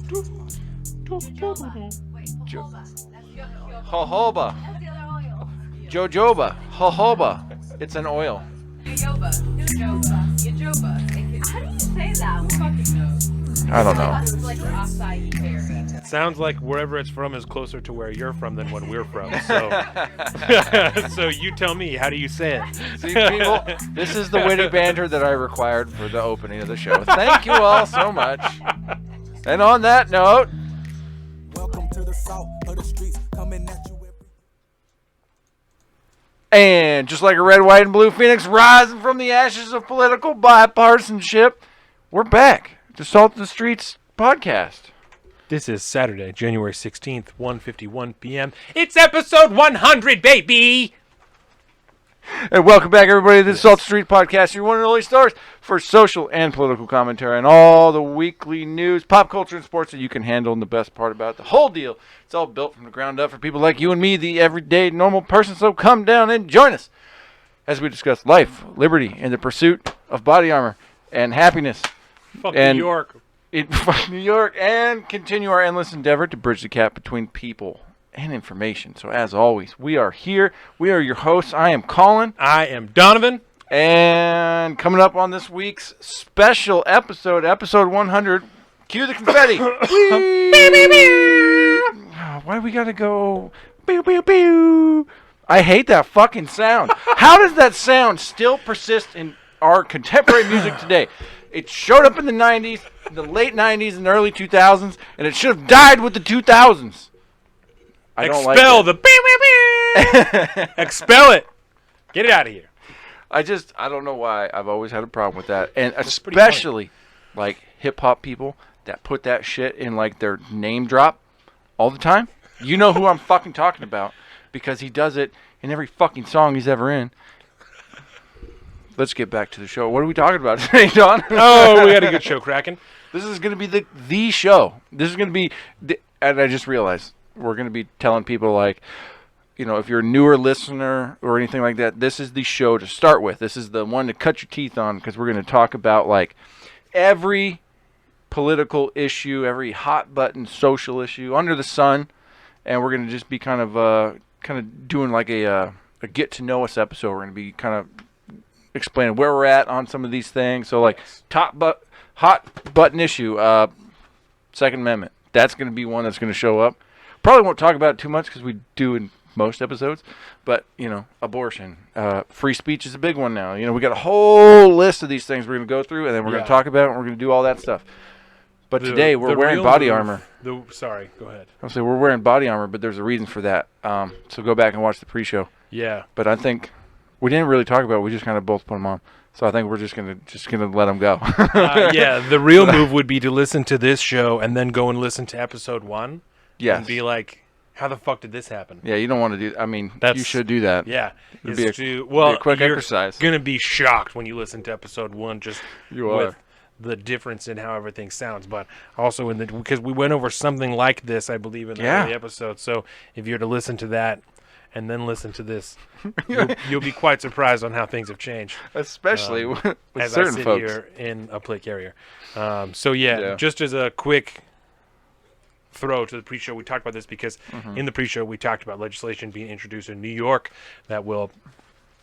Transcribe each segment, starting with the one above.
Jojoba. Jojoba. Jojoba. It's an oil. Yoba. How do you say that? Who fucking knows? I don't know. It's like acai berry. It sounds like wherever it's from is closer to where you're from than when we're from. So, so you tell me, how do you say it? See, people, this is the witty banter that I required for the opening of the show. Thank you all so much. And on that note, Welcome to the salt of the streets, coming at you every... and just like a red, white, and blue phoenix rising from the ashes of political bipartisanship, we're back to Salt of the Streets podcast. This is Saturday, January 16th, 1:51 p.m. It's episode 100, baby! And welcome back, everybody, to the Salt of the Street podcast, your one and only source for social and political commentary and all the weekly news, pop culture, and sports that you can handle. And the best part about it, the whole deal, it's all built from the ground up for people like you and me, the everyday normal person. So come down and join us as we discuss life, liberty, and the pursuit of body armor and happiness. Fuck And- New York. In New York, and continue our endless endeavor to bridge the gap between people and information. So as always, we are here. We are your hosts. I am Colin. I am Donovan. And coming up on this week's special episode, episode 100, cue the confetti. Why do we gotta go? Pew, pew, pew. I hate that fucking sound. How does that sound still persist in our contemporary music today? It showed up in the 90s, the late 90s, and the early 2000s, and it should have died with the 2000s. I don't like Expel it. the... Expel it. Get it out of here. I don't know why I've always had a problem with that. And pretty especially, like, hip-hop people that put that shit in, like, their name drop all the time. You know who I'm fucking talking about because he does it in every fucking song he's ever in. Let's get back to the show. What are we talking about today, Don? Oh, we got a good show cracking. This is going to be the show. This is going to be, and I just realized we're going to be telling people, like, you know, if you're a newer listener or anything like that, this is the show to start with. This is the one to cut your teeth on because we're going to talk about, like, every political issue, every hot button social issue under the sun, and we're going to just be kind of doing like a get to know us episode. We're going to be kind of explaining where we're at on some of these things. So, like, hot button issue, Second Amendment. That's going to be one that's going to show up. Probably won't talk about it too much because we do in most episodes. But, you know, abortion, free speech is a big one now. You know, we got a whole list of these things we're going to go through, and then we're going to talk about it, and we're going to do all that stuff. But today we're wearing body armor. Sorry, go ahead. I'll say we're wearing body armor, but there's a reason for that. So go back and watch the pre-show. Yeah. But I think we didn't really talk about it. We just kind of both put them on. So I think we're just gonna let them go. Yeah, the real move would be to listen to this show and then go and listen to episode 1. Yes. And be like, how the fuck did this happen? Yeah, you don't want to do. I mean, you should do that. Yeah. It'd be a quick you're exercise. Gonna be shocked when you listen to episode 1 just You with are. the difference in how everything sounds, but also because we went over something like this, I believe, in the early episode. So if you're to listen to that and then listen to this, you'll be quite surprised on how things have changed. Especially with as certain I sit folks. here in a plate carrier. Just as a quick throw to the pre-show, we talked about this because in the pre-show we talked about legislation being introduced in New York that will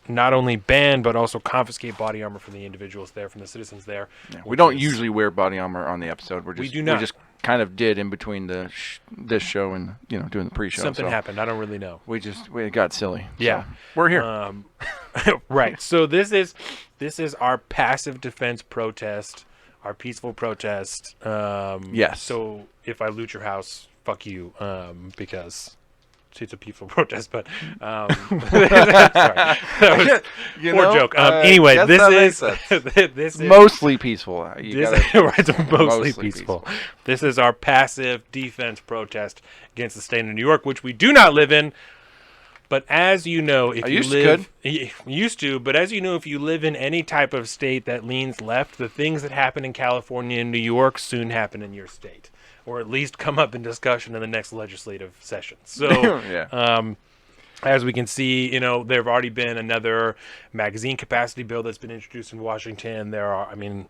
not only ban but also confiscate body armor from the individuals there, from the citizens there. Yeah, we don't usually wear body armor on the episode. We do not. We just kind of did in between this show and doing the pre-show. Something so happened. I don't really know. We got silly. Yeah, so we're here. Right. So this is our passive defense protest, our peaceful protest. Yes. So if I loot your house, fuck you, because it's a peaceful protest. But sorry, that was poor joke. Anyway, this is mostly peaceful. It's mostly peaceful. This is our passive defense protest against the state of New York, which we do not live in. But as you know, if you live in any type of state that leans left, the things that happen in California and New York soon happen in your state, or at least come up in discussion in the next legislative session. So, As we can see, you know, there have already been another magazine capacity bill that's been introduced in Washington. There are, I mean,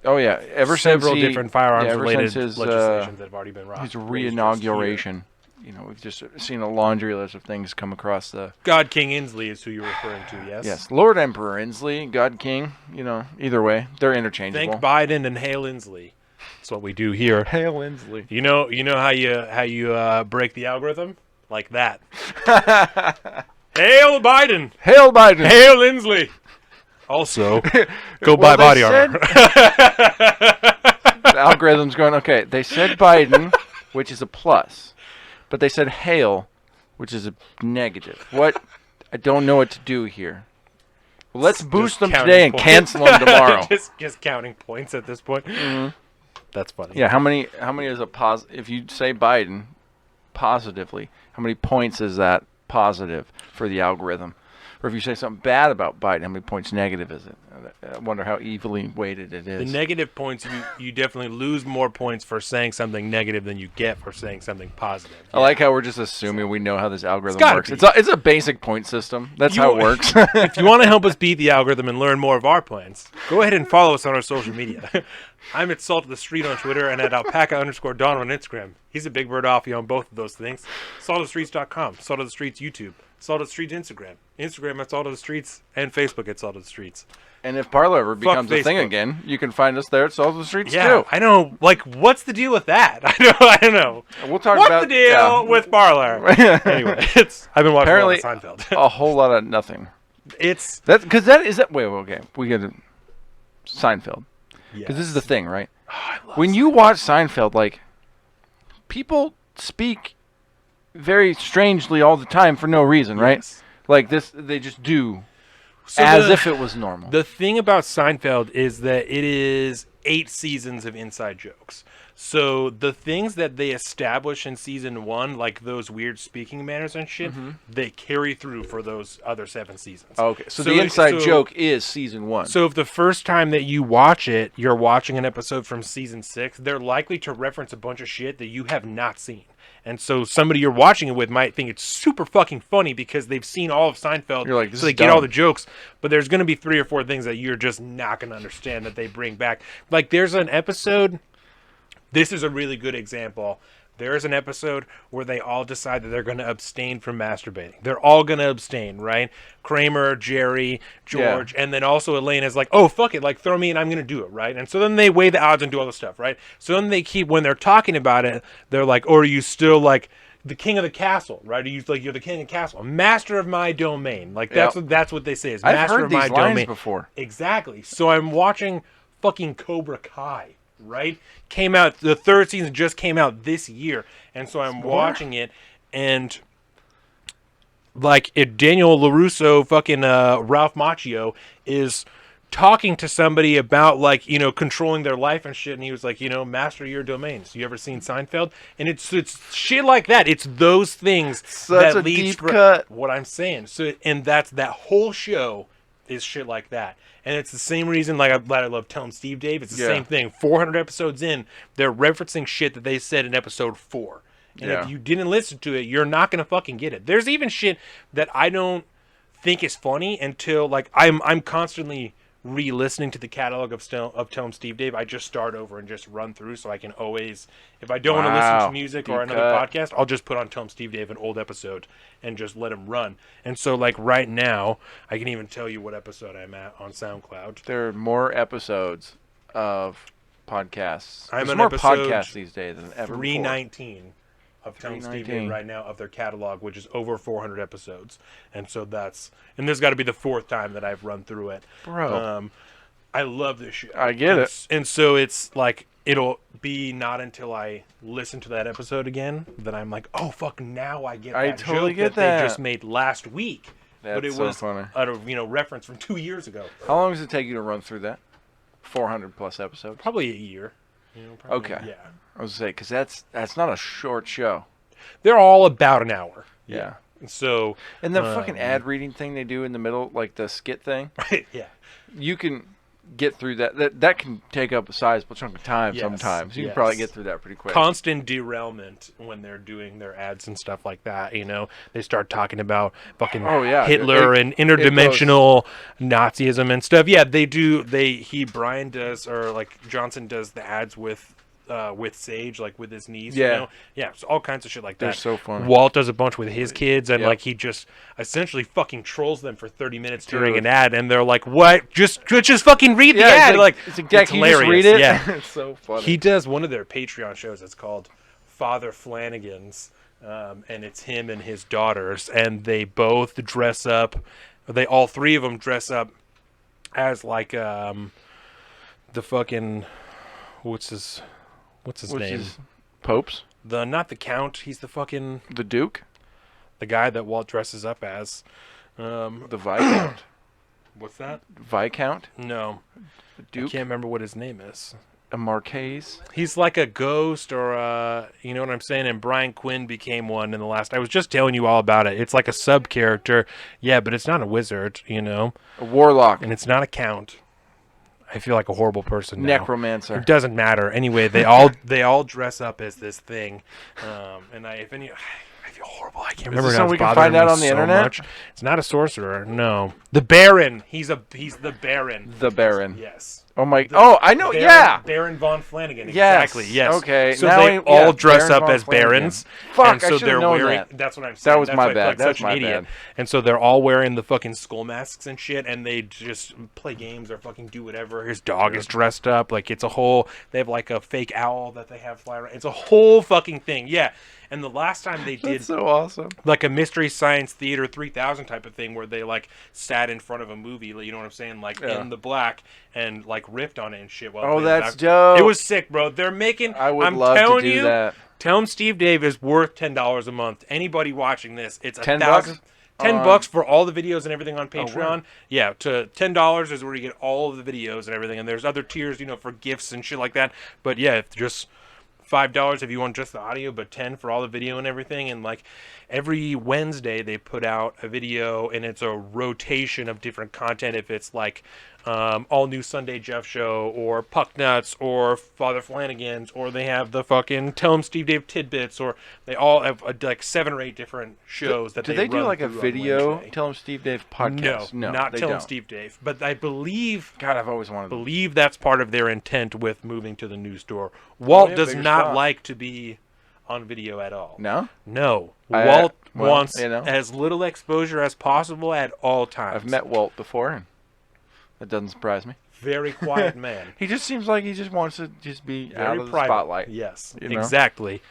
oh yeah, several different firearms-related his, legislations that have already been his re-inauguration. You know, we've just seen a laundry list of things come across the... God King Inslee is who you're referring to, yes? Yes, Lord Emperor Inslee, God King, you know, either way, they're interchangeable. Thank Biden and hail Inslee. That's what we do here. Hail Inslee. You know how you break the algorithm? Like that. Hail Biden! Hail Biden! Hail Inslee! Also, go buy body armor. The algorithm's going, okay, they said Biden, which is a plus. But they said hail, which is a negative. What? I don't know what to do here. Well, let's boost them today and cancel them tomorrow. just counting points at this point. Mm-hmm. That's funny. Yeah, how many is a if you say Biden positively, how many points is that positive for the algorithm? Or if you say something bad about Biden, how many points negative is it? I wonder how evenly weighted it is. The negative points, you definitely lose more points for saying something negative than you get for saying something positive. I like how we're just assuming we know how this algorithm works. Be. It's a basic point system. That's how it works. If you want to help us beat the algorithm and learn more of our plans, go ahead and follow us on our social media. I'm at Salt of the Street on Twitter and at alpaca_Don on Instagram. He's a Big Bird Offie on both of those things. SaltofTheStreets.com, Salt of the Streets YouTube, Salt of the Streets Instagram at Salt of the Streets, and Facebook at Salt of the Streets. And if Parler ever becomes a thing Facebook. again, you can find us there at Salt of the Streets yeah, too. I know. Like, what's the deal with that? I don't know. We'll talk what's about the deal with Parler? Anyway, I've been watching apparently a lot of Seinfeld. A whole lot of nothing. It's that because that is that. Wait, okay, we get Seinfeld because yes. this is the thing, right? Oh, I love When you watch Seinfeld, like people speak very strangely all the time for no reason, right? Yes. Like this, they just do. So if it was normal. The thing about Seinfeld is that it is 8 seasons of inside jokes. So the things that they establish in season 1, like those weird speaking manners and shit, they carry through for those other 7 seasons. Okay, so the inside joke is season 1. So if the first time that you watch it, you're watching an episode from season 6, they're likely to reference a bunch of shit that you have not seen. And so somebody you're watching it with might think it's super fucking funny because they've seen all of Seinfeld, you're like, this so they is get dumb. all the jokes. But there's going to be 3 or 4 things that you're just not going to understand that they bring back. Like there's an episode, this is a really good example. There is an episode where they all decide that they're going to abstain from masturbating. They're all going to abstain, right? Kramer, Jerry, George, and then also Elaine is like, oh, fuck it, like throw me and I'm going to do it, right? And so then they weigh the odds and do all the stuff, right? So then they keep, when they're talking about it, they're like, oh, are you still like the king of the castle, right? Are you like, you're the king of the castle, master of my domain. Like that's what they say is master of my domain. I've heard these lines before. Exactly. So I'm watching fucking Cobra Kai. Right? Came out, the 3rd season just came out this year. And so I'm watching it, and like if Daniel LaRusso, fucking Ralph Macchio, is talking to somebody about like, you know, controlling their life and shit, and he was like, you know, master your domains. You ever seen Seinfeld? And it's shit like that. It's those things Such that a leads deep cut. what I'm saying. So, and that's that whole show is shit like that. And it's the same reason like I love Tell 'em Steve Dave. It's the same thing. 400 episodes in, they're referencing shit that they said in episode 4. And if you didn't listen to it, you're not going to fucking get it. There's even shit that I don't think is funny until like I'm constantly re-listening to the catalog of Tell 'em Steve Dave. I just start over and just run through so I can always, if I don't want to listen to music or another podcast, I'll just put on Tell 'em Steve Dave, an old episode, and just let him run. And so like right now, I can even tell you what episode I'm at on SoundCloud. There are more episodes of podcasts. I'm There's on more episode podcasts these days than ever 319 of Tell 'em Steve 319. Dave right now of their catalog, which is over 400 episodes. And so this has got to be the 4th time that I've run through it. Bro. I love this shit. I get it. And so it's like, it'll be not until I listen to that episode again that I'm like, oh, fuck, now I get that totally joke get that they just made last week. That's but it so was funny. a reference from 2 years ago. How long does it take you to run through that? 400 plus episodes? Probably a year. You know, probably, Okay. Yeah. I was going to say, because that's not a short show. They're all about an hour. Yeah. So. And the fucking ad reading thing they do in the middle, like the skit thing, yeah. you can get through that can take up a sizable chunk of time Yes, sometimes. You yes. can probably get through that pretty quick. Constant derailment when they're doing their ads and stuff like that. They start talking about fucking Hitler and interdimensional Nazism and stuff. Yeah, they do. Brian does, or like Johnson does the ads with Sage, like with his niece. Yeah. So all kinds of shit like that. They're so funny. Walt does a bunch with his kids, and Yep. like he just essentially fucking trolls them for 30 minutes during an ad, and they're like, "What? Just fucking read the ad." It's exactly. hilarious. You just read it. Yeah. It's so funny. He does one of their Patreon shows. It's called Father Flanagan's, and it's him and his daughters, and they both dress up. All three of them dress up as like the fucking what's his name? Popes? Not the Count. He's the fucking The Duke? the guy that Walt dresses up as. The Viscount? What's that? Viscount? No, The I Duke? can't remember what his name is. A Marquise? He's like a ghost, or you know what I'm saying? And Brian Quinn became one in the last. I was just telling you all about it. It's like a sub character, yeah, but it's not a wizard, A Warlock? and it's not a count. I feel like a horrible person now. Necromancer? It doesn't matter. Anyway, they all dress up as this thing, and I feel horrible. I can't remember. this Now something it's we can bothering find out me on the so internet? much. It's not a sorcerer. No, the Baron. He's the Baron. The Baron. Yes. Oh my! I know. Baron, yeah. Baron von Flanagan. Yes, Exactly. Yes. okay, So now they I- all yeah, dress Baron up von as Flanagan. barons. Fuck, and so I should've they're known wearing. that. That's what I'm saying. That was That's my why I feel bad. like That's such my an idiot. bad. And so they're all wearing the fucking skull masks and shit, and they just play games or fucking do whatever. His dog is dressed up like it's a whole. They have like a fake owl that they have fly around. It's a whole fucking thing. Yeah. And the last time they did That's so awesome. like a Mystery Science Theater 3000 type of thing where they like sat in front of a movie, you know what I'm saying, like in the black and like ripped on it and shit. While Oh, playing that's back. dope. It was sick, bro. They're making. I would I'm love to telling do you, that. Tell them Steve Dave is worth $10 a month. Anybody watching this, it's $10 $1,000. $10 on- for all the videos and everything on word. Patreon. Yeah, to $10 is where you get all of the videos and everything. And there's other tiers, for gifts and shit like that. But yeah, if just $5 if you want just the audio, but $10 for all the video and everything. And like every Wednesday they put out a video, and it's a rotation of different content. If it's like all new Sunday Jeff show, or Puck Nuts, or Father Flanagan's, or they have the fucking Tell 'em Steve Dave tidbits, or they all have like 7 or 8 different shows that Do they do run like a through on video? Wednesday. Tell him Steve Dave podcast. No, not they Tell 'em don't. Steve Dave, but I believe God, I've always wanted. that's part of their intent with moving to the news store. Walt yeah, does bigger not spot. like to be on video at all. No, No. I- Walt well, wants you know. as little exposure as possible at all times. I've met Walt before, and that doesn't surprise me. Very quiet man. He just seems like he just wants to just be out Very of the private. spotlight. Yes, you know? exactly.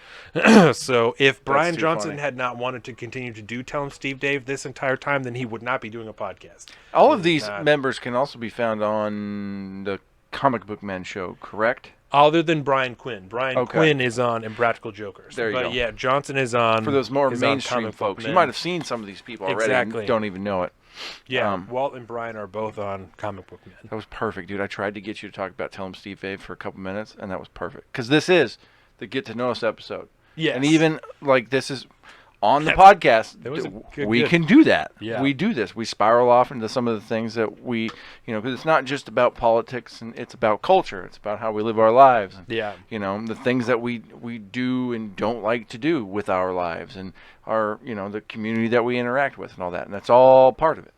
So if Brian too Johnson funny. had not wanted to continue to do Tell 'em Steve Dave this entire time, then he would not be doing a podcast. All He of would these not. members can also be found on the Comic Book Men show, correct? Other than Brian Quinn. Brian Okay. Quinn is on Impractical Jokers. There you but go. yeah, Johnson is on. For those more is on mainstream Comic Book folks, you Men. might have seen some of these people already Exactly. and don't even know it. Yeah, Walt and Brian are both on Comic Book Men. That was perfect, dude. I tried to get you to talk about Tell 'em Steve Dave for a couple minutes, and that was perfect. Because this is the Get to Know Us episode. Yes. And even, like, this is on the That's- podcast. that was a good- we good. can do that. Yeah. We do this. We spiral off into some of the things that we, because it's not just about politics, and it's about culture. It's about how we live our lives. And, Yeah. the things that we do and don't like to do with our lives, and our, the community that we interact with and all that. And that's all part of it.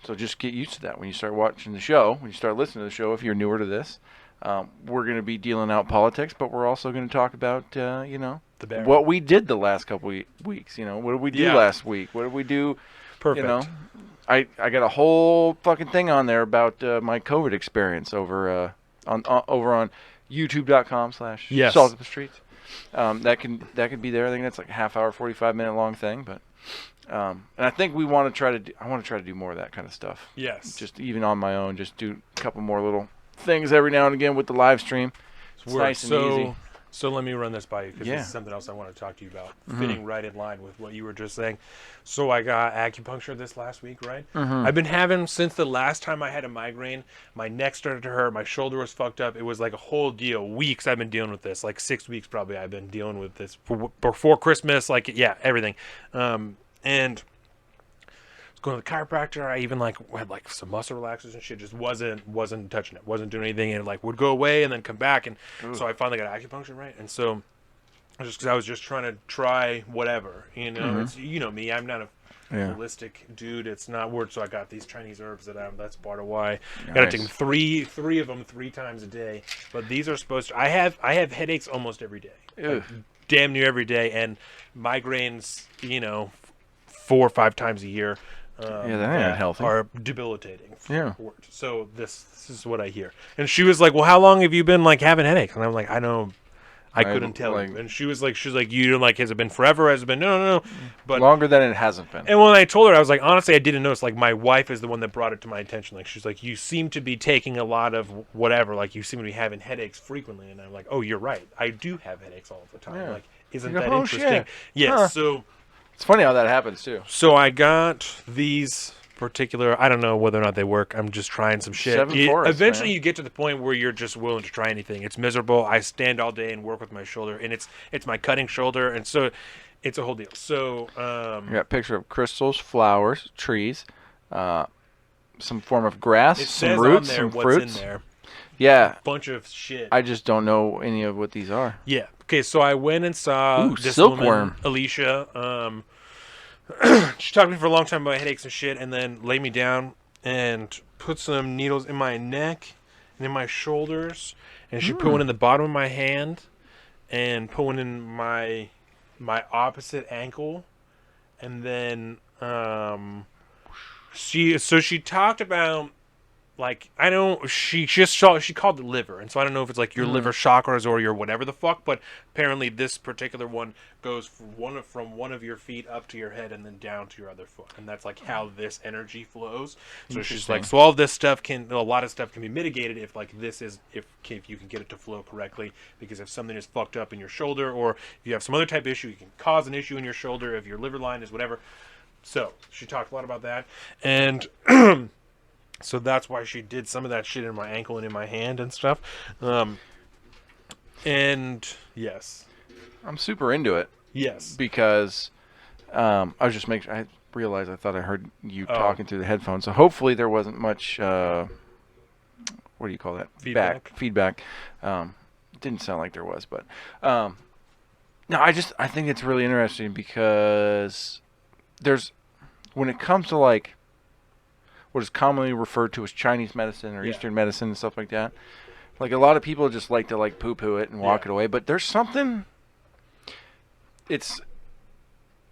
So just get used to that when you start watching the show, when you start listening to the show, if you're newer to this. We're going to be dealing out politics, but we're also going to talk about, The Baron. what we did the last couple weeks. What did we do Yeah. last week? What did we do? Perfect. I got a whole fucking thing on there about my COVID experience over on YouTube.com/Salt Yes. of the Streets. That can be there. I think that's like a half hour, 45-minute long thing, but. And I think I want to try to do more of that kind of stuff. Yes. Just even on my own, just do a couple more little things every now and again with the live stream. It's Word. nice and easy. So let me run this by you, because Yeah. this is something else I want to talk to you about, fitting right in line with what you were just saying. So I got acupuncture this last week, right? I've been having, since the last time I had a migraine, my neck started to hurt, my shoulder was fucked up. It was like a whole deal. Weeks I've been dealing with this, like 6 weeks probably I've been dealing with this before Christmas, everything. And going to the chiropractor. I even like had like some muscle relaxers and shit. Just wasn't touching it. Wasn't doing anything, and it like would go away and then come back. And so I finally got acupuncture, right? And so just because I was just trying to try whatever, it's me. I'm not a holistic dude. It's not word. So I got these Chinese herbs that's part of why I got to take them three of them 3 times a day. But these are supposed to. I have headaches almost every day. Like, damn near every day, and migraines, 4 or 5 times a year. That ain't healthy. Are debilitating. Yeah. So this is what I hear. And she was like, "Well, how long have you been like having headaches?" And I'm like, I couldn't tell you. And she was like, "You don't like? Has it been forever? Has it been no?" But longer than it hasn't been. And when I told her, I was like, honestly, I didn't notice. Like, my wife is the one that brought it to my attention. Like, she's like, "You seem to be taking a lot of whatever. Like, you seem to be having headaches frequently." And I'm like, "Oh, you're right. I do have headaches all the time. Yeah. Like, isn't Like, that oh, interesting?" shit. Yes. Huh. So It's funny how that happens too. So I got these particular. I don't know whether or not they work. I'm just trying some shit. Eventually, you get to the point where you're just willing to try anything. It's miserable. I stand all day and work with my shoulder, and it's my cutting shoulder, and so it's a whole deal. So you got a picture of crystals, flowers, trees, some form of grass, it some says roots, on there some what's fruits. in there. Yeah, Bunch of shit. I just don't know any of what these are. Yeah. Okay. So I went and saw this silkworm. woman, Alicia. She talked to me for a long time about headaches and shit, and then laid me down and put some needles in my neck and in my shoulders, and she put one in the bottom of my hand and put one in my opposite ankle, and then she talked about, like, I don't, she called it liver, and so I don't know if it's like your liver chakras or your whatever the fuck, but apparently this particular one goes from one of your feet up to your head and then down to your other foot, and that's like how this energy flows. So she's like, so all of this stuff a lot of stuff can be mitigated if like this is, if you can get it to flow correctly, because if something is fucked up in your shoulder, or if you have some other type of issue, you can cause an issue in your shoulder if your liver line is whatever. So she talked a lot about that, and so that's why she did some of that shit in my ankle and in my hand and stuff. And yes, I'm super into it. Yes, because I was just making sure. I realized I thought I heard you talking through the headphones. So hopefully there wasn't much. What do you call that? Feedback. Didn't sound like there was, but no. I think it's really interesting because when it comes to like what is commonly referred to as Chinese medicine or Eastern medicine and stuff like that. Like, a lot of people just like to like poo-poo it and walk it away, but there's something. I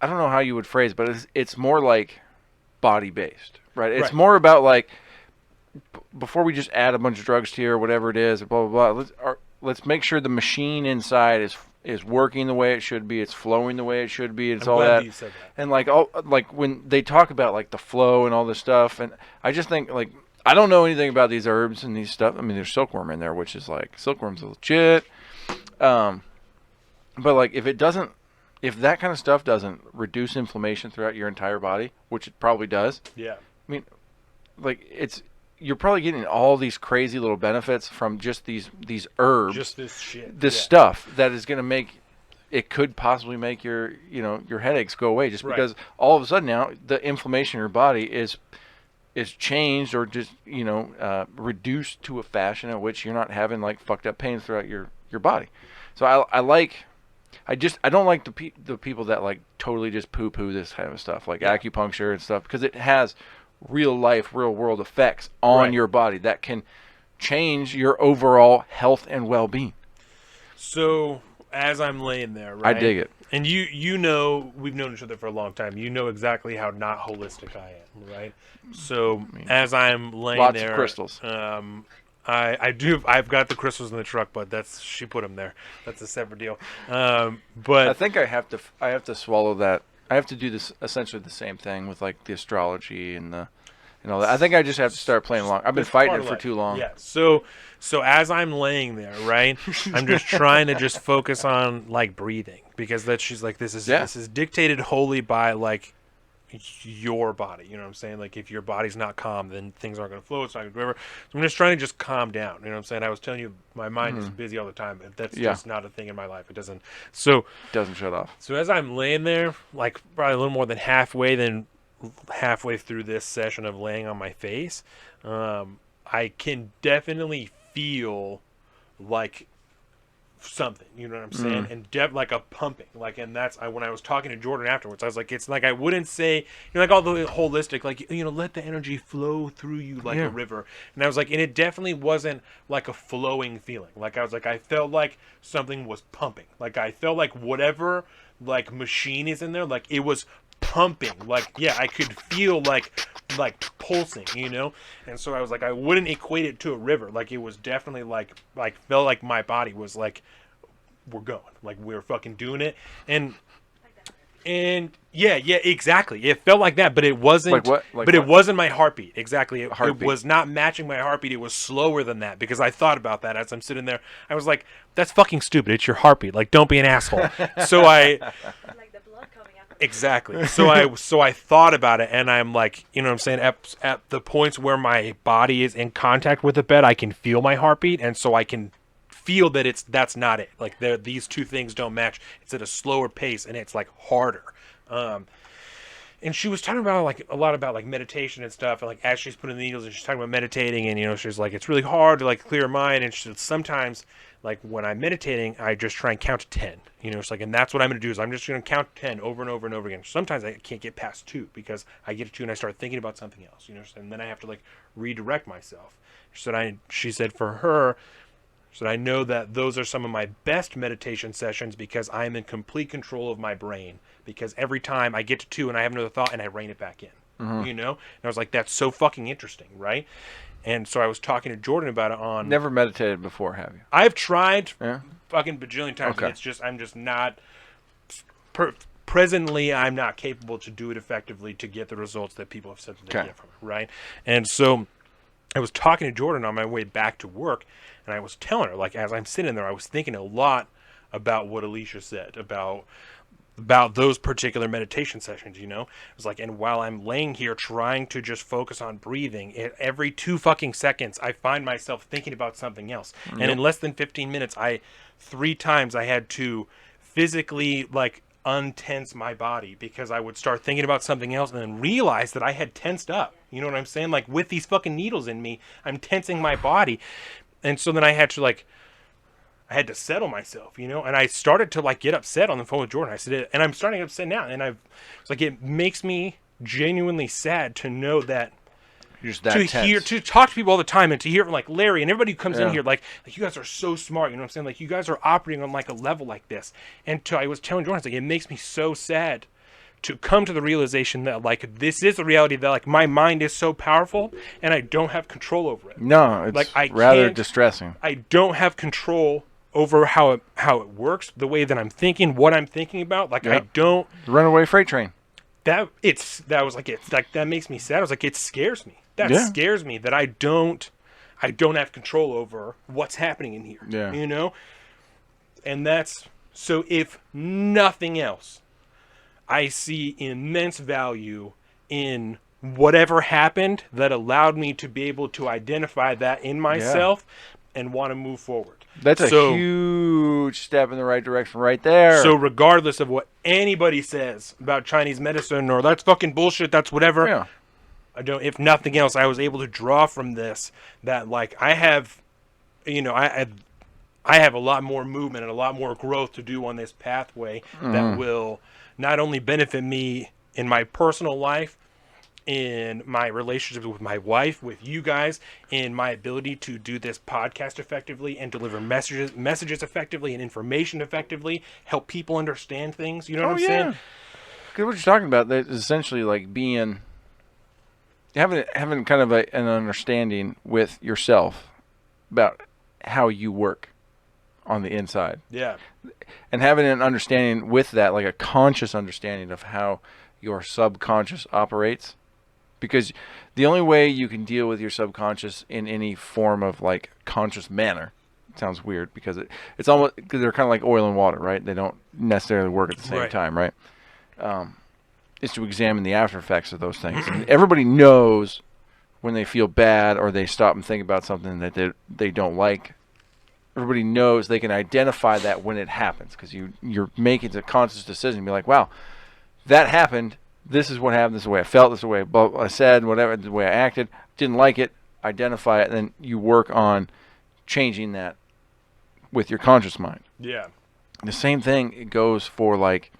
don't know how you would phrase it, but it's more like body-based, right? It's more about like before we just add a bunch of drugs to you or whatever it is, blah blah blah. Let's make sure the machine inside is working the way it should be. It's flowing the way it should be. It's all that. You said that. And like when they talk about like the flow and all this stuff, and I just think like I don't know anything about these herbs and these stuff. I mean, there's silkworm in there, which is like silkworm's legit. But like if that kind of stuff doesn't reduce inflammation throughout your entire body, which it probably does. Yeah. I mean, like you're probably getting all these crazy little benefits from just these herbs. Just this shit. This stuff that is going to could possibly make your headaches go away just because all of a sudden now the inflammation in your body is changed or just, reduced to a fashion in which you're not having like fucked up pains throughout your body. So I don't like the people that like totally just poo-poo this kind of stuff, like acupuncture and stuff, because it has real life, real world effects on your body that can change your overall health and well-being. So as I'm laying there, right? I dig it. And you know, we've known each other for a long time. You know exactly how not holistic I am, right? So as I'm laying lots there, of crystals. I've got the crystals in the truck, but she put them there. That's a separate deal. But I think I have to swallow that. I have to do this essentially the same thing with like the astrology and all that. I think I just have to start playing along. I've been fighting it for too long. Yeah. So as I'm laying there, right, I'm just trying to just focus on like breathing, because she's like, this is dictated wholly by like your body. You know what I'm saying? Like if your body's not calm, then things aren't going to flow. It's not going to whatever. So I'm just trying to just calm down. You know what I'm saying? I was telling you, my mind is busy all the time. That's just not a thing in my life. It doesn't shut off. So as I'm laying there, like probably a little more than halfway, then halfway through this session of laying on my face, I can definitely feel like something, you know what I'm saying? And like a pumping, like, and that's when I was talking to Jordan afterwards, I was like, it's like, I wouldn't say, like all the holistic, like, let the energy flow through you like a river. And I was like, and it definitely wasn't like a flowing feeling. Like, I was like, I felt like something was pumping. Like, I felt like whatever, like, machine is in there, like, it was pumping. Like, yeah, I could feel like pulsing, And so I was like, I wouldn't equate it to a river. Like, it was definitely like felt like my body was like, we're going, like, we're fucking doing it. And yeah, exactly. It felt like that, but it wasn't. Like what? Like but what? It wasn't my heartbeat. Exactly. It Heartbeat. was not matching my heartbeat. It was slower than that, because I thought about that as I'm sitting there. I was like, that's fucking stupid. It's your heartbeat. Like, don't be an asshole. So I. Like the blood coming out. Exactly. So I thought about it, and I'm like, you know what I'm saying? At the points where my body is in contact with the bed, I can feel my heartbeat, and so I can feel that that's not it. Like, these two things don't match. It's at a slower pace, and it's like harder. And she was talking about like a lot about like meditation and stuff, and like as she's putting the needles, and she's talking about meditating, and she's like, it's really hard to like clear her mind, and she said sometimes, like, when I'm meditating, I just try and count to 10. It's like, and that's what I'm going to do, is I'm just going to count 10 over and over and over again. Sometimes I can't get past 2, because I get to 2 and I start thinking about something else, and then I have to like redirect myself. She said for her, so I know that those are some of my best meditation sessions, because I'm in complete control of my brain, because every time I get to 2 and I have another thought, and I rein it back in, And I was like, that's so fucking interesting, right? And so I was talking to Jordan about it on... Never meditated before, have you? I've tried fucking bajillion times, Okay. and I'm just not... Presently, I'm not capable to do it effectively to get the results that people have said that they get from it, right? And so I was talking to Jordan on my way back to work, and I was telling her, like, as I'm sitting there, I was thinking a lot about what Alicia said, about those particular meditation sessions, It was like, and while I'm laying here trying to just focus on breathing, every 2 fucking seconds, I find myself thinking about something else. Yep. And in less than 15 minutes, 3 times I had to physically, like, untense my body, because I would start thinking about something else and then realize that I had tensed up. You know what I'm saying? Like, with these fucking needles in me, I'm tensing my body. And so then I had to settle myself, and I started to like get upset on the phone with Jordan. I said, and I'm starting to get upset now. And it's like, it makes me genuinely sad to know that, You're just that tense. to talk to people all the time, and to hear from like Larry and everybody who comes in here, like you guys are so smart, you know what I'm saying? Like, you guys are operating on like a level like this. And I was telling Jordan, like, it makes me so sad to come to the realization that like this is a reality, that like my mind is so powerful and I don't have control over it. No, it's like, rather distressing. I don't have control over how it works, the way that I'm thinking, what I'm thinking about. Like, I don't... The runaway freight train. That makes me sad. I was like, it scares me. That scares me, that I don't have control over what's happening in here. Yeah. And that's... So if nothing else, I see immense value in whatever happened that allowed me to be able to identify that in myself and want to move forward. That's a huge step in the right direction right there. So regardless of what anybody says about Chinese medicine, or that's fucking bullshit, that's whatever, if nothing else, I was able to draw from this that like I have a lot more movement and a lot more growth to do on this pathway that will not only benefit me in my personal life, in my relationship with my wife, with you guys, in my ability to do this podcast effectively and deliver messages effectively and information effectively, help people understand things. You know what I'm saying? Because what you're talking about is essentially like having kind of an understanding with yourself about how you work on the inside. Yeah. And having an understanding with that, like a conscious understanding of how your subconscious operates. Because the only way you can deal with your subconscious in any form of like conscious manner, it sounds weird because it's almost, because they're kind of like oil and water, right? They don't necessarily work at the same time, right? Is to examine the after effects of those things. And everybody knows when they feel bad or they stop and think about something that they don't like. Everybody knows they can identify that when it happens, because you're making a conscious decision. Be like, wow, that happened. this is what happened, this is the way I felt, this is the way I said, whatever, the way I acted, didn't like it, identify it, and then you work on changing that with your conscious mind. Yeah. The same thing it goes for, like,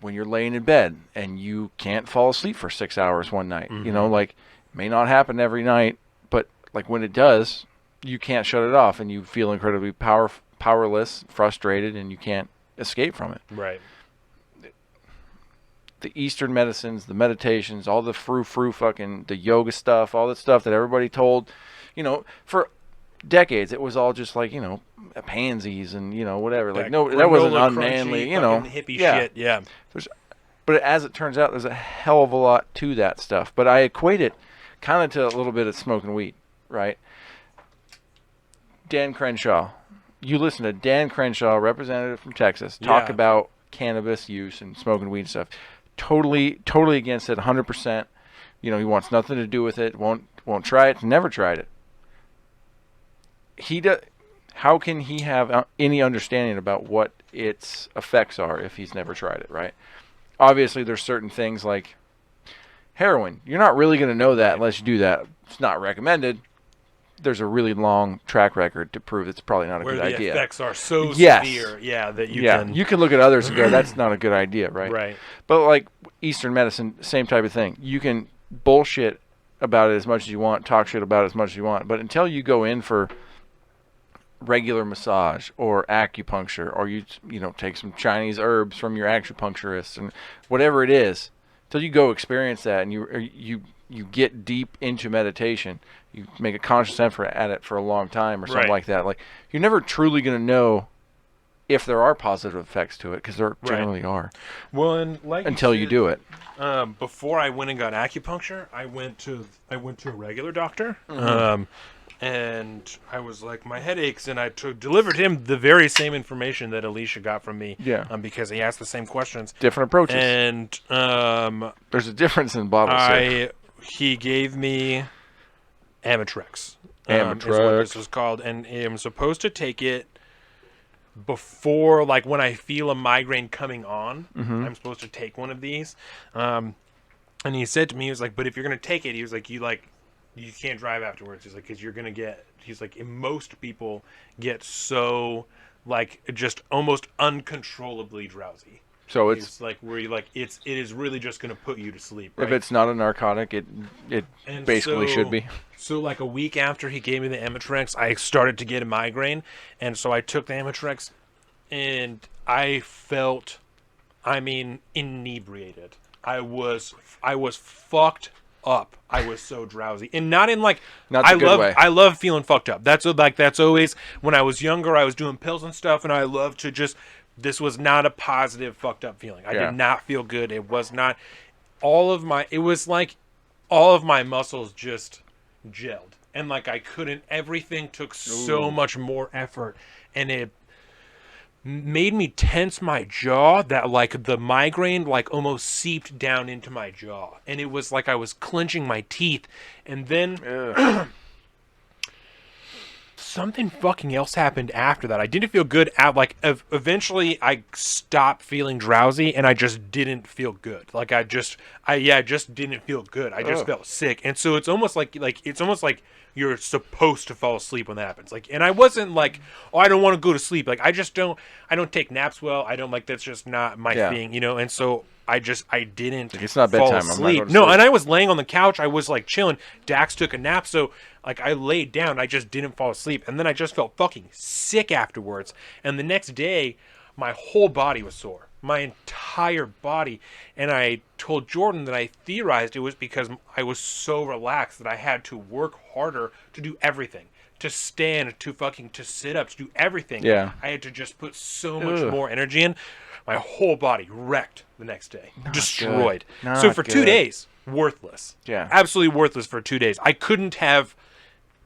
when you're laying in bed and you can't fall asleep for 6 hours one night. Mm-hmm. You know, like, it may not happen every night, but, like, when it does, you can't shut it off, and you feel incredibly powerless, frustrated, and you can't escape from it. Right. The Eastern medicines, the meditations, all the fucking, the yoga stuff, all that stuff that everybody told, you know, for decades, it was all just like, you know, pansies and, you know, whatever. Like, no, that wasn't unmanly, you know. Hippie shit, yeah. But as it turns out, there's a hell of a lot to that stuff. But I equate it kind of to a little bit of smoking weed, right? Dan Crenshaw. You listen to Dan Crenshaw, representative from Texas, talk about cannabis use and smoking weed and stuff. Totally against it, 100%. You know, he wants nothing to do with it. Won't try it. Never tried it. How can he have any understanding about what its effects are if he's never tried it, right? Obviously, there's certain things like heroin. You're not really going to know that unless you do that. It's not recommended. There's a really long track record to prove it's probably not a good idea. Where the effects are so severe, that you can look at others and go, that's not a good idea, right? Right. But like Eastern medicine, same type of thing. You can bullshit about it as much as you want, talk shit about it as much as you want, but until you go in for regular massage or acupuncture, or you know, take some Chinese herbs from your acupuncturist and whatever it is, till you go experience that and you get deep into meditation, you make a conscious effort at it for a long time or something like that. Like, you're never truly going to know if there are positive effects to it, because there generally are. Well, and like until you do it. Before I went and got acupuncture, I went to a regular doctor. And I was like, my head aches, and I delivered him the very same information that Alicia got from me. Yeah. Because he asked the same questions. Different approaches. And there's a difference in bottles. He gave me Amitrex. Amitrex. Is what this is called, and I'm supposed to take it before, like, when I feel a migraine coming on. I'm supposed to take one of these. And he said to me, he was like, but if you're going to take it, he was like, you can't drive afterwards. He's like, because you're going to get, he's like, most people get so, like, just almost uncontrollably drowsy. So it's like, where you like, it is really just going to put you to sleep. Right? If it's not a narcotic, it basically should be. So like a week after he gave me the Amitrex, I started to get a migraine. And so I took the Amitrex, and I felt, inebriated. I was fucked up. I was so drowsy, and not in like, I love feeling fucked up. That's always, when I was younger, I was doing pills and stuff, and I loved to just, this was not a positive fucked up feeling. I did not feel good. It was not, it was like all of my muscles just gelled, and like everything took so much more effort, and it made me tense my jaw, that like the migraine like almost seeped down into my jaw, and it was like I was clenching my teeth. And then something fucking else happened after that. I didn't feel good eventually I stopped feeling drowsy, and I just didn't feel good. Like I just didn't feel good. I just felt sick. And so it's almost like you're supposed to fall asleep when that happens. Like, and I wasn't like, I don't want to go to sleep. Like, I don't take naps well. I don't, like, that's just not my thing, you know? And so I didn't it's not fall bedtime. asleep. No, and I was laying on the couch. I was like chilling. Dax took a nap. So like I laid down. I just didn't fall asleep. And then I just felt fucking sick afterwards. And the next day, my whole body was sore. My entire body. And I told Jordan that I theorized it was because I was so relaxed that I had to work harder to do everything. To stand, to sit up, to do everything. Yeah. I had to just put so much more energy in. My whole body wrecked the next day. Destroyed. So for 2 days, worthless. Yeah. Absolutely worthless for 2 days. I couldn't have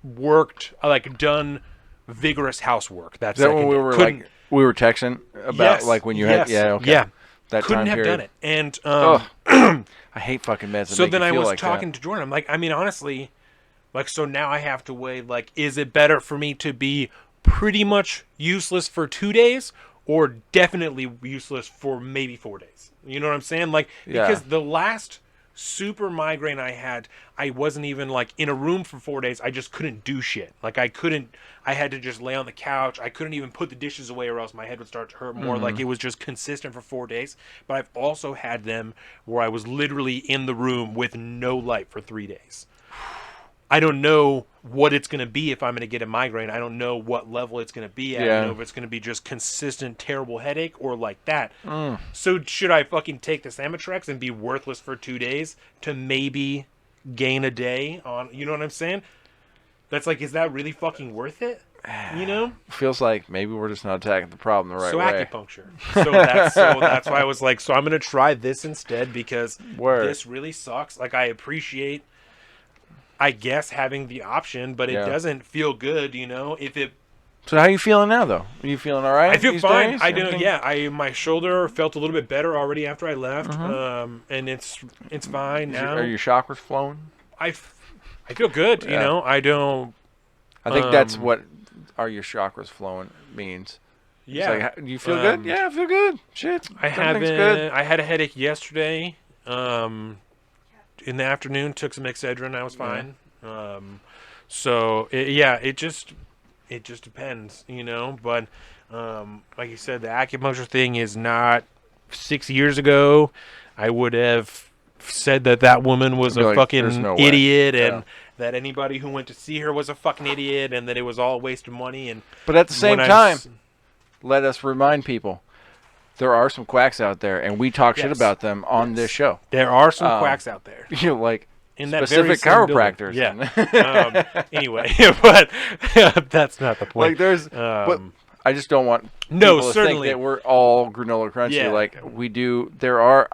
worked, done vigorous housework. That's when we were we were texting about when you had that couldn't time have period. done it. And I hate fucking meds. So then I was talking to Jordan. I'm like, honestly, so now I have to weigh, is it better for me to be pretty much useless for 2 days, or definitely useless for maybe 4 days. You know what I'm saying? Like, Yeah. because the last super migraine I had, I wasn't even like in a room for 4 days. I just couldn't do shit. Like I had to just lay on the couch. I couldn't even put the dishes away or else my head would start to hurt more. Like, it was just consistent for 4 days. But I've also had them where I was literally in the room with no light for 3 days. I don't know what it's going to be if I'm going to get a migraine. I don't know what level it's going to be at. I don't know if it's going to be just consistent, terrible headache or like that. So should I fucking take this Amitrex and be worthless for 2 days to maybe gain a day on, you know what I'm saying? That's like, is that really fucking worth it? You know? Feels like maybe we're just not attacking the problem the right So way. acupuncture. So that's why I was like, so I'm going to try this instead because this really sucks. Like, I appreciate, I guess, having the option, but it doesn't feel good, you know? So how are you feeling now, though? Are you feeling all right? I feel these fine. days? I don't. Yeah, my shoulder felt a little bit better already after I left, and it's fine now. Are your chakras flowing? I feel good. You know, I don't. I think that's what "are your chakras flowing" means. Yeah. It's like, you feel good? Yeah, I feel good. Shit. I haven't. Good. I had a headache yesterday. In the afternoon, took some Excedrin. I was fine. So it just depends, you know. But like you said, the acupuncture thing is not. 6 years ago, I would have said that woman was a fucking idiot, and that anybody who went to see her was a fucking idiot, and that it was all a waste of money. And but at the same time, let us remind people. There are some quacks out there, and we talk shit about them on this show. There are some quacks out there. You know, like in that specific chiropractors. Yeah. Anyway, but that's not the point. Like there's, but I just don't want no, people certainly to think that we're all granola crunchy. Yeah. Like we do. There are,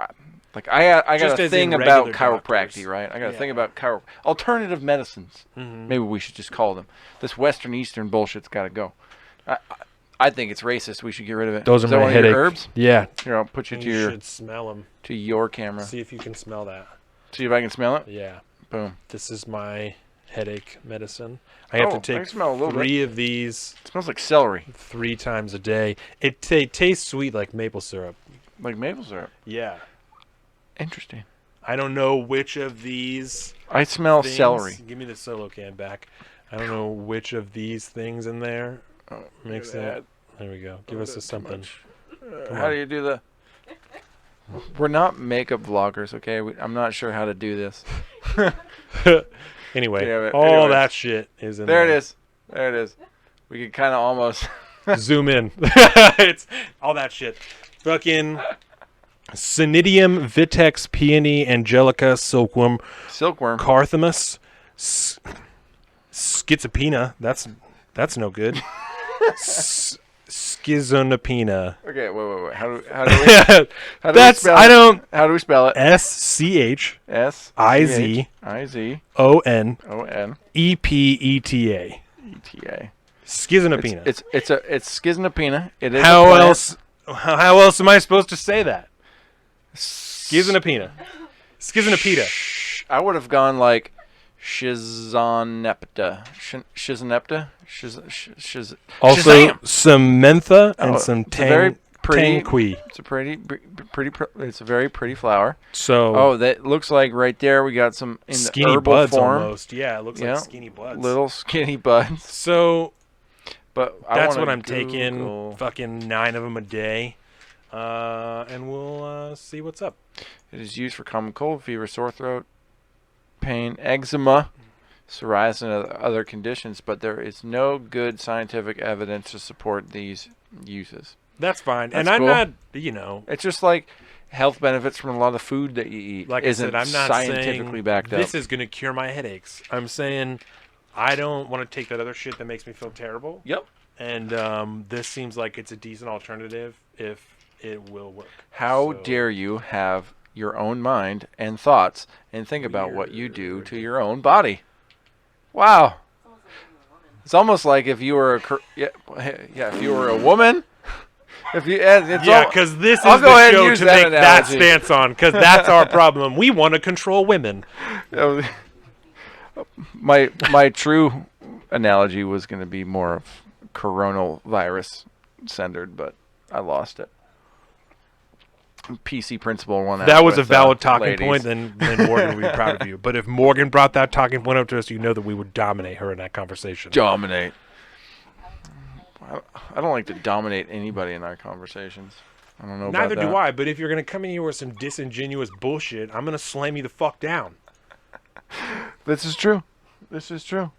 like I got Just a as thing in about regular chiropractic, doctors. right? I got a thing about alternative medicines. Maybe we should just call them. This Western Eastern bullshit's got to go. I think it's racist. We should get rid of it. Those are my one headache. of your herbs. Yeah. Here, I'll put you to You should smell them. To your camera. See if you can smell that. See if I can smell it. Yeah. Boom. This is my headache medicine. I have to take smell a little 3 of these. It smells like celery. 3 times a day. It tastes sweet like maple syrup. Like maple syrup. Yeah. Interesting. I don't know which of these. I smell celery. Give me the solo can back. I don't know which of these things in there makes it. There we go. Give us something. How do you do the? We're not makeup vloggers, okay? I'm not sure how to do this. Anyway, all that shit is in there. There it is. There it is. We can kind of almost zoom in. It's all that shit. Fucking Cnidium, Vitex, Peony, Angelica, Silkworm, Carthamus, Schizopena. That's no good. Schizonapina. Okay, wait. How do we spell it? How do we spell it? SCHIZONEPETA. Schizonapina. It's schizonapina. It is. How else am I supposed to say that? Schizonapina. I would have gone like Shizonepta. Shizonepta? Also some mentha and some tanqui. It's a pretty. It's a very pretty flower. So that looks like right there we got some in skinny the herbal buds form. Almost. Yeah, it looks like skinny buds. Little skinny buds. So, but that's what I'm taking. Fucking 9 of them a day, and we'll see what's up. It is used for common cold, fever, sore throat, pain, eczema, psoriasis, and other conditions, but there is no good scientific evidence to support these uses. That's fine. That's and cool. I'm not, It's just like health benefits from a lot of food that you eat. Like I said, I'm not scientifically backed up. This is going to cure my headaches. I'm saying I don't want to take that other shit that makes me feel terrible. Yep. And this seems like it's a decent alternative if it will work. How dare you have your own mind and thoughts and think about what you do to your own body? Wow. It's almost like if you were if you were a woman. Because this is the show to make that stance on, because that's our problem. We want to control women. My true analogy was going to be more of coronavirus centered, but I lost it. PC principal won out. That was a with, valid talking ladies. point, then Morgan would be proud of you. But if Morgan brought that talking point up to us, you know that we would dominate her in that conversation. Dominate. I don't like to dominate anybody in our conversations. I don't know Neither about that. do I, but if you're going to come in here with some disingenuous bullshit, I'm going to slam you the fuck down. This is true. This is true.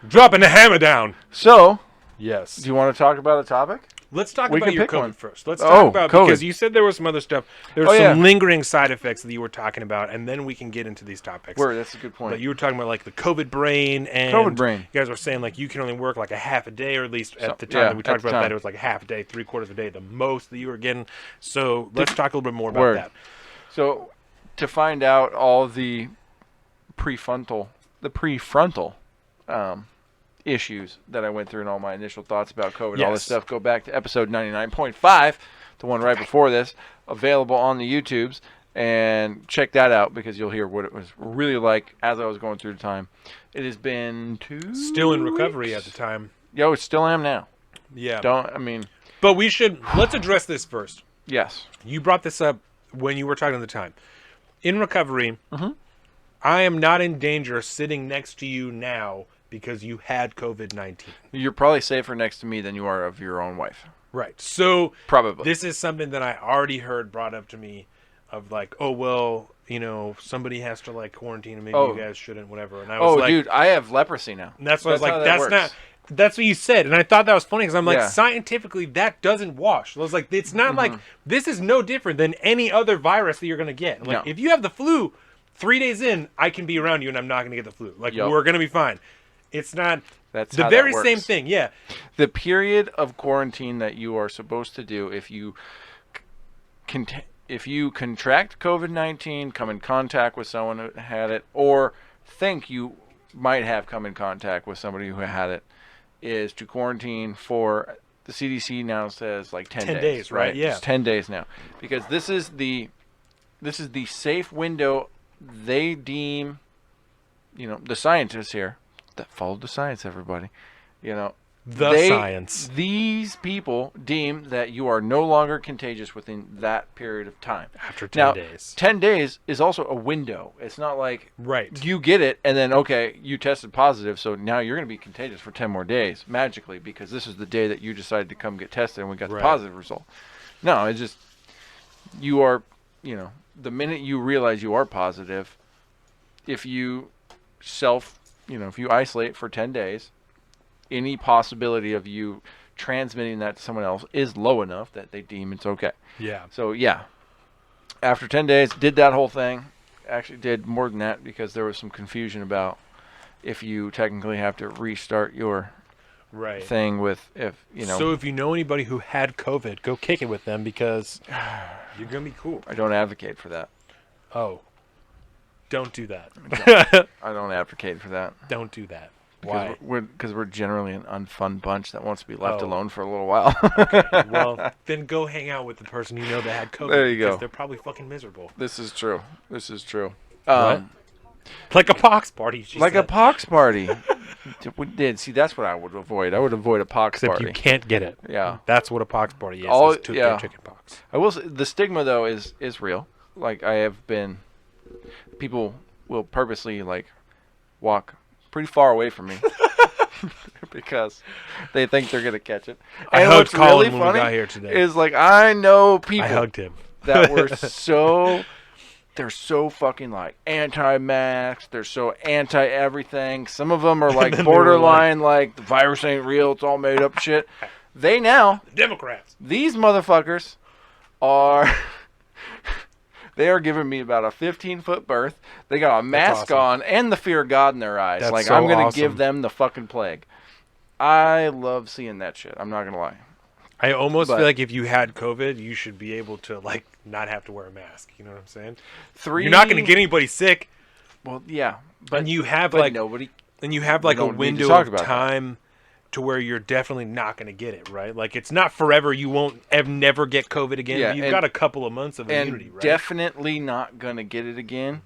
Dropping the hammer down. So, Yes. do you want to talk about a topic? Let's talk We about can your pick COVID one. first. Let's Oh, talk about, COVID. because you said there was some other stuff. There were Oh, some yeah. lingering side effects that you were talking about, and then we can get into these topics. Word, that's a good point. But you were talking about like the COVID brain, and COVID brain. you guys were saying like you can only work like a half a day, or at least at the time yeah, that we at talked the about that, time. it was like a half a day, 3/4 of a day, the most that you were getting. So let's talk a little bit more about Word. that. So, to find out all the prefrontal issues that I went through and all my initial thoughts about COVID, all this Yes. stuff, go back to episode 99.5, the one right before this, available on the YouTubes, and check that out because you'll hear what it was really like as I was going through the time. It has been 2 Still in recovery weeks. at the time. Yo, it still am now. Yeah. But Let's address this first. yes. You brought this up when you were talking at the time. In recovery, Mhm. I am not in danger sitting next to you now because you had COVID-19. You're probably safer next to me than you are of your own wife. Right. So Probably. this is something that I already heard brought up to me of like, oh, well, somebody has to like quarantine and maybe Oh. you guys shouldn't, whatever. And I was like, dude, I have leprosy now. and that's what I was how like, that that's works. not, that's what you said. And I thought that was funny because I'm like, Yeah. scientifically, that doesn't wash. I was like, it's not like, this is no different than any other virus that you're going to get. Like, No. if you have the flu, 3 days in, I can be around you and I'm not going to get the flu. Like, Yup. we're going to be fine. It's not That's the how very that works. same thing. Yeah. The period of quarantine that you are supposed to do if you contract COVID-19, come in contact with someone who had it, or think you might have come in contact with somebody who had it, is to quarantine for, the CDC now says like 10 days, right? Yeah. It's 10 days now, because this is the safe window they deem, the scientists here that follow the science, everybody, Science. These people deem that you are no longer contagious within that period of time. After 10 days. 10 days is also a window. It's not like Right. you get it and then, okay, you tested positive, so now you're going to be contagious for 10 more days, magically, because this is the day that you decided to come get tested and we got the Right. positive result. No, it's just, you are, the minute you realize you are positive, if you if you isolate for 10 days, any possibility of you transmitting that to someone else is low enough that they deem it's okay. Yeah. So, yeah. After 10 days, did that whole thing. Actually did more than that because there was some confusion about if you technically have to restart your Right. thing with, So if you know anybody who had COVID, go kick it with them because you're going to be cool. I don't advocate for that. Oh. Don't do that. I don't advocate for that. Don't do that. Why? Because we're generally an unfun bunch that wants to be left Oh. alone for a little while. Well, then go hang out with the person you know that had COVID. There you because go. They're probably fucking miserable. This is true. What? Like a pox party. She Like a said. pox party. We did. See, that's what I would avoid. I would avoid a pox Except party. you can't get it. Yeah. That's what a pox party is. All- is yeah. chicken pox. I will say, the stigma, though, is real. Like, people will purposely, walk pretty far away from me. Because they think they're going to catch it. I And hugged what's Colin really when we funny got here today. is, I know I people hugged him. that were they're so fucking anti-max, they're so anti-everything. Some of them are then they were borderline the virus ain't real, it's all made up shit. They now, Democrats. these motherfuckers are they are giving me about a 15-foot berth. They got a mask awesome. on and the fear of God in their eyes. That's I'm so gonna awesome. give them the fucking plague. I love seeing that shit. I'm not gonna lie. I almost But- feel like if you had COVID, you should be able to not have to wear a mask. You know what I'm saying? You're not going to get anybody sick, Well, yeah, but and you have but nobody. and you have we a don't need to window talk of about that. time to where you're definitely not going to get it, right? Like it's not forever. You won't never get COVID again. Yeah, but you've and- got a couple of months of And immunity, right? definitely not gonna get it again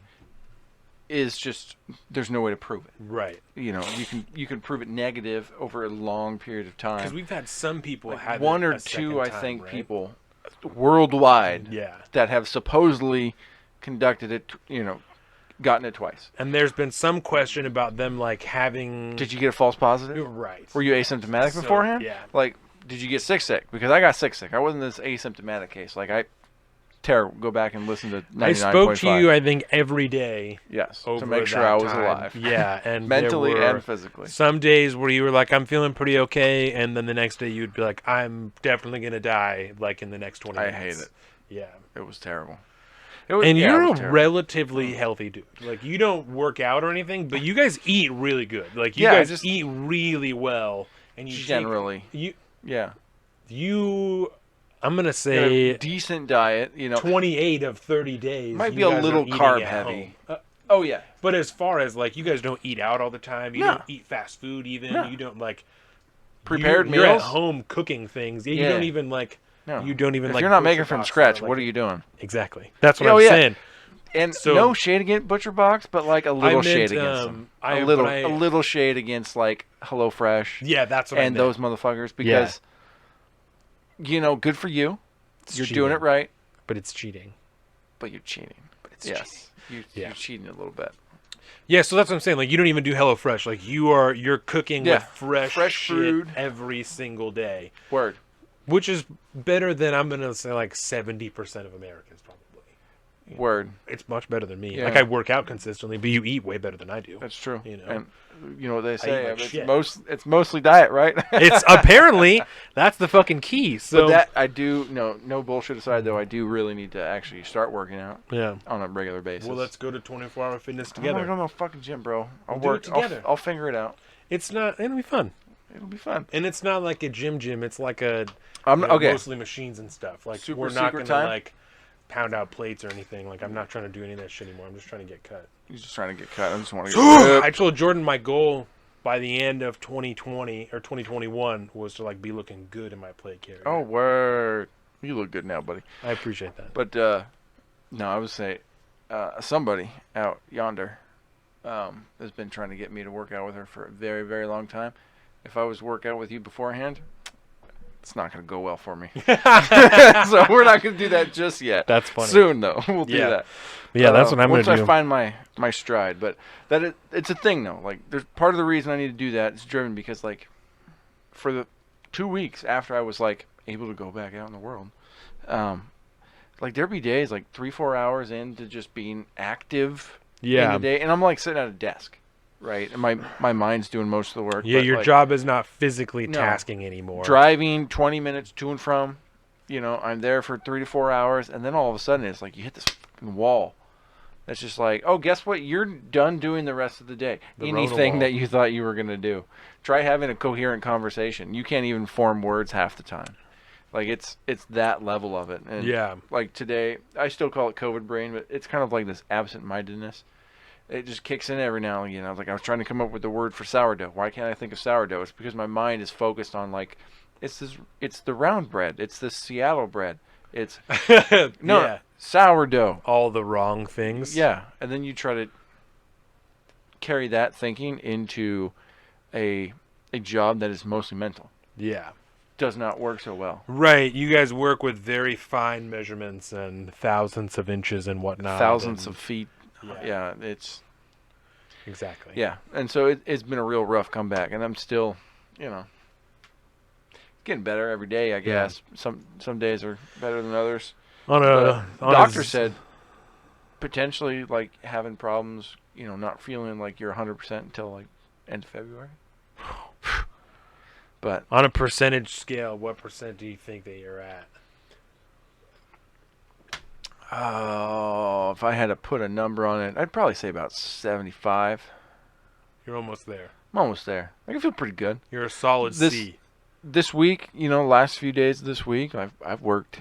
is just there's no way to prove it. Right. You know, you can prove it negative over a long period of time. Because we've had some people Like have one it or a two, second I time, think, right? people worldwide Yeah. that have supposedly conducted it, gotten it twice. And there's been some question about them like having. Did you get a false positive? Right. Were you asymptomatic So, beforehand? yeah. Like, did you get sick? Because I got sick. I wasn't this asymptomatic case. Like, go back and listen to 99.5. I spoke to you, I think, every day. Yes, Over to make sure that I was time. alive. Yeah, and mentally there were and physically. Some days where you were like, "I'm feeling pretty okay," and then the next day you'd be like, "I'm definitely gonna die," like in the next 20 I minutes. hate it. Yeah. It was terrible. And yeah, you're it a was terrible. relatively healthy dude. Like, you don't work out or anything, but you guys eat really good. Like, you Yeah, I guys just- eat really well. And you Generally. Yeah. I'm going to Got a say decent diet, 28 of 30 days. Might be you a guys are little eating carb at heavy. home. Oh, yeah. But as far as, like, you guys don't eat out all the time. You No. don't eat fast food even. No. You don't, like... Prepared you're at meals? home cooking things. Yeah, you Yeah. don't even, like... No. You don't even, If like... you're not butcher making from box or, scratch, like- what are you doing? Exactly. That's what Oh, I'm yeah. saying. And So- no shade against Butcher Box, but like a little shade against them. A little shade against like HelloFresh Yeah, that's what I and meant. those motherfuckers because good for you. You're doing it cheating. right, But it's cheating. but you're cheating. But it's Yes, you're cheating a little bit. Yeah, so that's what I'm saying. Like, you don't even do HelloFresh. Like, you're cooking Yeah, with fresh shit food. every single day, Word. which is better than, I'm gonna say, like 70% of Americans probably. Word. It's much better than me. Yeah. Like, I work out consistently, but you eat way better than I do. That's true. You know. And you know what they say? like shit. It's mostly diet, right? It's apparently that's the fucking key. So But that I do no bullshit aside though. I do really need to actually start working out yeah. on a regular basis. Well, let's go to 24-hour fitness I'm not together. going to a fucking gym, bro. I'll We'll do it work together. I'll figure it out. It's not. It'll be fun. It'll be fun. And it's not like a gym. It's like a Okay. mostly machines and stuff. Like Super we're not secret gonna time? like pound out plates or anything. Like I'm not trying to do any of that shit anymore. I'm just trying to get cut. He's just trying to get cut. I just want to get ripped. I told Jordan my goal by the end of 2020 or 2021 was to like be looking good in my plate carrier. Oh, word. You look good now, buddy. I appreciate that. But no, I would say somebody out yonder has been trying to get me to work out with her for a very, very long time. If I was to work out with you beforehand, it's not going to go well for me. So we're not going to do that just yet. That's funny. Soon, though, we'll do Yeah. that. Yeah, that's what I'm gonna once do. I find my stride. But it's a thing, though. Like, there's part of the reason I need to do that is driven because, like, for the 2 weeks after I was, like, able to go back out in the world, like, there'd be days, like, 3-4 hours into just being active in the day. And I'm, like, sitting at a desk, right? And my mind's doing most of the work. Yeah, but, your like, job is not physically No. tasking anymore. driving 20 minutes to and from, I'm there for 3 to 4 hours, and then all of a sudden it's like you hit this fucking wall. It's just like, oh, guess what? You're done doing the rest of the day. The Rona Anything wall. that you thought you were going to do. Try having a coherent conversation. You can't even form words half the time. Like, it's that level of it. And Yeah. like today, I still call it COVID brain, but it's kind of like this absent-mindedness. It just kicks in every now and again. I was trying to come up with the word for sourdough. Why can't I think of sourdough? It's because my mind is focused on, like, it's the round bread. It's the Seattle bread. It's no Yeah. sourdough. All the wrong things. Yeah, and then you try to carry that thinking into a job that is mostly mental. Yeah. Does not work so well. Right. You guys work with very fine measurements and thousands of inches and whatnot. Thousands and- of feet. Yeah. Yeah, it's Exactly. yeah, and so it's been a real rough comeback, and I'm still, getting better every day. I guess some days are better than others. On But a doctor said potentially like having problems, not feeling like you're 100% until like end of February. But on a percentage scale, what percent do you think that you're at? oh, if I had to put a number on it, I'd probably say about 75. You're almost there. I'm almost there. I can feel pretty good. You're a solid This- C. This week, last few days of this week, I've worked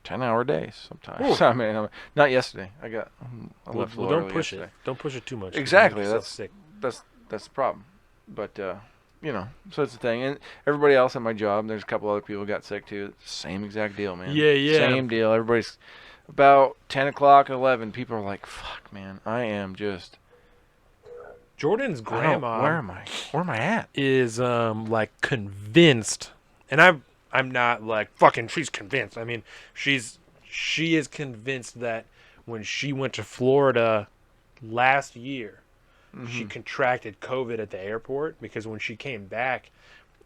10-hour days sometimes. Ooh. I mean, not yesterday. I left a Well, little don't early push yesterday. it. Don't push it too much. 'cause Exactly, you'll make yourself that's- sick. That's the problem. But so it's the thing. And everybody else at my job, there's a couple other people who got sick too. Same exact deal, man. Yeah, yeah. Same deal. Everybody's about 10 o'clock, 11, people are like, fuck, man, I am just... Jordan's grandma... Where am I at? Is, like, convinced, and I'm not, like, fucking, she's convinced. I mean, she is convinced that when she went to Florida last year, she contracted COVID at the airport, because when she came back,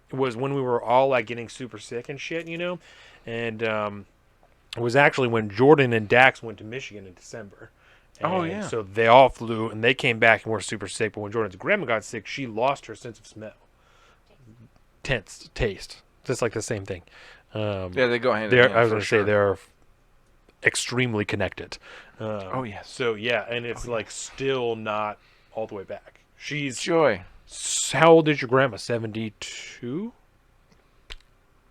it was when we were all, like, getting super sick and shit, you know? And, it was actually when Jordan and Dax went to Michigan in December. And so they all flew, and they came back and were super sick. But when Jordan's grandma got sick, she lost her sense of smell. Taste. Just like the same thing. They go hand in hand. I was going to say they're extremely connected. So, yeah, and it's like still not all the way back. She's... Joy. How old is your grandma? 72?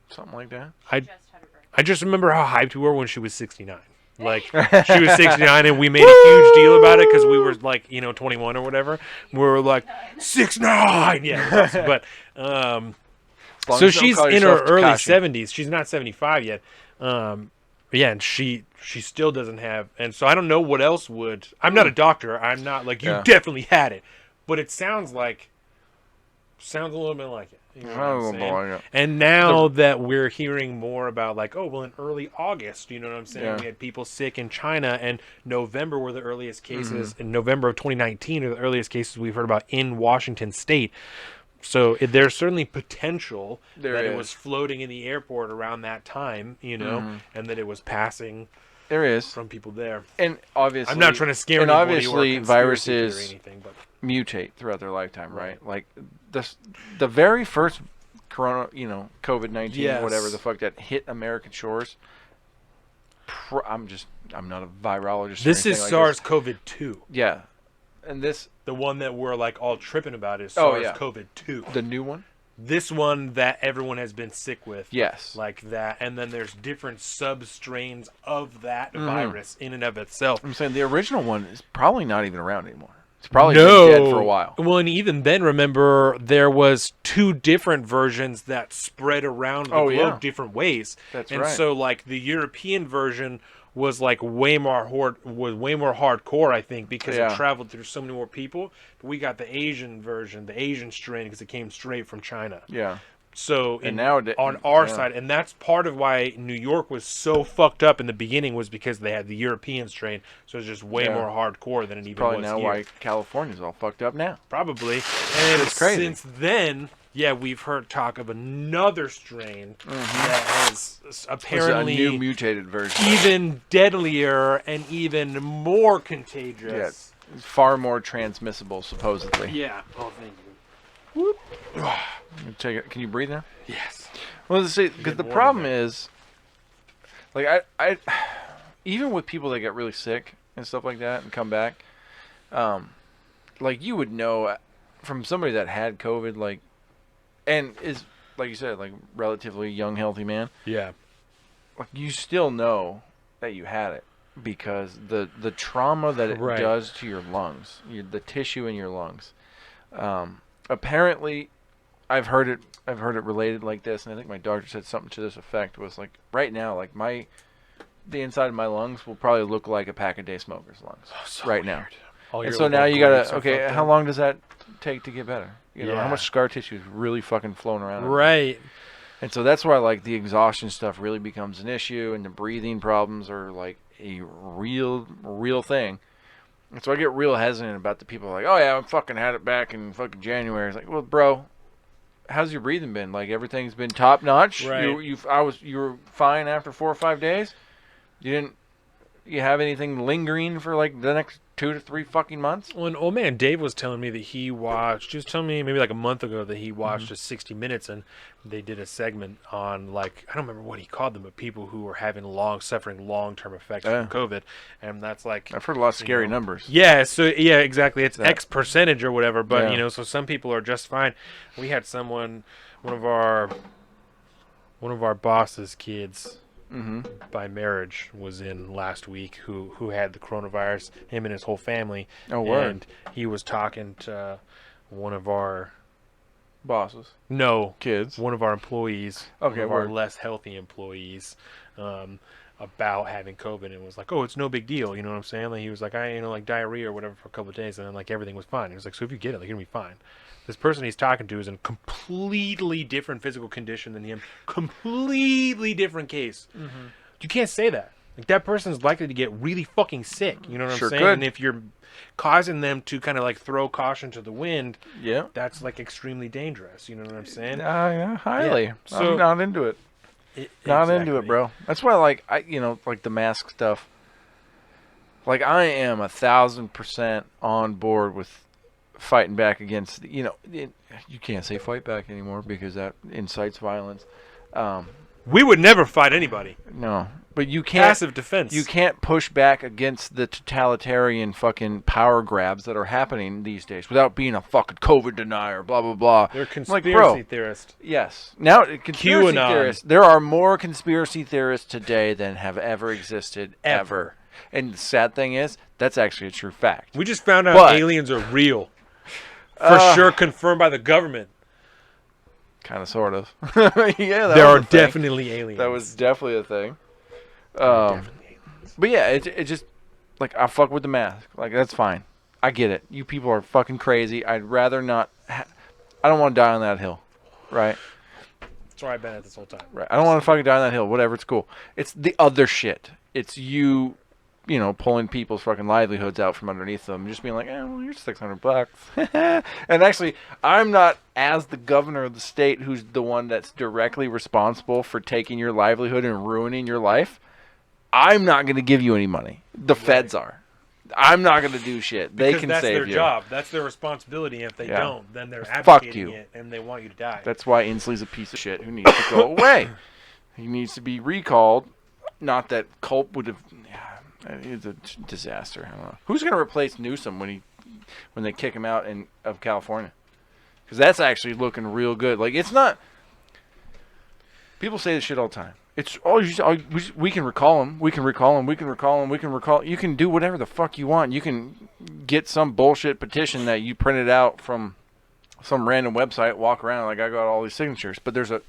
Something like that. I just remember how hyped we were when she was 69. Like, she was 69, and we made a huge deal about it because we were, like, 21 or whatever. We were like, 69! Yeah, but, so she's in her early 70s. She's not 75 yet. Yeah, and she still doesn't have, and so I don't know what else would. I'm not a doctor. I'm not, like, you definitely had it. But it sounds a little bit like it. You know what I'm saying? And now that we're hearing more about, like, oh, well, in early August, you know what I'm saying? We had people sick in China, and November were the earliest cases. In November of 2019 are the earliest cases we've heard about in Washington State. So there's certainly potential that it was floating in the airport around that time, and that it was passing. There is from people there. And obviously, I'm not trying to scare anybody. And obviously, viruses or anything, but mutate throughout their lifetime, right? Like the very first COVID-19, whatever the fuck that hit American shores. I'm not a virologist. This is like SARS-CoV-2. Yeah, and the one that we're like all tripping about is SARS-CoV-2. The new one. This one that everyone has been sick with. Yes. Like that. And then there's different sub-strains of that virus in and of itself. I'm saying the original one is probably not even around anymore. It's probably been dead for a while. Well, and even then, remember, there was 2 different versions that spread around the globe different ways. That's right. And so, like, the European version was like way more hardcore, I think, because it traveled through so many more people. But we got the Asian version, the Asian strain, because it came straight from China. Yeah. So on our side, and that's part of why New York was so fucked up in the beginning, was because they had the European strain, so it's just way more hardcore than it even was here. Probably now why California's all fucked up now. Probably. And it's crazy. Since then, we've heard talk of another strain that has apparently a new mutated version, even deadlier and even more contagious. Yeah, far more transmissible, supposedly. Yeah. Oh, thank you. Whoop. Take it. Can you breathe now? Yes. Well, let's see, because the problem is, like, I even with people that get really sick and stuff like that and come back, like, you would know from somebody that had COVID, like, and is, like you said, like, relatively young, healthy man. Yeah. Like, you still know that you had it because the trauma that it does to your lungs, the tissue in your lungs. Apparently, I've heard it related like this, and I think my doctor said something to this effect. Was like, right now, like, the inside of my lungs will probably look like a pack a day smoker's lungs right now. And so now you gotta how long does that take to get better? You know, how much scar tissue is really fucking flowing around? Right. And so that's why, like, the exhaustion stuff really becomes an issue, and the breathing problems are like a real thing. And so I get real hesitant about the people like, oh yeah, I fucking had it back in fucking January. It's like, well, bro, how's your breathing been? Like, everything's been top notch. Right. You were fine after 4 or 5 days. You have anything lingering for like the next 2 to 3 fucking months? Well, old man Dave was telling me that he was telling me maybe like a month ago that he watched a 60 Minutes, and they did a segment on, like, I don't remember what he called them, but people who were having suffering long-term effects from COVID. And that's like, I've heard a lot of scary numbers. Yeah. So yeah, exactly. It's X percentage or whatever, but so some people are just fine. We had one of our boss's kids, by marriage, was in last week who had the coronavirus, him and his whole family. Oh, word. And he was talking to one of our bosses. No. Kids. One of our employees. Okay, one of our less healthy employees. about having COVID and was like, oh, it's no big deal. You know what I'm saying? Like, he was like, like diarrhea or whatever for a couple of days, and then like everything was fine. He was like, so if you get it, like, you're gonna be fine. This person he's talking to is in a completely different physical condition than him. Completely different case. Mm-hmm. You can't say that. Like, that person's likely to get really fucking sick. You know what I'm saying? Could. And if you're causing them to kind of like throw caution to the wind, that's like extremely dangerous. You know what I'm saying? Yeah, highly. Yeah. So, I'm not into it. Not into it, bro. That's why, like, like the mask stuff. Like, I am 1,000% on board with fighting back against. You can't say fight back anymore because that incites violence. We would never fight anybody. No, but you can't. Passive defense. You can't push back against the totalitarian fucking power grabs that are happening these days without being a fucking COVID denier. Blah blah blah. They're conspiracy theorists. Yes. Now, conspiracy QAnon. theorists. There are more conspiracy theorists today than have ever existed ever. And the sad thing is, that's actually a true fact. We just found out aliens are real. For sure, confirmed by the government. Kind of, sort of. Yeah, there are definitely aliens. That was definitely a thing. But yeah, it just, like, I fuck with the mask. Like, that's fine. I get it. You people are fucking crazy. I'd rather not. I don't want to die on that hill, right? That's where I've been at this whole time. Right. I don't want to fucking die on that hill. Whatever. It's cool. It's the other shit. It's you pulling people's fucking livelihoods out from underneath them, just being like, well, here's $600. And actually, I'm not, as the governor of the state, who's the one that's directly responsible for taking your livelihood and ruining your life, I'm not going to give you any money. The feds are. I'm not going to do shit. They can that's save you. That's their job. That's their responsibility. If they don't, then they're Fuck advocating you. it, and they want you to die. That's why Inslee's a piece of shit who needs to go away. He needs to be recalled. Not that Culp would have... It's a disaster. I don't know. Who's going to replace Newsom when they kick him out of California? Because that's actually looking real good. Like, it's not... People say this shit all the time. It's we can recall him. We can recall him. We can recall him. We can recall... You can do whatever the fuck you want. You can get some bullshit petition that you printed out from some random website, walk around like, I got all these signatures. But there's a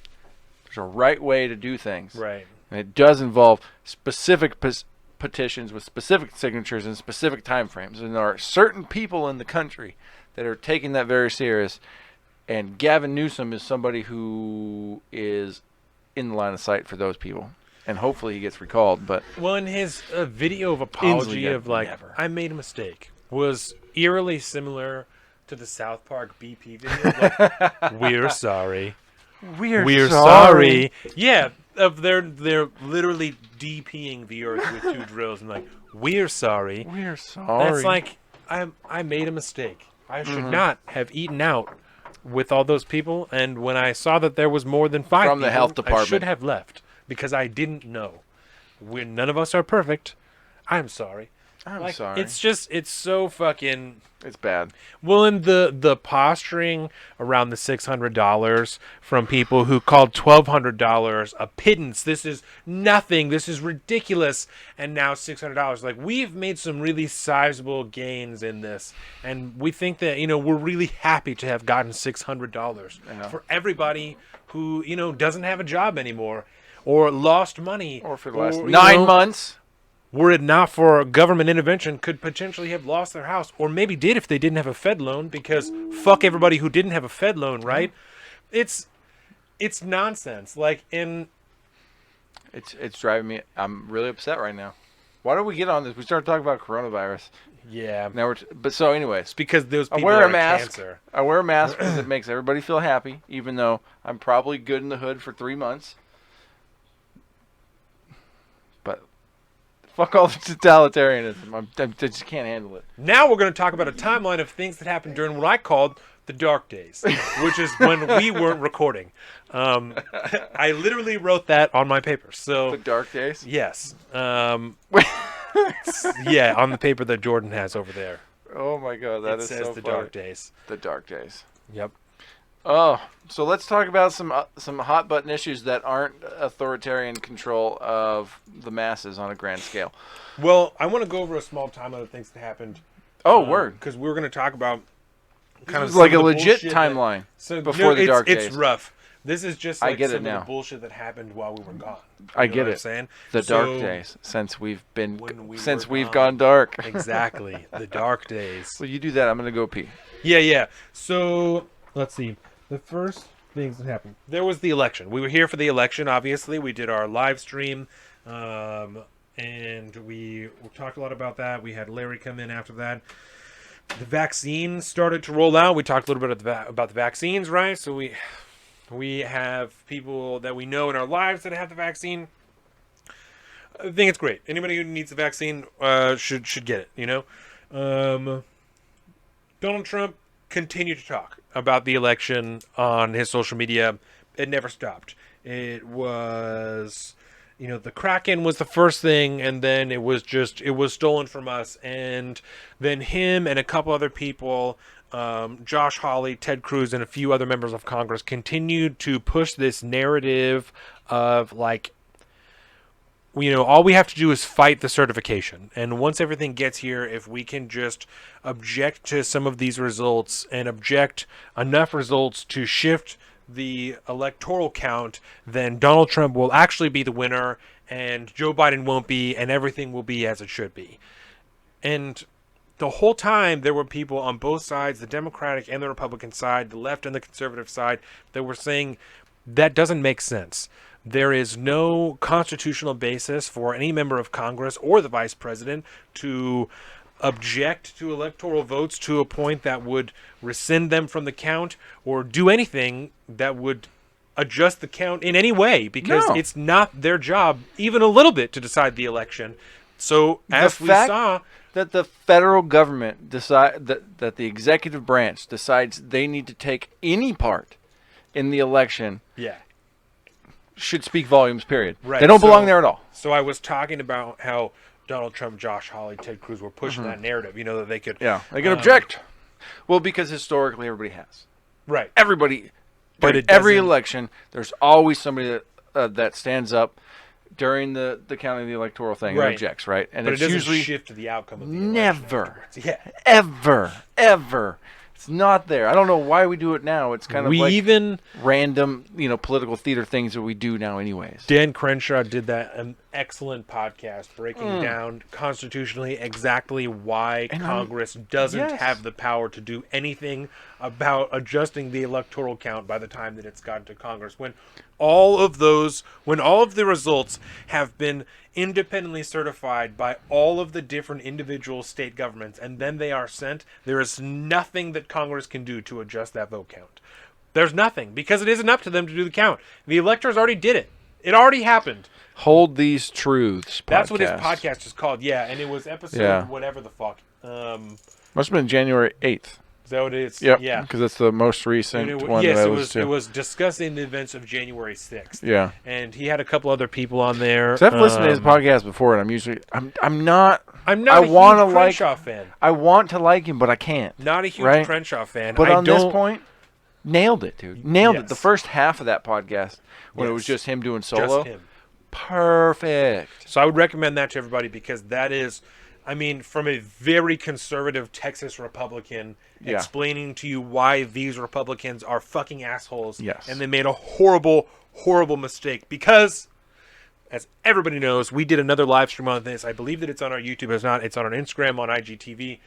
right way to do things. Right. And it does involve specific petitions with specific signatures and specific time frames, and there are certain people in the country that are taking that very serious, and Gavin Newsom is somebody who is in the line of sight for those people, and hopefully he gets recalled. But in his video of apology of like, never. I made a mistake, was eerily similar to the South Park BP video. Like, we're sorry. We're sorry. Yeah. They're literally DPing the earth with 2 drills and like, we're sorry. We're sorry. That's like, I made a mistake. I should not have eaten out with all those people. And when I saw that there was more than 5 from people, the health department, I should have left because I didn't know. None of us are perfect. I'm sorry. I'm sorry. It's so fucking... It's bad. Well, and the posturing around the $600 from people who called $1,200 a pittance. This is nothing. This is ridiculous. And now $600. Like, we've made some really sizable gains in this. And we think that, we're really happy to have gotten $600 for everybody who, doesn't have a job anymore or lost money. Or for the last 9 months. Were it not for government intervention, could potentially have lost their house, or maybe did if they didn't have a Fed loan, because fuck everybody who didn't have a Fed loan, right? It's nonsense. Like, it's driving me. I'm really upset right now. Why don't we get on this? We started talking about coronavirus. Yeah. Now but so anyways, it's because those people I wear are a mask. Cancer. I wear a mask because it makes everybody feel happy, even though I'm probably good in the hood for 3 months. Fuck all the totalitarianism. I just can't handle it. Now we're going to talk about a timeline of things that happened during what I called the dark days, which is when we weren't recording. I literally wrote that on my paper. So the dark days? Yes. Yeah, on the paper that Jordan has over there. Oh my God, that is so funny. It says the dark days. The dark days. Yep. Oh, so let's talk about some hot button issues that aren't authoritarian control of the masses on a grand scale. Well, I want to go over a small timeline of things that happened. Oh, word! Because we were going to talk about kind of like a legit timeline before the dark days. It's rough, This is just I like get it some of now. the bullshit that happened while we were gone. I You know get what I'm it. saying? The So, dark days since we've been when we since were we've gone. gone dark. Exactly. The dark days. Well, you do that. I'm gonna go pee. Yeah. So let's see. The first things that happened. There was the election. We were here for the election. Obviously, we did our live stream, and we talked a lot about that. We had Larry come in after that. The vaccine started to roll out. We talked a little bit about the vaccines, right? So we have people that we know in our lives that have the vaccine. I think it's great. Anybody who needs the vaccine should get it. You know, Donald Trump continued to talk about the election on his social media. It never stopped. It was, the Kraken was the first thing, and then it was stolen from us, and then him and a couple other people, Josh Halie, Ted Cruz, and a few other members of Congress continued to push this narrative of like, all we have to do is fight the certification. And once everything gets here, if we can just object to some of these results and object enough results to shift the electoral count, then Donald Trump will actually be the winner and Joe Biden won't be, and everything will be as it should be. And the whole time there were people on both sides, the Democratic and the Republican side, the left and the conservative side, that were saying that doesn't make sense. There is no constitutional basis for any member of Congress or the vice president to object to electoral votes to a point that would rescind them from the count or do anything that would adjust the count in any way, because it's not their job even a little bit to decide the election. So as we saw, that the federal government that the executive branch decides they need to take any part in the election should speak volumes, period. Right. They don't belong there at all. So I was talking about how Donald Trump, Josh Halie, Ted Cruz were pushing that narrative, that they could... Yeah, they can object. Well, because historically everybody has. Right. Everybody. But During every election, there's always somebody that stands up during the counting of the electoral thing and objects, right? And but it's it doesn't usually shift the outcome of the election. never, Yeah. ever. It's not there. I don't know why we do it now. It's kind of like random, political theater things that we do now anyways. Dan Crenshaw did an excellent podcast breaking down constitutionally exactly why Congress doesn't have the power to do anything about adjusting the electoral count by the time that it's gotten to Congress. When all of the results have been independently certified by all of the different individual state governments, and then they are sent, there is nothing that Congress can do to adjust that vote count. There's nothing, because it isn't up to them to do the count. The electors already did it. It already happened. Hold These Truths podcast. That's what his podcast is called, and it was episode whatever the fuck. Must have been January 8th. Is that what it is? Yep, Yeah. because it's the most recent one yes, that it was discussing the events of January 6th. Yeah. And he had a couple other people on there. I've listened to his podcast before, and I'm not a huge Crenshaw fan. I want to like him, but I can't. Not a huge Crenshaw fan. But on this point, nailed it, dude. Nailed it. The Yes. first half of that podcast, when it was just him doing solo, Just him. perfect. So I would recommend that to everybody, because that is, from a very conservative Texas Republican explaining to you why these Republicans are fucking assholes. Yes. And they made a horrible, horrible mistake, because, as everybody knows, we did another live stream on this. I believe that it's on our YouTube. It's not. It's on our Instagram, on IGTV.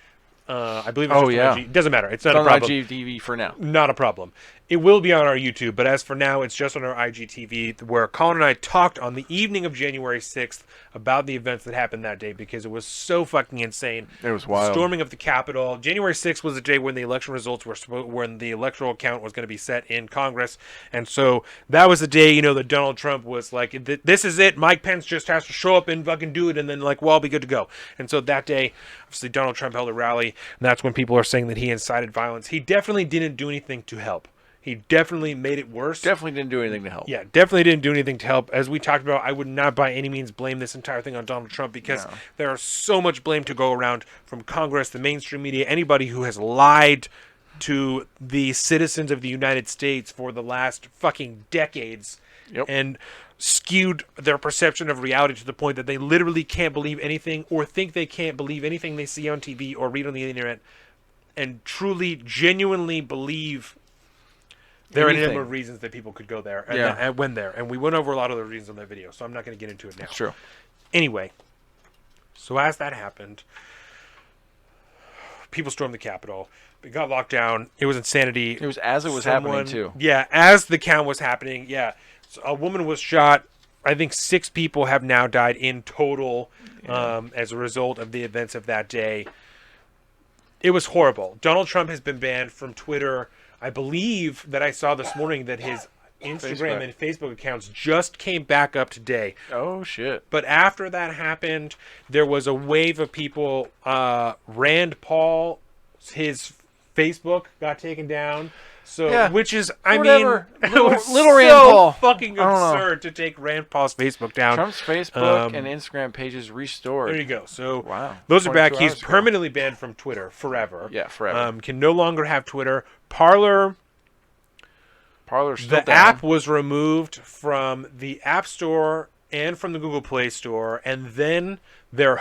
I believe it's just on IG. It doesn't matter. It's not a problem. On IGTV for now. Not a problem. It will be on our YouTube, but as for now, it's just on our IGTV, where Colin and I talked on the evening of January 6th about the events that happened that day, because it was so fucking insane. It was wild. Storming of the Capitol. January 6th was the day when the election results when the electoral count was going to be set in Congress, and so that was the day, that Donald Trump was like, this is it, Mike Pence just has to show up and fucking do it, and then I'll be good to go. And so that day, obviously, Donald Trump held a rally, and that's when people are saying that he incited violence. He definitely didn't do anything to help. He definitely made it worse. Definitely didn't do anything to help. Yeah, definitely didn't do anything to help. As we talked about, I would not by any means blame this entire thing on Donald Trump, because there is so much blame to go around from Congress, the mainstream media, anybody who has lied to the citizens of the United States for the last fucking decades and skewed their perception of reality to the point that they literally can't believe anything, or think they can't believe anything they see on TV or read on the internet, and truly, genuinely believe There are a anything. number of reasons that people could go there and, Yeah. and went there. And we went over a lot of the reasons on that video, so I'm not going to get into it now. It's true. Anyway, so as that happened, people stormed the Capitol. It got locked down. It was insanity. It was as it was happening, too. Yeah, as the count was happening, yeah. So a woman was shot. I think 6 people have now died in total as a result of the events of that day. It was horrible. Donald Trump has been banned from Twitter. I believe that I saw this morning that his Instagram and Facebook accounts just came back up today. Oh, shit. But after that happened, there was a wave of people. Rand Paul, his Facebook got taken down. So, Yeah, which is, whatever. it Little- was little so Rand Paul. fucking I don't know. absurd to take Rand Paul's Facebook down. Trump's Facebook and Instagram pages restored. There you go. So, Wow. those are back. 22 He's hours ago. permanently banned from Twitter forever. Yeah, forever. Can no longer have Twitter. Parler's Parler's still The down. app was removed from the App Store and from the Google Play Store, and then their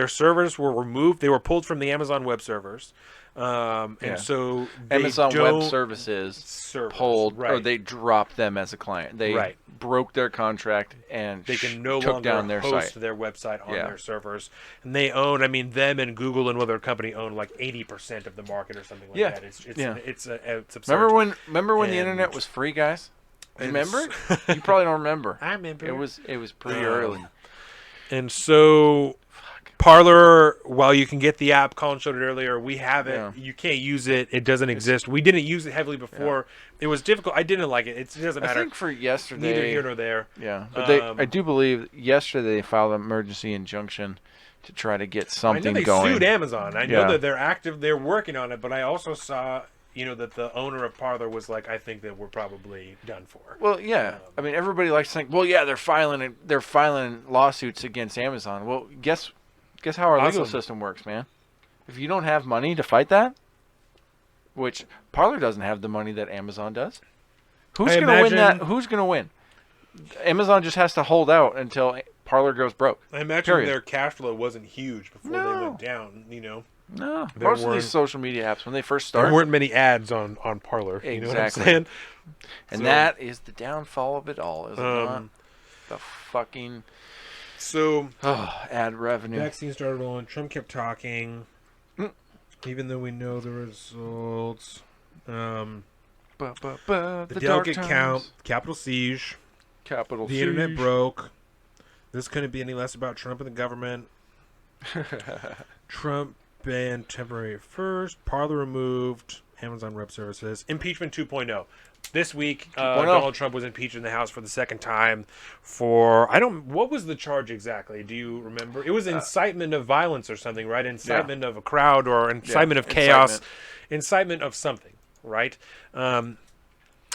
servers were removed. They were pulled from the Amazon Web Servers, and so they Amazon don't Web Services servers, pulled, or right. they dropped them as a client. They Right. broke their contract and They can no took longer down their host site. their website on Yeah. their servers, and they own. I mean, them and Google and other company own like 80% of the market or something like Yeah. that. It's Yeah. it's absurd. Remember when the And- internet was free, guys? Remember? It's- You probably don't remember. I remember. It was pretty early. And so, Parler, while you can get the app, Colin showed it earlier, we have it. Yeah. You can't use it. It doesn't exist. We didn't use it heavily before. It was difficult. I didn't like it. It doesn't I matter. think for yesterday. Neither here nor there. Yeah, but I do believe yesterday they filed an emergency injunction to try to get I something know they going. sued Amazon. I know Yeah. that they're active. They're working on it. But I also saw, that the owner of Parler was like, I think that we're probably done for. Well, yeah. I mean, everybody likes to think, well, yeah, they're filing lawsuits against Amazon. Well, guess how our legal Awesome. system works, man. If you don't have money to fight that, which Parler doesn't have the money that Amazon does, who's I going to win imagine- that? Who's going to win? Amazon just has to hold out until Parler goes broke. I imagine Period. their cash flow wasn't huge before they No. went down. No, There most of weren't- these social media apps, when they first There start, weren't many ads on Parler. You know what I'm Exactly. saying? and So- that is the downfall of it all, is it not? Um, The fucking So ad revenue. vaccine started rolling. Trump kept talking, even though we know the results. The The delegate count, Capitol siege, Capital the internet broke. This couldn't be any less about Trump and the government. Trump banned temporary at first. Parler removed. Amazon Web Services. Impeachment 2.0. This week, 2.0. Donald Trump was impeached in the House for the second time what was the charge exactly? Do you remember? It was incitement of violence or something, right? Incitement of a crowd or incitement of chaos. Incitement of something, right?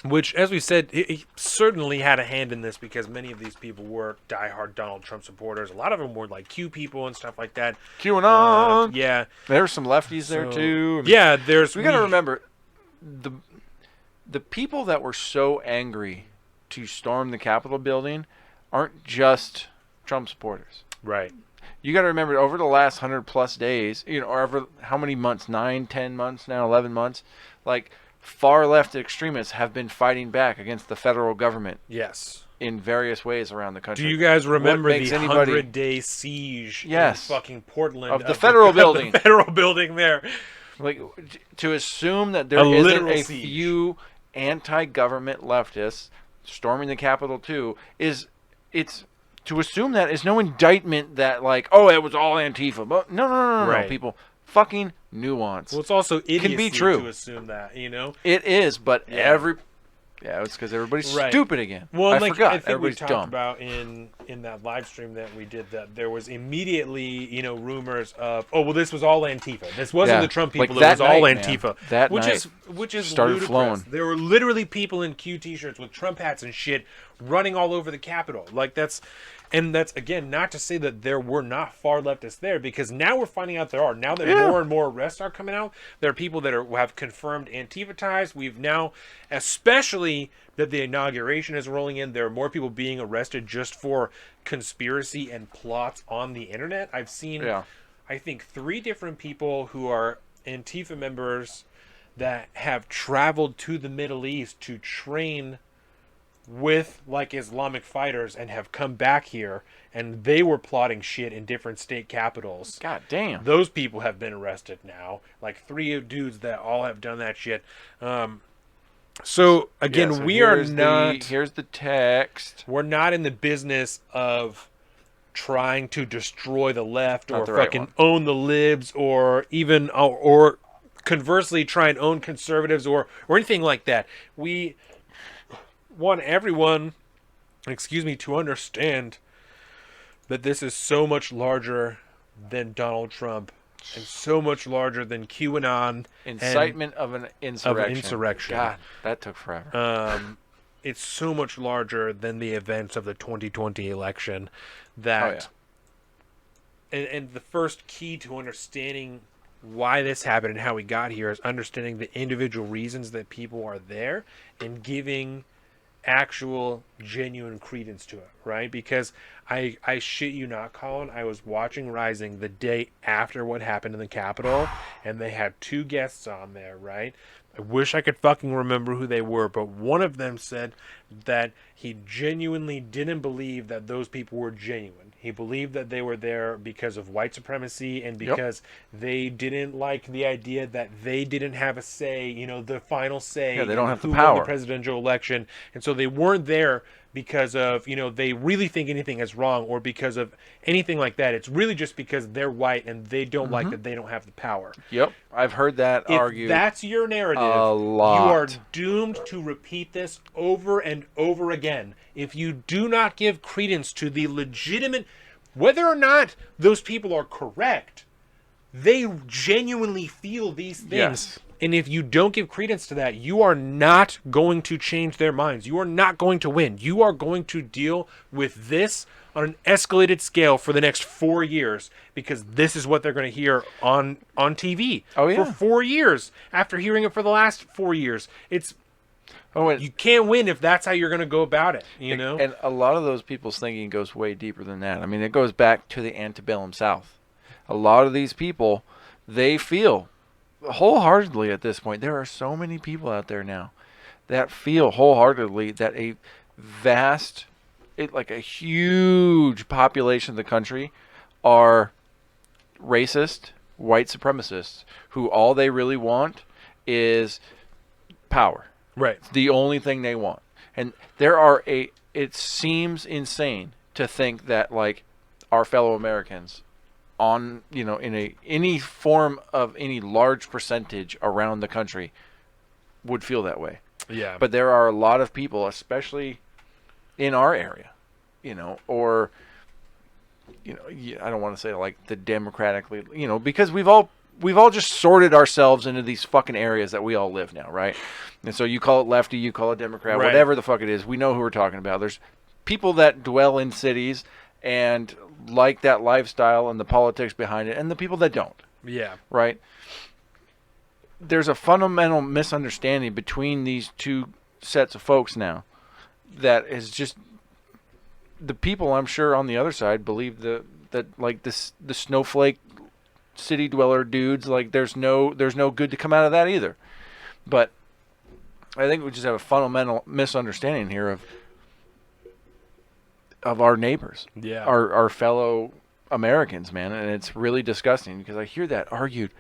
Which, as we said, he certainly had a hand in this because many of these people were diehard Donald Trump supporters. A lot of them were like Q people and stuff like that. QAnon. Yeah. There's some lefties there So- too. Yeah, We got to remember the people that were so angry to storm the Capitol building aren't just Trump supporters. Right. You got to remember, over the last 100+ days, or over how many months? 9, 10 months now, 11 months. Like, far left extremists have been fighting back against the federal government Yes. in various ways around the country. Do you guys remember makes the anybody- 100-day siege Yes. in fucking Portland Of the federal building. The federal building there. Like, to assume that there A isn't literal a siege. few anti-government leftists storming the Capitol too it's to assume that is no indictment that, like, oh, it was all Antifa. But no, Right. people. Fucking nuance. Well, it's also idiocy be true. to assume that, It is, but Yeah. it's because everybody's Right. stupid again. Well, I like, forgot. I think Everybody's we talked dumb. about in that live stream that we did that there was immediately, rumors of, oh, well, this was all Antifa. This wasn't Yeah. the Trump Like people. that it was all night, man. Antifa. That which night is started ludicrous. flowing. There were literally people in Q t-shirts with Trump hats and shit running all over the Capitol. Like, that's again not to say that there were not far leftists there, because now we're finding out there are. Now that more and more arrests are coming out, there are people that have confirmed Antifa ties. We've now, especially that the inauguration is rolling in, there are more people being arrested just for conspiracy and plots on the internet. I've seen, I think, 3 different people who are Antifa members that have traveled to the Middle East to train with like Islamic fighters and have come back here, and they were plotting shit in different state capitals. God damn. Those people have been arrested now. Like 3 dudes that all have done that shit. So again, so we are here's not. Here's the text. We're not in the business of trying to destroy the left Not or the right fucking one. own the libs or even or conversely try and own conservatives or anything like that. We want everyone, to understand that this is so much larger than Donald Trump and so much larger than QAnon. Incitement of an insurrection. God, that took forever. It's so much larger than the events of the 2020 election that and the first key to understanding why this happened and how we got here is understanding the individual reasons that people are there and giving actual genuine credence to it, right? Because I shit you not, Colin, I was watching Rising the day after what happened in the Capitol, and they had 2 guests on there, right? I wish I could fucking remember who they were, but one of them said that he genuinely didn't believe that those people were genuine. He believed that they were there because of white supremacy and because they didn't like the idea that they didn't have a say, the final say. Yeah, they don't have who the won power. the presidential election. And so they weren't there because of, they really think anything is wrong or because of anything like that. It's really just because they're white and they don't like that they don't have the power. Yep, I've heard that argued. If that's your narrative, a lot. you are doomed to repeat this over and over again. If you do not give credence to the legitimate, whether or not those people are correct, they genuinely feel these things. Yes. And if you don't give credence to that, you are not going to change their minds. You are not going to win. You are going to deal with this on an escalated scale for the next 4 years because this is what they're going to hear on TV for 4 years after hearing it for the last 4 years. You can't win if that's how you're going to go about it, know? And a lot of those people's thinking goes way deeper than that. I mean, it goes back to the antebellum South. A lot of these people, they feel wholeheartedly at this point, there are so many people out there now that feel wholeheartedly that a huge population of the country are racist, white supremacists who all they really want is power. Right. It's the only thing they want. And it seems insane to think that like our fellow Americans on, in any form of any large percentage around the country would feel that way. Yeah. But there are a lot of people, especially in our area, or, I don't want to say like the democratically, because we've all just sorted ourselves into these fucking areas that we all live now, right? And so you call it lefty, you call it Democrat, right. Whatever the fuck it is, we know who we're talking about. There's people that dwell in cities and like that lifestyle and the politics behind it, and the people that don't. Yeah. Right? There's a fundamental misunderstanding between these 2 sets of folks now that is just the people, I'm sure, on the other side believe that like the snowflake city dweller dudes, like there's no good to come out of that either. But I think we just have a fundamental misunderstanding here of our neighbors, our fellow Americans, man, and it's really disgusting because I hear that argued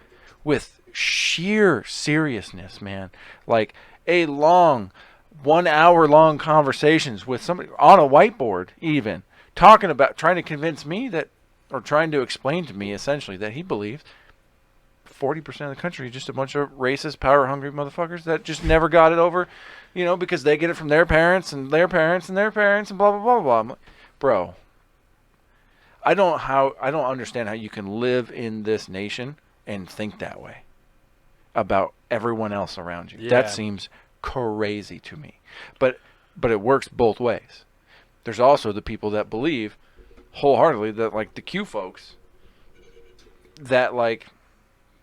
with sheer seriousness, man, like a long 1 hour long conversations with somebody on a whiteboard, even talking about trying to convince me that, or trying to explain to me essentially that he believes 40% of the country is just a bunch of racist, power-hungry motherfuckers that just never got it over, because they get it from their parents and their parents and their parents and blah, blah, blah, blah. I'm like, bro, I don't understand how you can live in this nation and think that way about everyone else around you. Yeah. That seems crazy to me. But it works both ways. There's also the people that believe wholeheartedly that, like, the Q folks, that, like,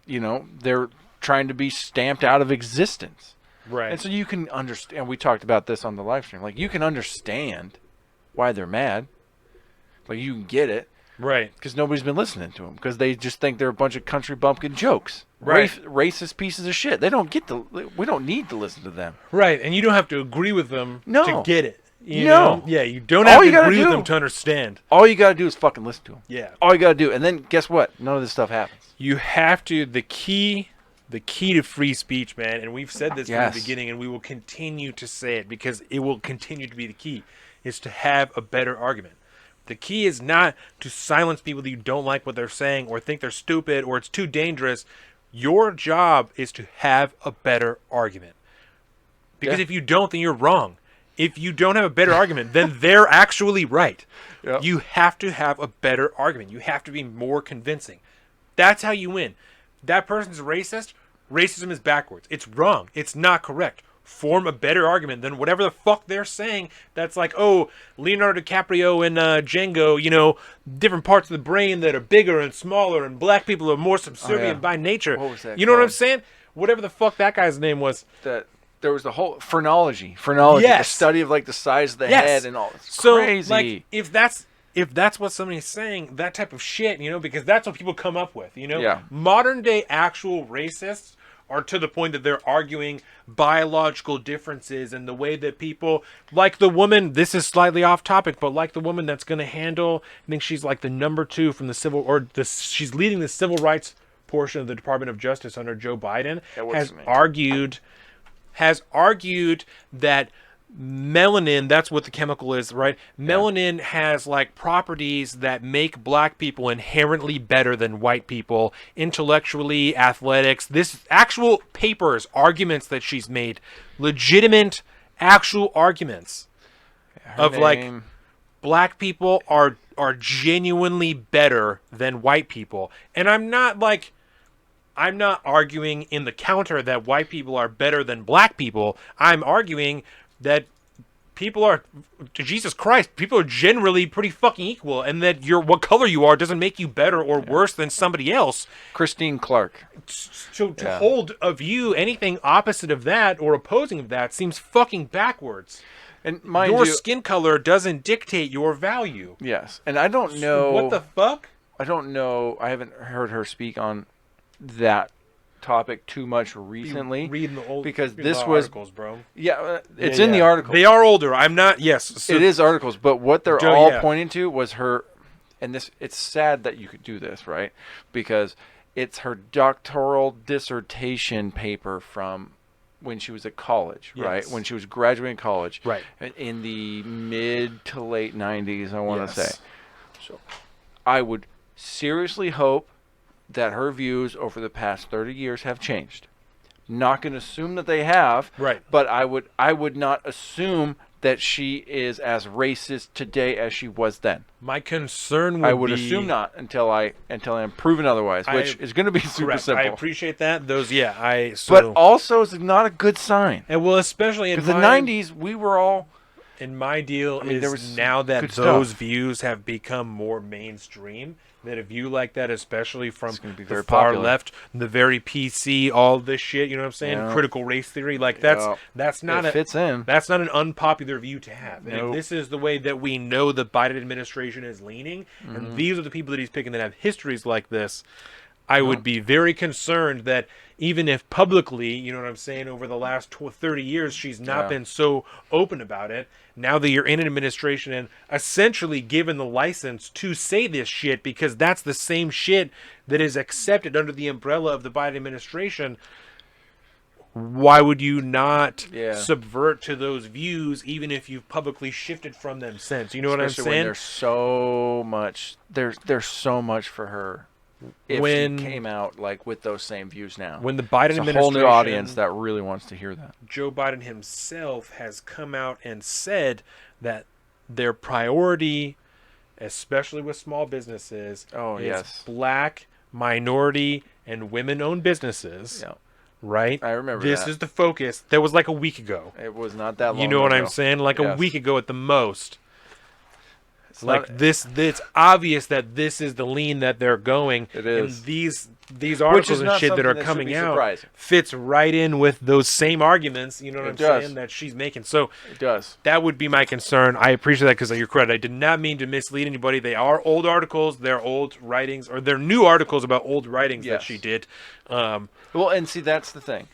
they're trying to be stamped out of existence. Right. And so you can understand, we talked about this on the live stream, like, you can understand why they're mad. Like, you can get it. Right. Because nobody's been listening to them. Because they just think they're a bunch of country bumpkin jokes. Right. Racist pieces of shit. We don't need to listen to them. Right. And you don't have to agree with them to get it. You No. know? Yeah, you don't have to agree with do- them to understand. All you got to do is fucking listen to them. Yeah. All you got to do. And then guess what? None of this stuff happens. You have to, the key to free speech, man, and we've said this from Yes. the beginning, and we will continue to say it because it will continue to be the key, is to have a better argument. The key is not to silence people that you don't like what they're saying or think they're stupid or it's too dangerous. Your job is to have a better argument. Because if you don't, then you're wrong. If you don't have a better argument, then they're actually right. Yep. You have to have a better argument. You have to be more convincing. That's how you win. That person's racist. Racism is backwards. It's wrong. It's not correct. Form a better argument than whatever the fuck they're saying. That's like, oh, Leonardo DiCaprio and Django, different parts of the brain that are bigger and smaller, and black people are more subservient by nature. What was that You know what I'm called? saying? Whatever the fuck that guy's name was. That there was the whole phrenology, the Yes. study of like the size of the Yes. head and all. It's So, crazy. like, if that's what somebody's saying, that type of shit, because that's what people come up with, Yeah. Modern day actual racists are to the point that they're arguing biological differences and the way that people, like the woman, this is slightly off topic, but like the woman that's going to handle, I think she's like the number 2 from she's leading the civil rights portion of the Department of Justice under Joe Biden, what's her name? has argued that melanin, that's what the chemical is, right? Melanin has like properties that make black people inherently better than white people, intellectually, athletics. This actual papers, arguments that she's made, legitimate actual arguments of like black people are genuinely better than white people. And I'm not arguing in the counter that white people are better than black people. I'm arguing that people are, Jesus Christ, people are generally pretty fucking equal, and that what color you are doesn't make you better or worse than somebody else. Christine Clark. So to hold a view anything opposite of that or opposing of that seems fucking backwards. And mind Your you, skin color doesn't dictate your value. yes, and I don't know What the fuck? I don't know. I haven't heard her speak on that topic too much recently. Reading the old because reading this the was articles, bro. Yeah, it's in the article. They are older. I'm not. Yes, so it is articles, but what they're all pointing to was her, and this. It's sad that you could do this, right? Because it's her doctoral dissertation paper from when she was at college, right? When she was graduating college, right? In the mid to late 90s, I want to say. So, I would seriously hope that her views over the past 30 years have changed. Not going to assume that they have, right? But I would not assume that she is as racist today as she was then. My concern would I would assume not until I am proven otherwise, which is going to be super simple. I appreciate that. But also, it's not a good sign. And well, especially in the 90s, we were all. And my deal is now that those views have become more mainstream, that a view like that, especially from the far left, the very PC, all this shit, you know what I'm saying? Yeah. Critical race theory, like that's not fits in. That's not an unpopular view to have. And if this is the way that we know the Biden administration is leaning, and these are the people that he's picking that have histories like this, I would be very concerned that even if publicly, you know what I'm saying, over the last 30 years, she's not been so open about it, now that you're in an administration and essentially given the license to say this shit, because that's the same shit that is accepted under the umbrella of the Biden administration, why would you not subvert to those views, even if you've publicly shifted from them since? You know what I'm saying? When there's so much for her. If she came out like with those same views now, when the Biden administration, a whole new audience that really wants to hear that. Joe Biden himself has come out and said that their priority, especially with small businesses, is black, minority, and women-owned businesses. Yeah. Right? I remember this is the focus. That was like a week ago. It was not that long. You know what I'm saying? Like a week ago at the most. It's obvious that this is the lean that they're going. It is. And these these Which articles is and not shit that something are that should coming be out surprising. fits right in with those same arguments, you know what It I'm does. saying, that she's making. So It does. that would be my concern. I appreciate that because you're correct. I did not mean to mislead anybody. They are old articles. They're old writings, or they're new articles about old writings that Yes. she did. Well, and see, that's the thing.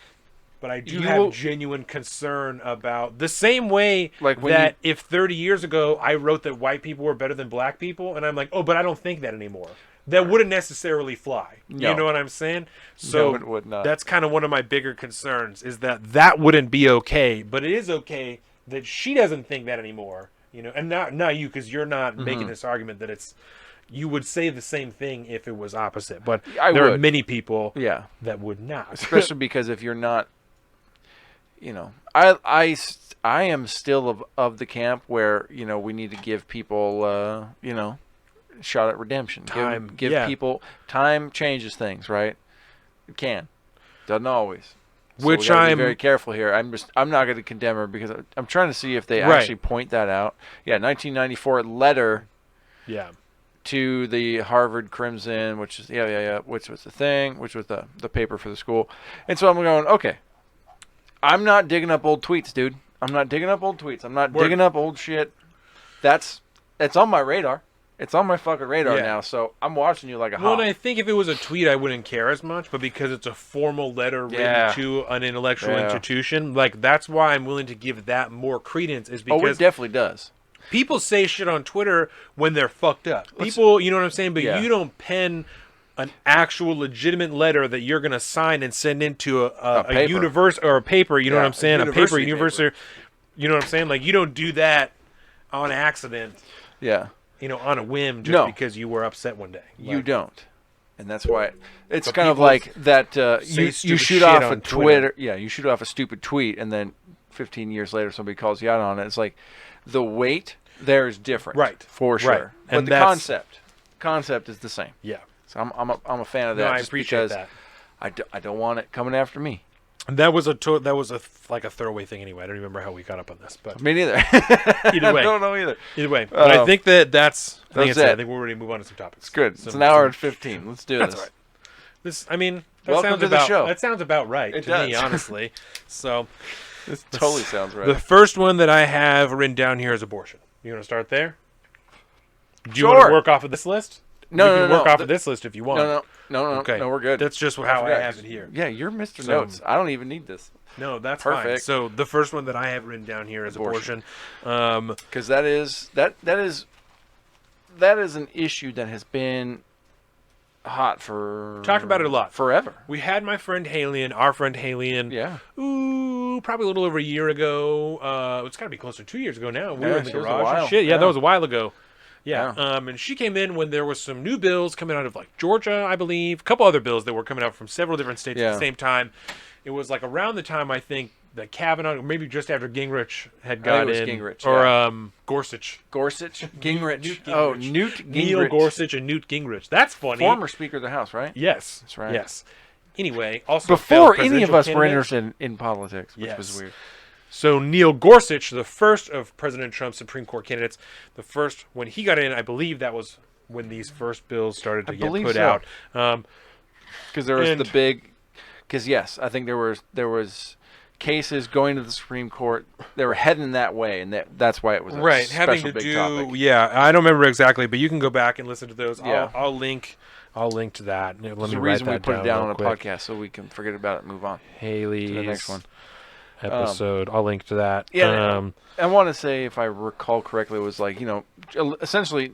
But I do You have will- genuine concern about the same way Like when that if 30 years ago I wrote that white people were better than black people, and I'm like, oh, but I don't think that anymore. That wouldn't necessarily fly. No. You know what I'm saying? So No, it would not. that's kind of one of my bigger concerns, is that wouldn't be okay. But it is okay that she doesn't think that anymore. You know, and not you, because you're not making this argument that it's. You would say the same thing if it was opposite, but I there are would. many people Yeah. that would not. Especially because if you're not, you know, I am still of the camp where, you know, we need to give people, you know, a shot at redemption. Time, Give yeah. people time changes things, right? It can. Doesn't always. So Which we gotta I'm be very careful here. I'm not going to condemn her because I'm trying to see if they Right. actually point that out. Yeah, 1994 letter yeah. to the Harvard Crimson, which is which was the thing, which was the paper for the school. And so I'm going, okay, I'm not digging up old tweets, dude. I'm not digging up old tweets. I'm not Word. digging up old shit. It's on my radar. It's on my fucking radar Yeah. now. So I'm watching you like a Well, hawk. and I think if it was a tweet, I wouldn't care as much, but because it's a formal letter written Yeah. to an intellectual Yeah. institution, like that's why I'm willing to give that more credence, is Oh, because it definitely does. people say shit on Twitter when they're fucked up. People, you know what I'm saying? But Yeah. you don't pen an actual legitimate letter that you're going to sign and send into a paper. universe or a paper, you know Yeah, what I'm saying? A paper, university universe, you know what I'm saying? Like, you don't do that on accident, Yeah. you know, on a whim just No. because you were upset one day. You Like, don't. And that's why it's But kind of people like that say you stupid shoot shit off a on Twitter. Yeah, you shoot off a stupid tweet and then 15 years later somebody calls you out on it. It's like the weight there is different. Right. For sure. Right. But And the that's- concept is the same. Yeah. So I'm a fan of that. No, I just appreciate because that. I don't want it coming after me. And that was like a throwaway thing anyway. I don't remember how we got up on this, but Me neither. Either way. I don't know either. either way. But I think that's that's it. I it. think we're ready to move on to some topics. It's good. It's Some- an hour some- and 15. Let's do That's this. all right. This, I mean, that Welcome sounds to the about show. that sounds about right It to me, does. honestly. So This totally sounds right. the first one that I have written down here is abortion. You want to start there? Do you Sure. want to work off of this list? No, we no, can no, work off the- of this list if you want. No, Okay. no, we're good. That's just how I forgot. have it here. Yeah, you're Mr. So- Notes. I don't even need this. No, that's fine. Perfect. So the first one that I have written down here is abortion. Because that is an issue that has been hot for Talked about it a lot. forever. We had my friend Halie and our friend Halie and Yeah. probably a little over a year ago. It's got to be close to 2 years ago now. We Yeah, were in the it was a garage. while. And shit. Yeah, Yeah. that was a while ago. Yeah. Yeah. And she came in when there was some new bills coming out of like Georgia, I believe, a couple other bills that were coming out from several different states at Yeah. the same time. It was like around the time I think that Kavanaugh, or maybe just after Gingrich had got it was in, Gingrich, or yeah. Gorsuch. Gorsuch, Gingrich. Newt Oh, Gingrich. Newt Gingrich. Neil Gorsuch and Newt Gingrich. That's funny. Former Speaker of the House, right? Yes. That's right. Yes. Anyway, also Before failed any of presidential us were candidate. interested in politics, which Yes. was weird. So Neil Gorsuch, the first of President Trump's Supreme Court candidates, the first when he got in, I believe that was when these first bills started to I get believe put so. out. Because there was And- the big. Because yes, I think there was cases going to the Supreme Court. They were heading that way, and that's why it was a Right, special having to big do. topic. Yeah, I don't remember exactly, but you can go back and listen to those. Yeah. I'll link to that. Let There's me a write reason we that put it down on real a quick. podcast so we can forget about it and move on Haley's to the next one. episode. I'll link to that. Yeah, I want to say, if I recall correctly, it was like, essentially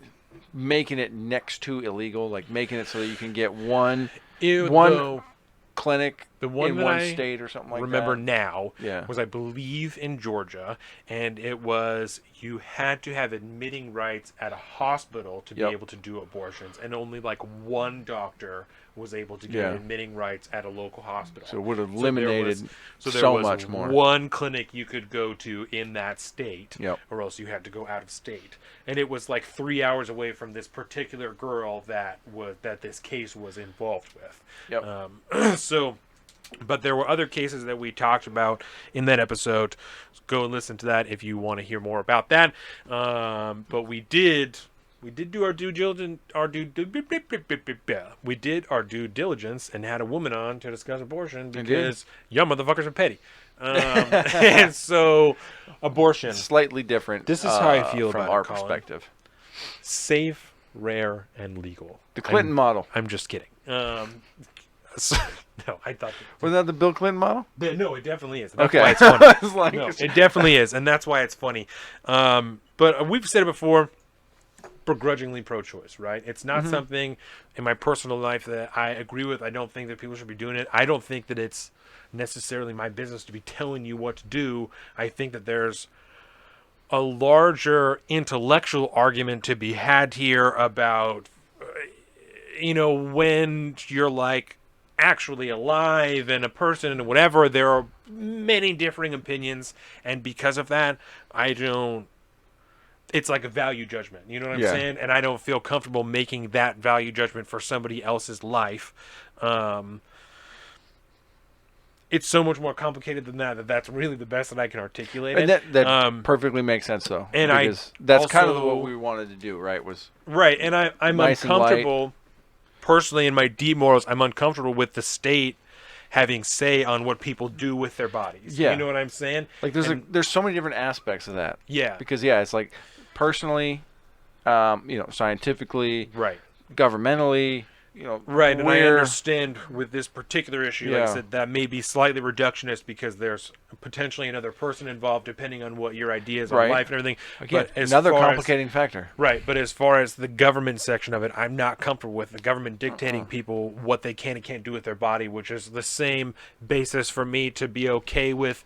making it next to illegal, like making it so that you can get one clinic the one in that one I state or something like remember that. now Yeah. was, I believe, in Georgia, and it was you had to have admitting rights at a hospital to be Yep. able to do abortions, and only like one doctor was able to get Yeah. admitting rights at a local hospital. So it would have So there eliminated was- there so was much more. one clinic you could go to in that state, Yep. or else you had to go out of state. And it was like 3 hours away from this particular girl that this case was involved with. Yep. But there were other cases that we talked about in that episode. Go and listen to that if you want to hear more about that. But we did we did do our due diligence. We did our due diligence and had a woman on to discuss abortion because y'all motherfuckers are petty. And so, abortion. Slightly different. This is how I feel from about our it, Colin. perspective. Safe, rare, and legal. The Clinton model. I'm just kidding. No, I thought. Was that the Bill Clinton model? No, it definitely is. That's Okay. why it's funny. I was like, No, it definitely is, and that's why it's funny. But we've said it before. Begrudgingly pro-choice, right? It's not something in my personal life that I agree with. I don't think that people should be doing it. I don't think that it's necessarily my business to be telling you what to do. I think that there's a larger intellectual argument to be had here about, when you're like actually alive and a person and whatever, there are many differing opinions, and because of that, it's like a value judgment, you know what I'm saying? And I don't feel comfortable making that value judgment for somebody else's life. It's so much more complicated than that that's really the best that I can articulate and it. that perfectly makes sense, though. And because that's kind of also, what we wanted to do, right? And I'm nice uncomfortable, personally, in my deep morals, I'm uncomfortable with the state having say on what people do with their bodies. Yeah. You know what I'm saying? Like there's so many different aspects of that. Yeah. Because it's like personally, scientifically, Right. governmentally, Right, and I understand with this particular issue, like I said, that may be slightly reductionist because there's potentially another person involved depending on what your ideas on life and everything. Again, but another complicating factor. Right, but as far as the government section of it, I'm not comfortable with the government dictating people what they can and can't do with their body, which is the same basis for me to be okay with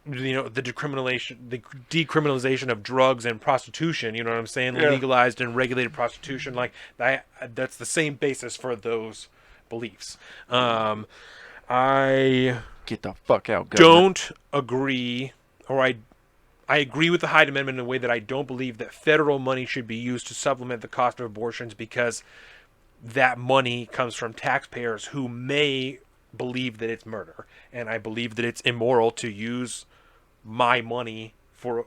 the decriminalization of drugs and prostitution, you know what I'm saying? Yeah. Legalized and regulated prostitution, like that's the same basis for those beliefs. I get the fuck out, government. Don't agree, or I agree with the Hyde Amendment in a way that I don't believe that federal money should be used to supplement the cost of abortions because that money comes from taxpayers who may believe that it's murder, and I believe that it's immoral to use my money for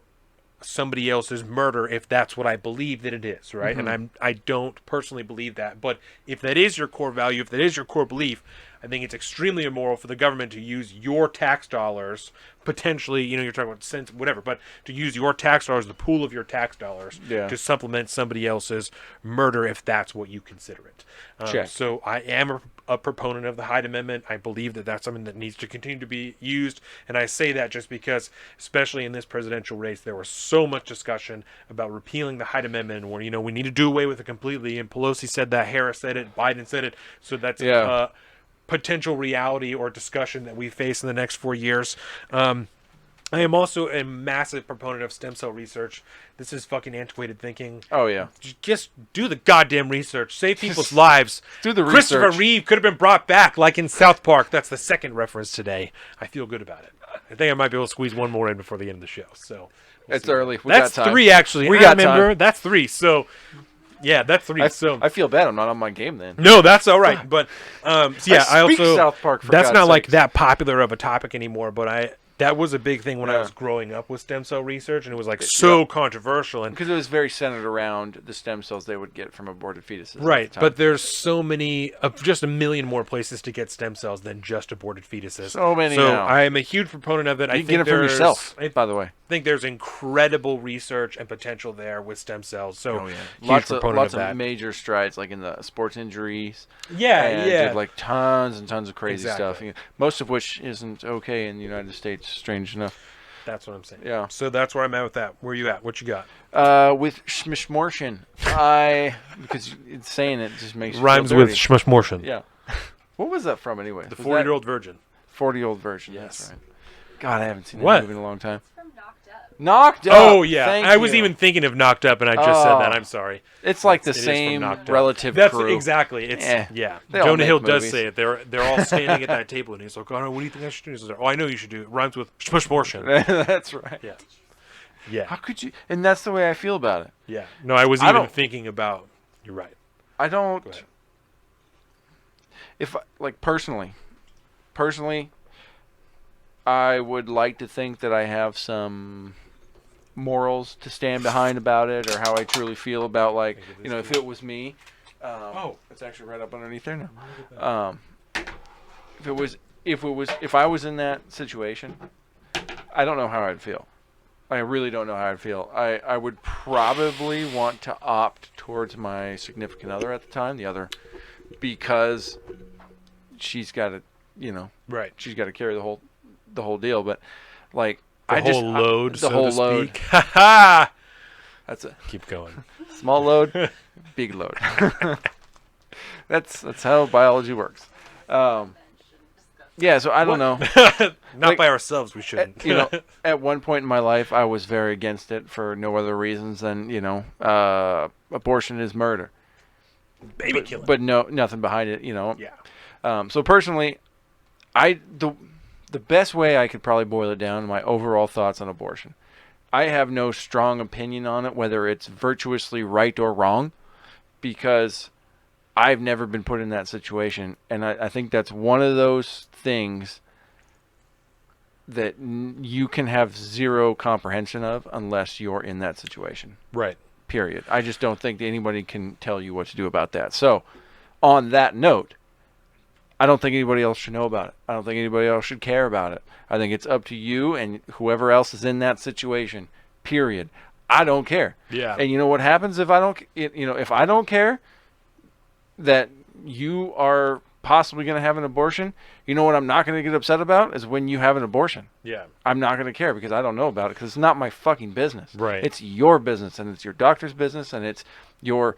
somebody else's murder if that's what I believe that it is, right? And I don't personally believe that, but if that is your core value, if that is your core belief, I think it's extremely immoral for the government to use your tax dollars, potentially, you're talking about cents, whatever, but to use your tax dollars, the pool of your tax dollars, to supplement somebody else's murder if that's what you consider it. So I am a proponent of the Hyde Amendment. I believe that that's something that needs to continue to be used, and I say that just because, especially in this presidential race, there was so much discussion about repealing the Hyde Amendment, where, we need to do away with it completely, and Pelosi said that, Harris said it, Biden said it, so that's potential reality or discussion that we face in the next 4 years. I am also a massive proponent of stem cell research. This is fucking antiquated thinking. Oh, yeah. Just do the goddamn research. Save people's lives. Do the Christopher research. Reeve could have been brought back like in South Park. That's the second reference today. I feel good about it. I think I might be able to squeeze one more in before the end of the show. So it's early. That's got time. 3, actually. We got time. That's 3. So... yeah, that's 3. I feel bad. I'm not on my game then. No, that's all right. But I also South Park. For that's God's not sakes. like that popular of a topic anymore. But that was a big thing when I was growing up with stem cell research, and it was like so controversial. And because it was very centered around the stem cells they would get from aborted fetuses. Right, but there's so many, just a million more places to get stem cells than just aborted fetuses. So many. So now. I am a huge proponent of it. You can get it from yourself, by the way. I think there's incredible research and potential there with stem cells. So lots of major strides, like in the sports injuries. Like tons and tons of crazy stuff. Most of which isn't okay in the United States. Strange enough. That's what I'm saying. Yeah. So that's where I'm at with that. Where are you at? What you got? With Schmishmortion, because saying it just makes you rhymes feel with dirty. Schmishmortion. Yeah. What was that from anyway? The 40-year-old virgin. 40-year-old virgin. Yes. That's right. God, I haven't seen What? that movie in a long time. It's from Knocked Up. Knocked Up. Oh yeah, Thank I was you. even thinking of Knocked Up, and I just said that. I'm sorry. It's like the It is from same Knocked Up. relative That's crew. exactly. It's They all Jonah make Hill does movies. say it. They're all standing at that table, and he's like, "Oh, what do you think I should do?" He's like, "Oh, I know you should do it. Rhymes with Schmishmortion." That's right. Yeah. Yeah. How could you? And that's the way I feel about it. Yeah. No, I was even thinking about. You're right. I don't. Go ahead. If personally, I would like to think that I have some morals to stand behind about it, or how I truly feel about, like, you know, if it was me. It's actually right up underneath there now. If I was in that situation, I don't know how I'd feel. I really don't know how I'd feel. I would probably want to opt towards my significant other at the time, the other, because she's got to, you know, Right. she's got to carry the whole deal. But like, The whole load. Ha ha. That's it. Keep going. Small load, big load. That's how biology works. Yeah, so I don't know. Not by ourselves, we shouldn't. You know, at one point in my life, I was very against it for no other reasons than, you know, abortion is murder. Baby killing. But no, nothing behind it, you know. Yeah. So personally, the best way I could probably boil it down, my overall thoughts on abortion, I have no strong opinion on it, whether it's virtuously right or wrong, because I've never been put in that situation, and I think that's one of those things that you can have zero comprehension of unless you're in that situation. Right. Period. I just don't think that anybody can tell you what to do about that. So, on that note, I don't think anybody else should know about it. I don't think anybody else should care about it. I think it's up to you and whoever else is in that situation. Period. I don't care. Yeah. And you know what happens if I don't? If I don't care that you are possibly going to have an abortion, you know what I'm not going to get upset about is when you have an abortion. Yeah. I'm not going to care because I don't know about it, because it's not my fucking business. Right. It's your business, and it's your doctor's business, and it's your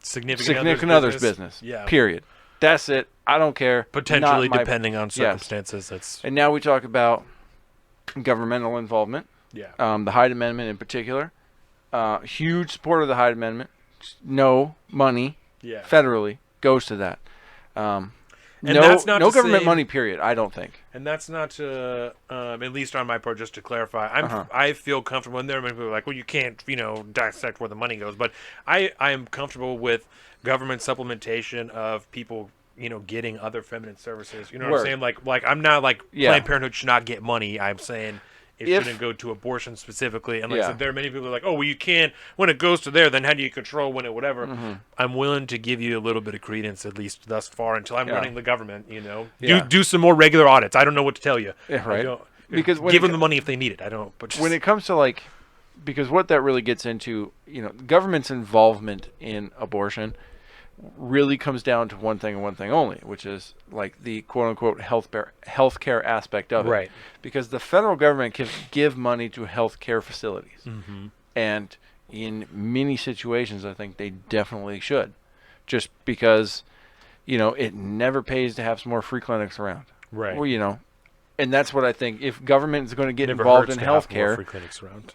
significant other's business. Yeah. Period. That's it. I don't care. Potentially, depending on circumstances. That's. And now we talk about governmental involvement. Yeah. The Hyde Amendment in particular. Huge supporter of the Hyde Amendment. No money federally goes to that. That's not no to government say, money, period, I don't think. And that's not to, at least on my part, just to clarify, I feel comfortable, and there are many people like, well, you can't, dissect where the money goes, but I am comfortable with government supplementation of people, getting other feminine services. You know what I'm saying? Like I'm not like Planned Parenthood should not get money. I'm saying it shouldn't go to abortion specifically. And like I said, there are many people who are like, oh, well, you can't, when it goes to there, then how do you control when it, whatever. Mm-hmm. I'm willing to give you a little bit of credence, at least thus far, until I'm running the government, Do some more regular audits. I don't know what to tell you. Yeah, right. Because give them the money if they need it. I don't, but just, when it comes to because what that really gets into, government's involvement in abortion really comes down to one thing and one thing only, which is like the quote-unquote healthcare aspect of it. Right. Because the federal government can give money to healthcare facilities. Mm-hmm. And in many situations, I think they definitely should. Just because, it never pays to have some more free clinics around. Right. Well, and that's what I think. If government is going to get involved in healthcare, free clinics around.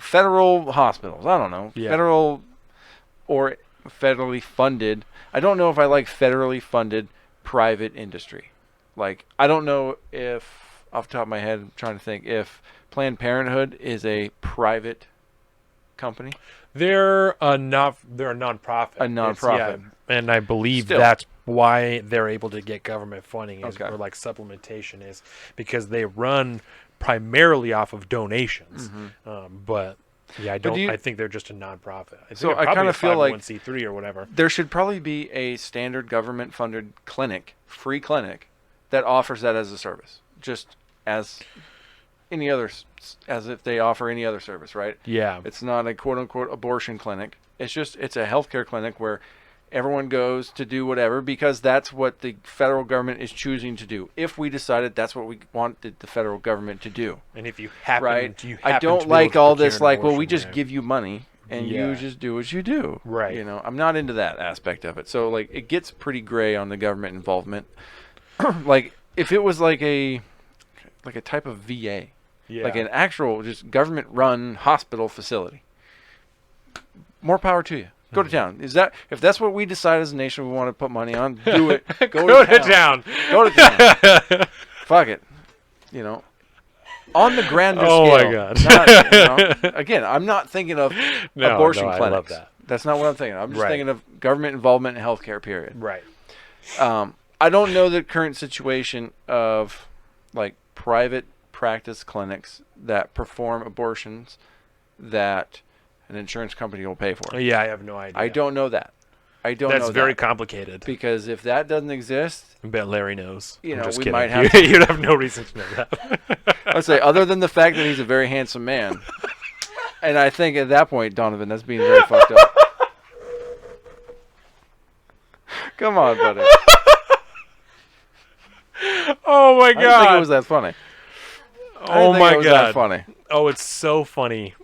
Federal hospitals, I don't know, federal or federally funded. I don't know if I like federally funded private industry. Like, I don't know if, off the top of my head, I'm trying to think, if Planned Parenthood is a private company. They're a nonprofit. A nonprofit. And I believe that's why they're able to get government funding or like supplementation is because they run primarily off of donations. Mm-hmm. But yeah, I think they're just a nonprofit. I kind of feel like 501c3 or whatever. There should probably be a standard government-funded free clinic, that offers that as a service, just as any other, as if they offer any other service, right? Yeah. It's not a quote-unquote abortion clinic. It's a healthcare clinic where everyone goes to do whatever because that's what the federal government is choosing to do. If we decided that's what we wanted the federal government to do. And if you happen, I don't like all this we just give you money and you just do what you do. Right. I'm not into that aspect of it. So it gets pretty gray on the government involvement. Like if it was like a type of VA, like an actual just government run hospital facility, more power to you. Go to town. If that's what we decide as a nation we want to put money on, do it. Go to town. Go to town. Fuck it. On the grander scale. Oh my God. Again, I'm not thinking of abortion clinics. I love that. That's not what I'm thinking. I'm just thinking of government involvement in healthcare, period. Right. I don't know the current situation of private practice clinics that perform abortions that an insurance company will pay for. Yeah, I have no idea. I don't know that. I don't know That's very that. complicated. Because if that doesn't exist, I bet Larry knows. You I'm know, just we kidding. might have to- You'd have no reason to know that. I'd say other than the fact that he's a very handsome man, and I think at that point, Donovan, that's being very fucked up. Come on, buddy. Oh my I didn't think god. it was that funny. Oh my That god. funny. Oh, it's so funny.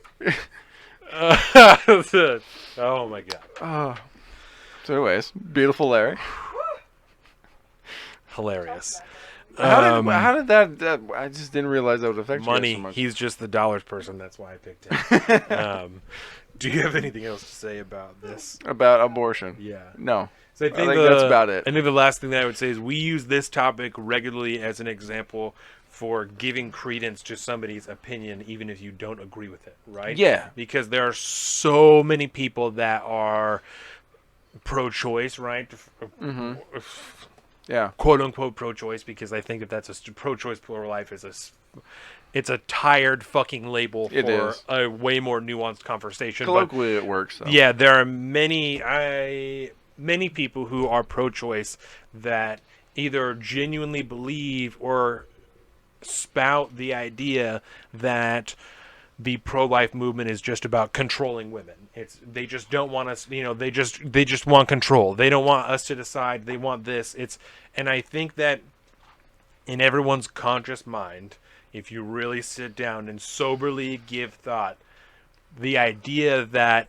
Oh my god. So, anyways, beautiful Larry. Hilarious. How did that? I just didn't realize that would affect Money. you guys so much. He's just the dollars person. That's why I picked him. Do you have anything else to say about this? About abortion. Yeah. No. So I I think that's about it. I think the last thing that I would say is we use this topic regularly as an example for giving credence to somebody's opinion, even if you don't agree with it, right? Yeah. Because there are so many people that are pro-choice, right? Mm-hmm. Yeah. Quote unquote pro-choice, because I think if that's pro-choice, pro-life is it's a tired fucking label It for is. a way more nuanced conversation. But Colloquially, it works. Though. yeah, there are many people who are pro-choice that either genuinely believe or spout the idea that the pro-life movement is just about controlling women. They just don't want us, they just want control. They don't want us to decide. They want this. And I think that in everyone's conscious mind, if you really sit down and soberly give thought, the idea that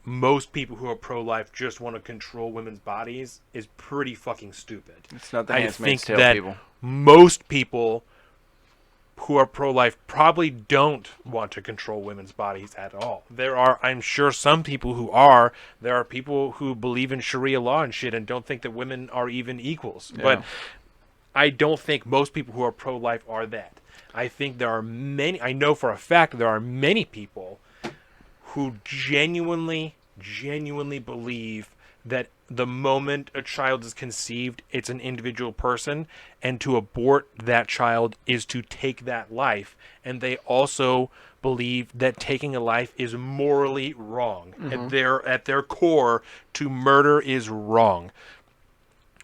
most people who are pro-life just want to control women's bodies is pretty fucking stupid. It's not the I Handmaid's think Tale that people. most people who are pro-life probably don't want to control women's bodies at all. There are, I'm sure, some people who are. There are people who believe in Sharia law and shit and don't think that women are even equals. Yeah. But I don't think most people who are pro-life are that. I think there are many, I know for a fact there are many people who genuinely believe that the moment a child is conceived, it's an individual person, and to abort that child is to take that life. And they also believe that taking a life is morally wrong. Mm-hmm. At their core, to murder is wrong.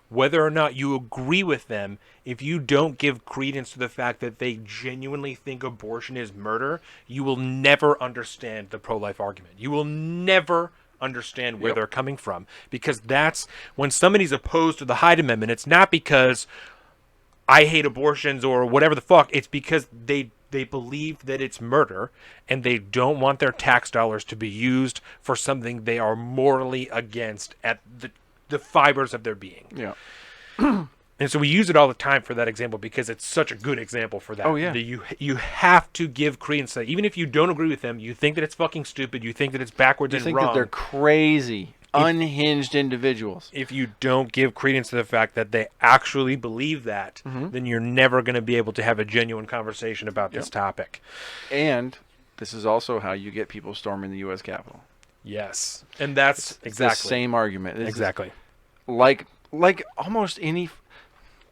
Whether or not you agree with them, if you don't give credence to the fact that they genuinely think abortion is murder, you will never understand the pro-life argument. You will never understand where they're coming from. Because that's when somebody's opposed to the Hyde Amendment, it's not because I hate abortions or whatever the fuck. It's because they believe that it's murder and they don't want their tax dollars to be used for something they are morally against at the fibers of their being. Yeah. And so we use it all the time for that example because it's such a good example for that. Oh, yeah. You have to give credence to that. Even if you don't agree with them, you think that it's fucking stupid, you think that it's backwards and You think wrong. that they're crazy, unhinged individuals. If you don't give credence to the fact that they actually believe that, then you're never going to be able to have a genuine conversation about this topic. And this is also how you get people storming the U.S. Capitol. Yes. And that's It's exactly the same argument. This is exactly. like almost any,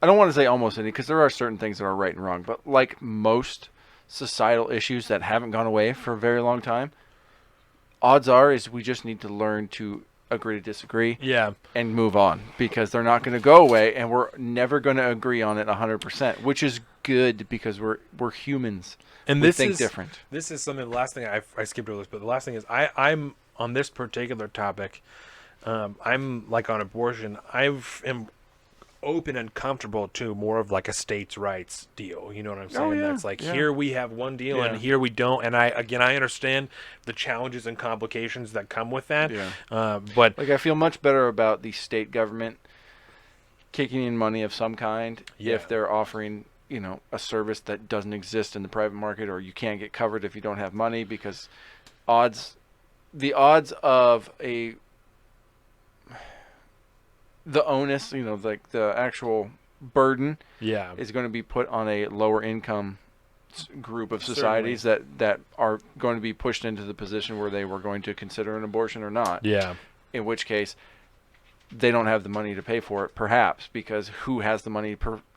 I don't want to say almost any because there are certain things that are right and wrong, but like most societal issues that haven't gone away for a very long time, odds are is we just need to learn to agree to disagree and move on because they're not going to go away and we're never going to agree on it 100%, which is good because we're humans. And we this think is different. This is something. The last thing I skipped over this, but the last thing is I'm on this particular topic. I'm like on abortion. I'm open and comfortable to more of like a states' rights deal. You know what I'm saying? yeah, That's like yeah. here we have one deal and here we don't. And I understand the challenges and complications that come with that. Yeah. But Like I feel much better about the state government kicking in money of some kind if they're offering, a service that doesn't exist in the private market, or you can't get covered if you don't have money, because the odds of the onus, like the actual burden is going to be put on a lower income group of societies that are going to be pushed into the position where they were going to consider an abortion or not. Yeah. In which case, they don't have the money to pay for it, perhaps, because who has the money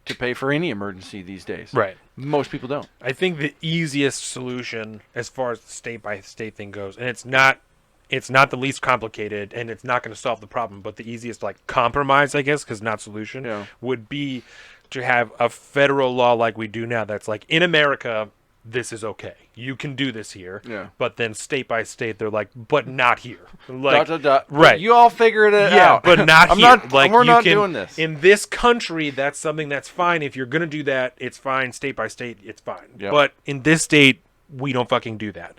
to pay for any emergency these days. Right. Most people don't. I think the easiest solution as far as the state by state thing goes, and it's not the least complicated, and it's not going to solve the problem, but the easiest like compromise, I guess, because not solution, would be to have a federal law like we do now that's like, in America, this is okay. You can do this here. Yeah. But then state by state, they're like, but not here. Like, right. You all figured it out. But not here. We're not doing this. In this country, that's something that's fine. If you're going to do that, it's fine. State by state, it's fine. Yep. But in this state, we don't fucking do that.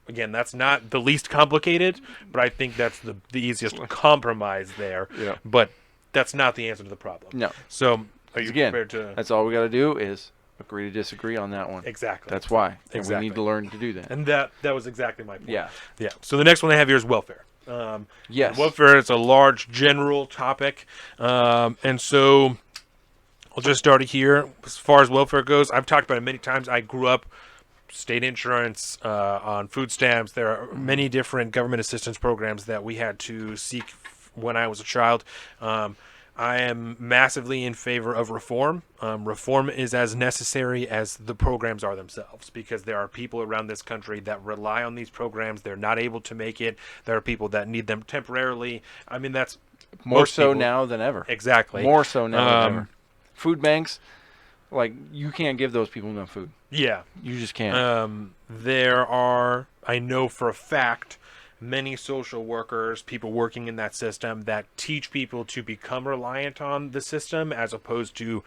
Again, that's not the least complicated, but I think that's the easiest compromise there. Yeah. But that's not the answer to the problem. No. So, are you prepared to... That's all we got to do is agree to disagree on that one. Exactly. That's why. And Exactly. we need to learn to do that. And that was exactly my point. Yeah. Yeah. So the next one I have here is welfare. Yes. Welfare is a large general topic. And so I'll just start it here. As far as welfare goes, I've talked about it many times. I grew up state insurance, on food stamps. There are many different government assistance programs that we had to seek when I was a child. I am massively in favor of reform. Reform is as necessary as the programs are themselves, because there are people around this country that rely on these programs. They're not able to make it. There are people that need them temporarily. I mean, that's more so now than ever. Exactly. More so now than ever. Food banks, like, you can't give those people enough food. Yeah. You just can't. There are, I know for a fact, many social workers, people working in that system, that teach people to become reliant on the system as opposed to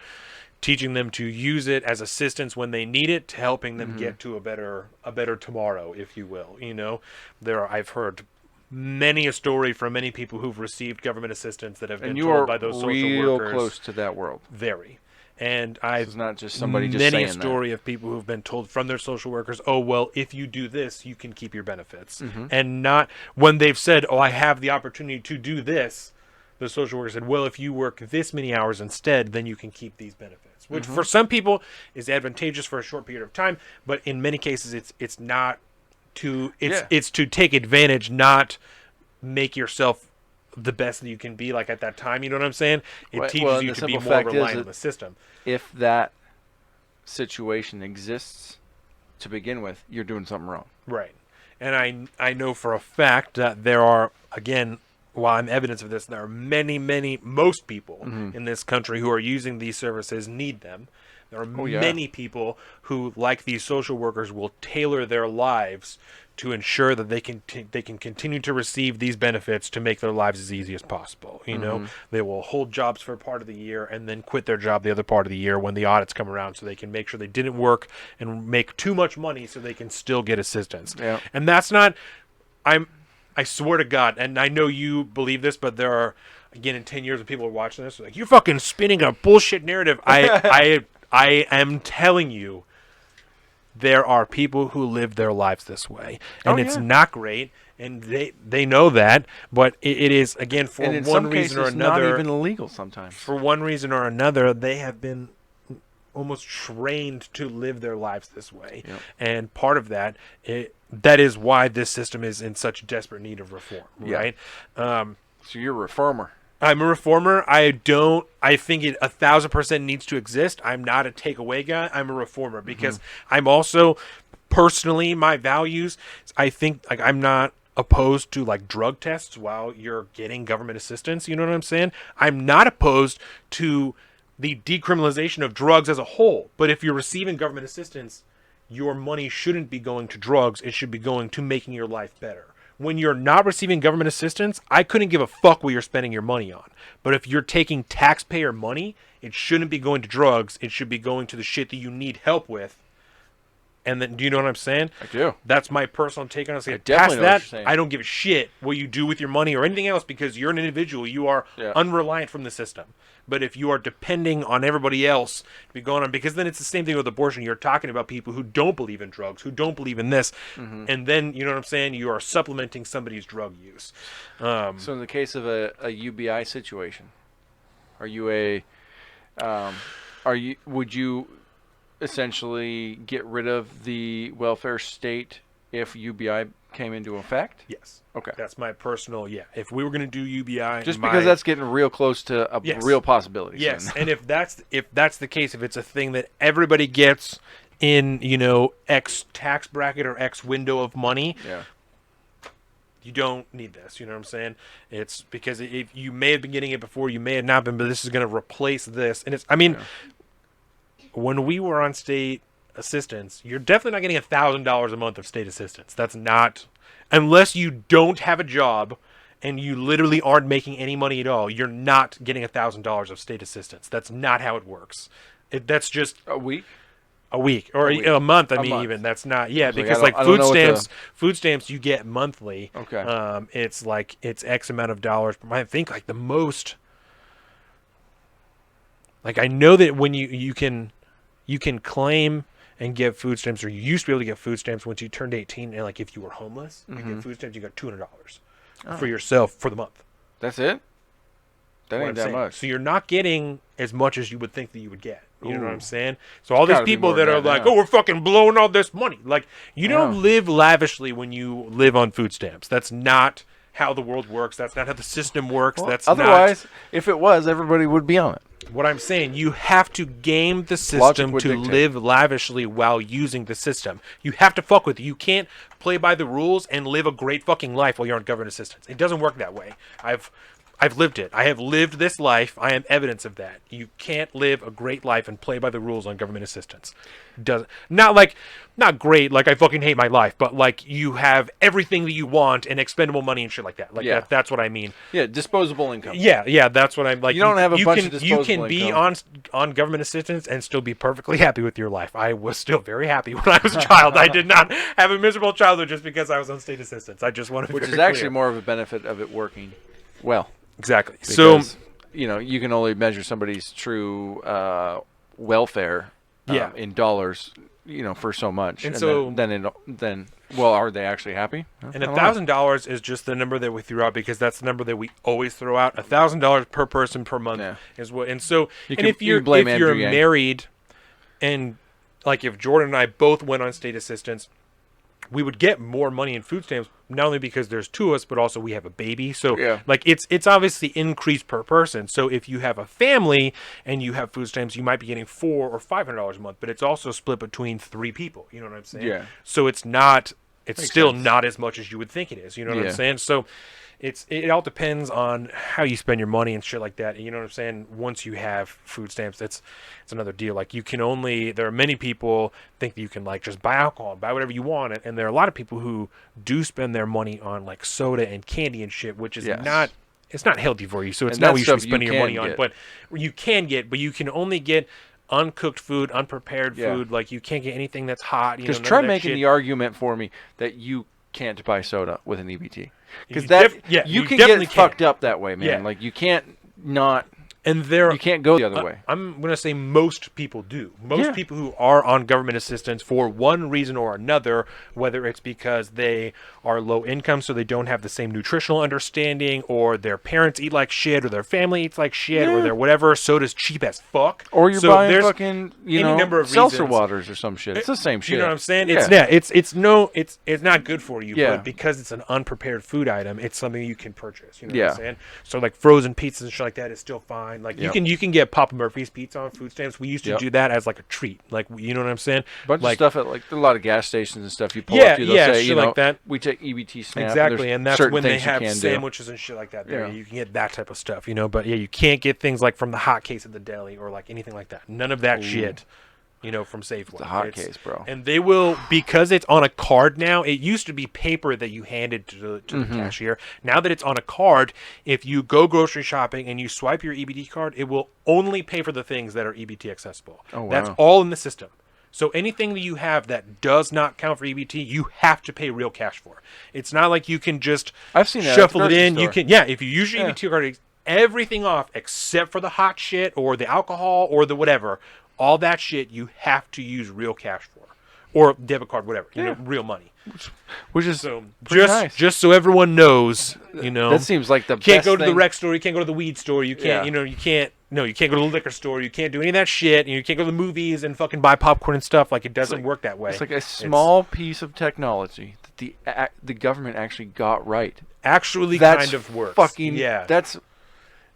teaching them to use it as assistance when they need it, to helping them get to a better tomorrow, if you will. You know, I've heard many a story from many people who've received government assistance that have been told by those social workers. And you are real close to that world. Very. And it's not just somebody just many saying a story of people who've been told from their social workers, oh, well, if you do this, you can keep your benefits. And not when they've said, oh, I have the opportunity to do this, the social worker said, well, if you work this many hours instead, then you can keep these benefits. Which for some people is advantageous for a short period of time, but in many cases it's not to it's to take advantage, not make yourself the best that you can be, like at that time. You know what I'm saying? It teaches you to be more reliant on the system. If that situation exists to begin with, you're doing something wrong. Right. And I know for a fact that there are, again, while I'm evidence of this, there are most people in this country who are using these services need them. There are many people who, like these social workers, will tailor their lives to ensure that they can continue to receive these benefits to make their lives as easy as possible. You know, they will hold jobs for a part of the year and then quit their job the other part of the year when the audits come around, so they can make sure they didn't work and make too much money so they can still get assistance. Yeah. And that's not, I swear to God, and I know you believe this, but there are, again, in 10 years when people are watching this, like, you're fucking spinning a bullshit narrative. I am telling you, there are people who live their lives this way, and it's not great, and they know that. But it is, again, for one reason or another, not even illegal sometimes. For one reason or another, they have been almost trained to live their lives this way, and part of that is why this system is in such desperate need of reform. Right? So you're a reformer. I'm a reformer. I think it 1,000% needs to exist. I'm not a takeaway guy. I'm a reformer because I'm also, personally, my values, I think, like, I'm not opposed to, like, drug tests while you're getting government assistance. You know what I'm saying? I'm not opposed to the decriminalization of drugs as a whole. But if you're receiving government assistance, your money shouldn't be going to drugs. It should be going to making your life better. When you're not receiving government assistance, I couldn't give a fuck what you're spending your money on. But if you're taking taxpayer money, it shouldn't be going to drugs. It should be going to the shit that you need help with. And then, do you know what I'm saying? I do. That's my personal take on it. I definitely know what you're saying. I don't give a shit what you do with your money or anything else, because you're an individual. You are unreliant from the system. But if you are depending on everybody else to be going on, because then it's the same thing with abortion. You're talking about people who don't believe in drugs, who don't believe in this. And then, you know what I'm saying? You are supplementing somebody's drug use. So in the case of a UBI situation, would you essentially get rid of the welfare state if UBI came into effect? Yes. Okay. That's my personal, If we were going to do UBI... Just because that's getting real close to a real possibility. Yes, soon. and if that's the case, if it's a thing that everybody gets in, X tax bracket or X window of money... Yeah. You don't need this, you know what I'm saying? It's because if you may have been getting it before, you may have not been, but this is going to replace this. And when we were on state assistance, you're definitely not getting $1,000 a month of state assistance. That's not, unless you don't have a job and you literally aren't making any money at all, you're not getting $1,000 of state assistance. That's not how it works. That's just a week. A week or a month. Even that's not. Yeah, because food stamps you get monthly. Okay. It's X amount of dollars. I think like the most. Like I know that when you can claim and get food stamps, or you used to be able to get food stamps once you turned 18, and like if you were homeless, you get food stamps, you got $200 for yourself for the month. That's it. That ain't that much. So you're not getting as much as you would think that you would get. You know what I'm saying? So all these people that are like, we're fucking blowing all this money. Like, you don't live lavishly when you live on food stamps. That's not how the world works. That's not how the system works. Well, otherwise, if it was, everybody would be on it. What I'm saying, you have to game the system to live lavishly while using the system. You have to fuck with it. You can't play by the rules and live a great fucking life while you're on government assistance. It doesn't work that way. I've lived it. I have lived this life. I am evidence of that. You can't live a great life and play by the rules on government assistance. Not great, like I fucking hate my life, but like you have everything that you want and expendable money and shit like that. Like that's what I mean. Yeah, disposable income. Yeah, that's what I'm like. You don't have a bunch of disposable income. You can be on government assistance and still be perfectly happy with your life. I was still very happy when I was a child. I did not have a miserable childhood just because I was on state assistance. I just wanted to be Which is actually more of a benefit of it working well. Exactly. Because, so, you can only measure somebody's true welfare in dollars, for so much. And then, are they actually happy? And $1,000 is just the number that we threw out because that's the number that we always throw out. $1,000 per person per month is what. And so, if you're married, and like if Jordan and I both went on state assistance, we would get more money in food stamps, not only because there's two of us, but also we have a baby. So it's obviously increased per person. So if you have a family and you have food stamps, you might be getting $400 or $500 a month, but it's also split between 3 people. You know what I'm saying? Yeah. So it's still not as much as you would think it is. You know what I'm saying? So it all depends on how you spend your money and shit like that. You know what I'm saying? Once you have food stamps, it's another deal. Like there are many people think that you can like just buy alcohol, buy whatever you want. And there are a lot of people who do spend their money on like soda and candy and shit, which is it's not healthy for you. So it's not what you should be spending your money on, but you can only get uncooked food, unprepared food. Like you can't get anything that's hot. Because try making the argument for me that you can't buy soda with an EBT. Because you can get fucked up that way, man. Like you can't not. And you can't go the other way. I'm going to say most people do. Most people who are on government assistance for one reason or another, whether it's because they are low income so they don't have the same nutritional understanding, or their parents eat like shit, or their family eats like shit, or their whatever, soda's cheap as fuck. Or you're buying fucking, number of seltzer waters or some shit. It's the same shit. You know what I'm saying? It's not good for you, but because it's an unprepared food item, it's something you can purchase. You know what I'm saying? So like frozen pizzas and shit like that is still fine. Like you can get Papa Murphy's pizza on food stamps. We used to do that as like a treat. Like you know what I'm saying? Bunch of stuff at like a lot of gas stations and stuff. You pull up to, they'll say, like that. We take EBT SNAP. Exactly, and that's when they have sandwiches and shit like that. There, you can get that type of stuff. But you can't get things like from the hot case at the deli or like anything like that. None of that shit. From Safeway. The hot case, bro. And they will, because it's on a card now. It used to be paper that you handed to the cashier. Now that it's on a card, if you go grocery shopping and you swipe your EBT card, it will only pay for the things that are EBT accessible. Oh, wow. That's all in the system. So anything that you have that does not count for EBT, you have to pay real cash for. It's not like you can just shuffle it in. You can, if you use your EBT card, everything off except for the hot shit or the alcohol or the whatever. All that shit you have to use real cash for, or debit card, whatever. Real money. Which is so nice. Just so everyone knows. That seems like the can't best go to thing. The rec store. You can't go to the weed store. You can't. You can't No, you can't go to the liquor store. You can't do any of that shit. And you can't go to the movies and fucking buy popcorn and stuff. Like, it doesn't work that way. It's like a small piece of technology that the government actually got right. Actually That's kind of works. Fucking, yeah. That's...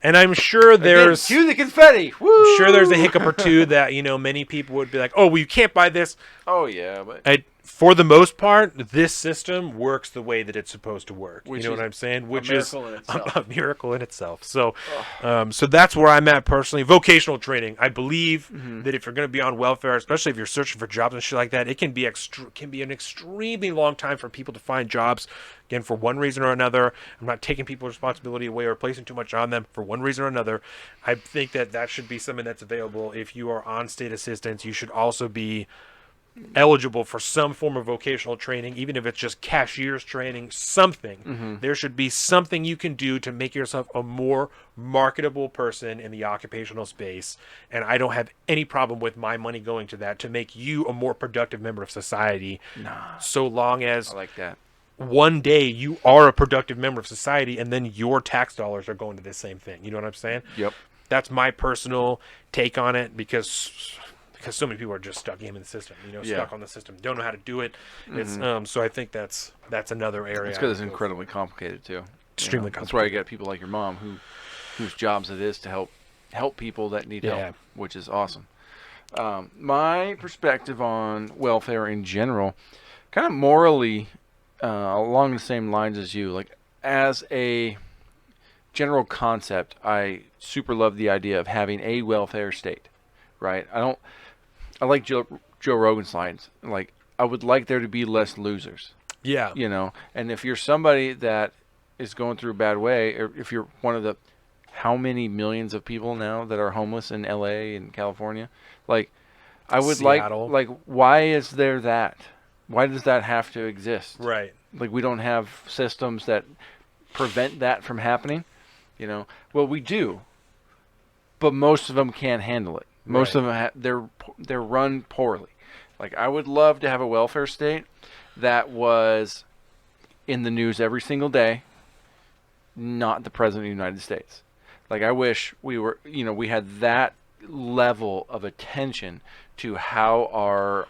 And I'm sure there's... Cue the confetti! Woo! I'm sure there's a hiccup or two that, many people would be like, oh, well, you can't buy this. Oh, yeah, but... For the most part, this system works the way that it's supposed to work. Which you know is what I'm saying? Which a is miracle in itself. a miracle in itself. So, so that's where I'm at personally. Vocational training. I believe that if you're going to be on welfare, especially if you're searching for jobs and shit like that, it can be an extremely long time for people to find jobs. Again, for one reason or another. I'm not taking people's responsibility away or placing too much on them for one reason or another. I think that should be something that's available. If you are on state assistance, you should also be eligible for some form of vocational training, even if it's just cashier's training, something. There should be something you can do to make yourself a more marketable person in the occupational space. And I don't have any problem with my money going to that to make you a more productive member of society. Nah. So long as I like that. one day you are a productive member of society and then your tax dollars are going to this same thing. You know what I'm saying? Yep. That's my personal take on it because so many people are just stuck in the system, stuck on the system, don't know how to do it. It's so I think that's another area. It's because it's incredibly complicated too. Extremely complicated. That's why you get people like your mom whose jobs it is to help people that need help, which is awesome. My perspective on welfare in general, kind of morally, along the same lines as you, like as a general concept, I super love the idea of having a welfare state, right? I like Joe Rogan's lines. Like, I would like there to be less losers. Yeah. And if you're somebody that is going through a bad way, or if you're one of the how many millions of people now that are homeless in LA and California, like, I would Seattle. like, why is there that? Why does that have to exist? Right. Like, we don't have systems that prevent that from happening, Well, we do, but most of them can't handle it. Most of them, they're run poorly. Like, I would love to have a welfare state that was in the news every single day, not the president of the United States. Like, I wish we were, we had that level of attention to how our,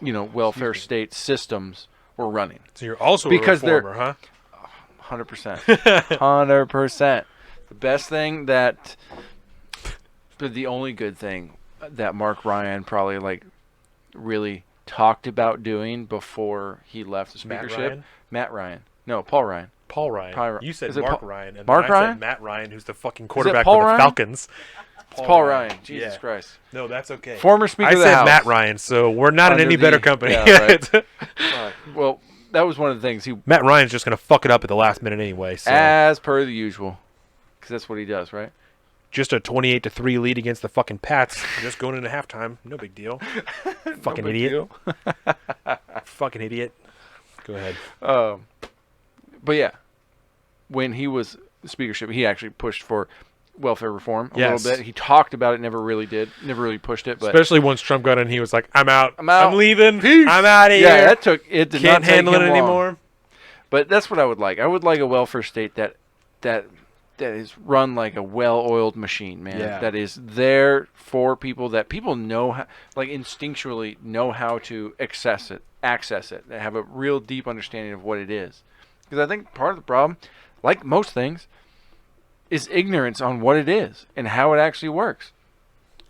welfare state systems were running. So you're also because a reformer, huh? 100%. 100%. The best thing that... But the only good thing that Mark Ryan probably really talked about doing before he left the speakership. Matt Ryan. No, Paul Ryan. Paul Ryan. You said Mark Ryan. And Mark then I Ryan? said Matt Ryan, who's the fucking quarterback for the Ryan? Falcons. It's Paul Ryan. Jesus Christ. No, that's okay. Former Speaker I of the said House. Matt Ryan, so we're not in any better company. Yeah, right. Well, that was one of the things. Matt Ryan's just going to fuck it up at the last minute anyway. So. As per the usual. Because that's what he does, right? Just a 28-3 lead against the fucking Pats. Just going into halftime. No big deal. Fucking idiot. Fucking idiot. Go ahead. But yeah, when he was the speakership, he actually pushed for welfare reform a little bit. He talked about it, never really pushed it. But especially once Trump got in, he was like, I'm out. I'm out. I'm leaving. Peace. I'm out of here. Yeah, it did Can't not take handle it him long. anymore. But that's what I would like. I would like a welfare state that is run like a well-oiled machine, man. Yeah. That is there for people, that people know, instinctually know how to access it, they have a real deep understanding of what it is. Because I think part of the problem, like most things, is ignorance on what it is and how it actually works.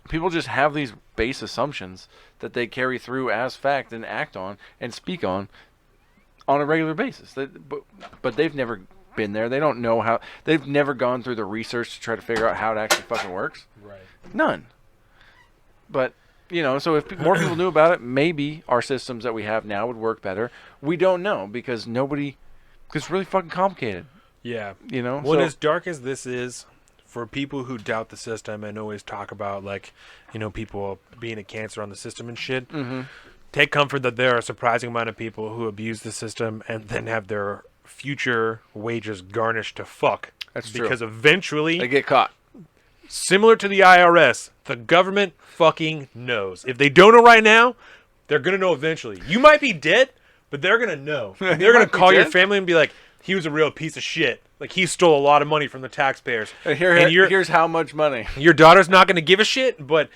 People just have these base assumptions that they carry through as fact and act on and speak on a regular basis. But they've never been there. They don't know how. They've never gone through the research to try to figure out how it actually fucking works. Right. None. But, so if more people knew about it, maybe our systems that we have now would work better. We don't know because it's really fucking complicated. Yeah. So, as dark as this is, for people who doubt the system and always talk about, people being a cancer on the system and shit, take comfort that there are a surprising amount of people who abuse the system and then have their future wages garnished to fuck. That's true. Because eventually they get caught. Similar to the IRS, the government fucking knows. If they don't know right now, they're going to know eventually. You might be dead, but they're going to know. They're going to call your family and be like, he was a real piece of shit. Like, he stole a lot of money from the taxpayers. And here's how much money. Your daughter's not going to give a shit, but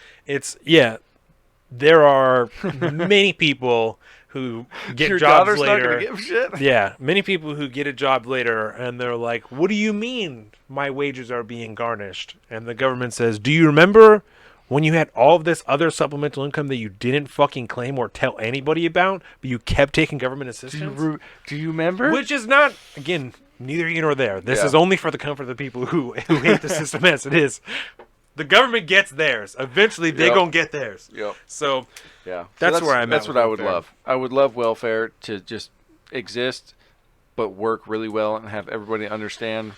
there are many people who get Your jobs daughter's later. not gonna give a shit. Yeah, many people who get a job later, and they're like, "What do you mean my wages are being garnished?" And the government says, "Do you remember when you had all of this other supplemental income that you didn't fucking claim or tell anybody about, but you kept taking government assistance?" Do you remember? Which is not, again, neither here nor there. This Yeah. is only for the comfort of the people who hate the system as it is. The government gets theirs. Eventually, they Yep. gonna get theirs. Yep. So Yeah, that's where I'm at That's with what I would welfare. love. I would love welfare to just exist, but work really well and have everybody understand.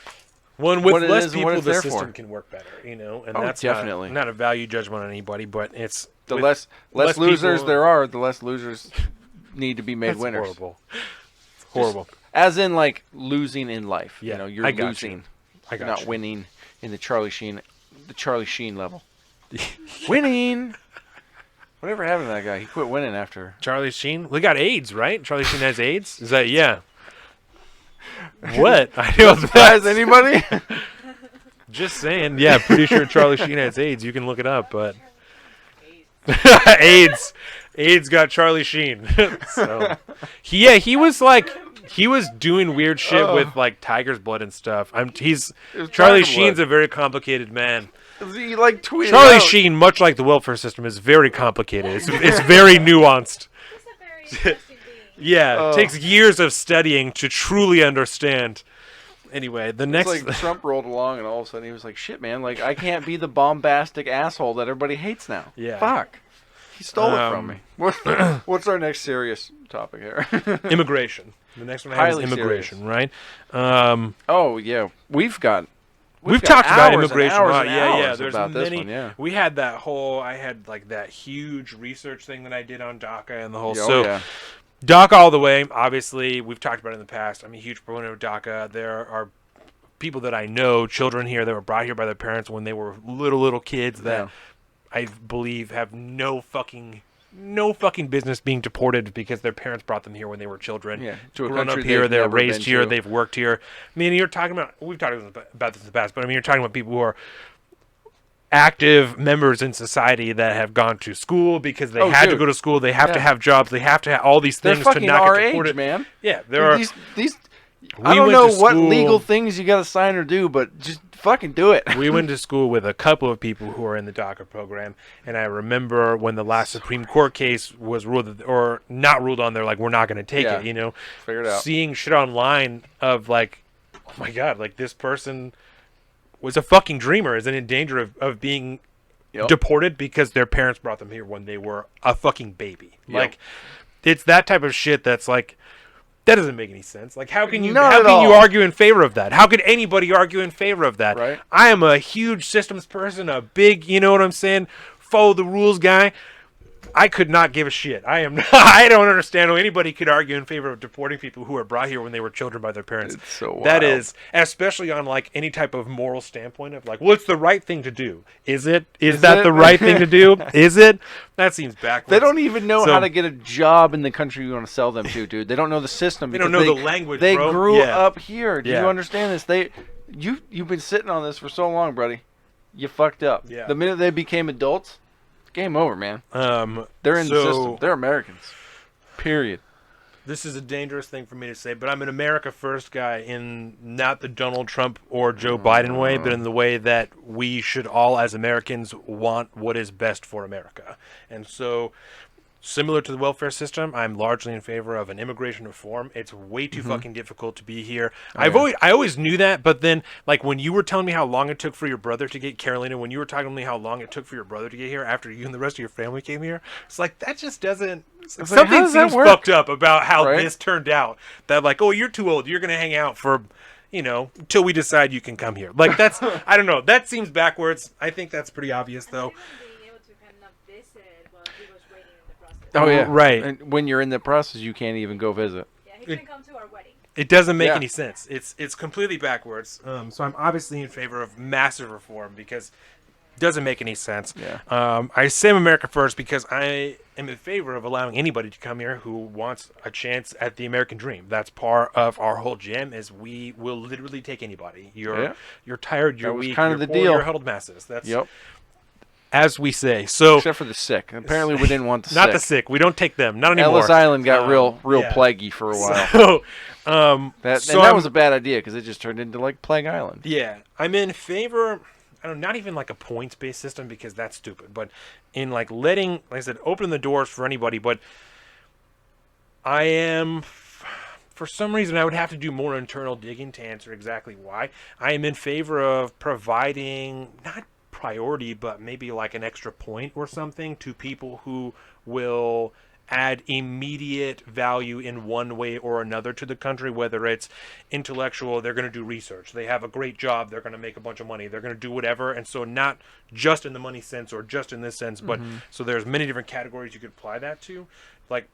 one with what it less is and what people, it's the there system for. can work better. And Oh, that's definitely. not a value judgment on anybody, but it's The with less losers people- there are, the less losers need to be made That's winners. horrible. It's horrible. As in, like, losing in life. Yeah, You know, you're I got losing. you. I You're got not you. winning in the Charlie Sheen level. Winning. Whatever happened to that guy? He quit winning after. Charlie Sheen. We got AIDS, right? Charlie Sheen has AIDS. Is that What? I know Surprise that. anybody? Just saying. Yeah, pretty sure Charlie Sheen has AIDS. You can look it up, but AIDS got Charlie Sheen. So he was doing weird shit with like tiger's blood and stuff. Charlie tiger Sheen's blood. a very complicated man. He like tweeted Charlie out. Sheen, much like the welfare system, is very complicated. It's very nuanced. He's a very interesting being. Yeah, Oh. it takes years of studying to truly understand. Anyway, the It's next like Trump rolled along and all of a sudden he was like, "Shit, man! Like I can't be the bombastic asshole that everybody hates now." Yeah. Fuck. He stole it from me. What's our next serious topic here? immigration. The next one I have Highly is immigration, serious. right? Oh yeah, we've got We've got talked about hours and immigration. hours Right? and Yeah. hours There's about this many. one, yeah. We had that whole. I had like that huge research thing that I did on DACA and the whole. Oh, so yeah. DACA all the way. Obviously, we've talked about it in the past. I'm a huge proponent of DACA. There are people that I know, children here that were brought here by their parents when they were little kids that Yeah. I believe have no fucking business being deported because their parents brought them here when they were children. Yeah, to a grown up country here, they've they're never raised been here, to. they've worked here. I mean, you're talking about, we've talked about this in the past, but I mean, you're talking about people who are active members in society that have gone to school because they had to dude. go to school, they have to Yeah. have jobs, they have to have all these They're things to fucking not our get age, deported. man. Yeah, there are. These. We I don't went know to what school- legal things you got to sign or do, but just fucking do it. We went to school with a couple of people who are in the DACA program, and I remember when the last Supreme Court case was ruled or not ruled on, they're like, we're not going to take Yeah. it, you know? Figure it out. Seeing shit online of like, oh my God, like this person was a fucking dreamer, is in danger of being Yep. deported because their parents brought them here when they were a fucking baby. Yep. Like, it's that type of shit that's like, that doesn't make any sense. Like, how can you Not how at can you all. argue in favor of that? How could anybody argue in favor of that? Right. I am a huge systems person, a big, you know what I'm saying, follow the rules guy. I could not give a shit. I am not, I don't understand how anybody could argue in favor of deporting people who were brought here when they were children by their parents. It's so That wild. is, especially on like any type of moral standpoint of like, what's the right thing to do? Is it? Is that it? the right thing to do? Is it? That seems backwards. They don't even know So- how to get a job in the country you want to sell them to, dude. They don't know the system. They don't because know the language, They bro. grew Yeah. up here. Do Yeah. you understand this? You've been sitting on this for so long, buddy. You fucked up. Yeah. The minute they became adults, game over, man. They're in the so- system. They're Americans. Period. This is a dangerous thing for me to say, but I'm an America First guy in not the Donald Trump or Joe Biden way, but in the way that we should all, as Americans, want what is best for America. And so, similar to the welfare system, I'm largely in favor of an immigration reform. It's way too fucking difficult to be here. I always knew that, but then, like, when you were telling me how long it took for your brother to get, Carolina, when you were talking to me how long it took for your brother to get here after you and the rest of your family came here, it's like, that just doesn't... like, Something how does that seems work? fucked up about how Right? this turned out. That like, oh, you're too old. You're gonna hang out for, you know, till we decide you can come here. Like that's, I don't know. That seems backwards. I think that's pretty obvious though. Even being able to kind of visit while he was waiting in the process. Oh yeah, Right. And when you're in the process, you can't even go visit. Yeah, he couldn't come to our wedding. It doesn't make Yeah. any sense. It's completely backwards. So I'm obviously in favor of massive reform because Doesn't make any sense. Yeah. I say I'm America first because I am in favor of allowing anybody to come here who wants a chance at the American dream. That's part of our whole jam. Is we will literally take anybody. You're tired. You're weak. Kind you're of the poor, deal. You're huddled masses. That's Yep. as we say. So except for the sick. Apparently, we didn't want the not sick. the sick. We don't take them. Not anymore. Ellis Island got real yeah. plaguey for a while. So, that was a bad idea because it just turned into like Plague Island. Yeah, I'm in favor. I don't, not even like a points-based system because that's stupid. But in like letting, like I said, open the doors for anybody. But I am, for some reason, I would have to do more internal digging to answer exactly why. I am in favor of providing not priority, but maybe like an extra point or something to people who will add immediate value in one way or another to the country, whether it's intellectual, they're going to do research, they have a great job, they're going to make a bunch of money, they're going to do whatever. And so not just in the money sense or just in this sense, but so there's many different categories you could apply that to. Like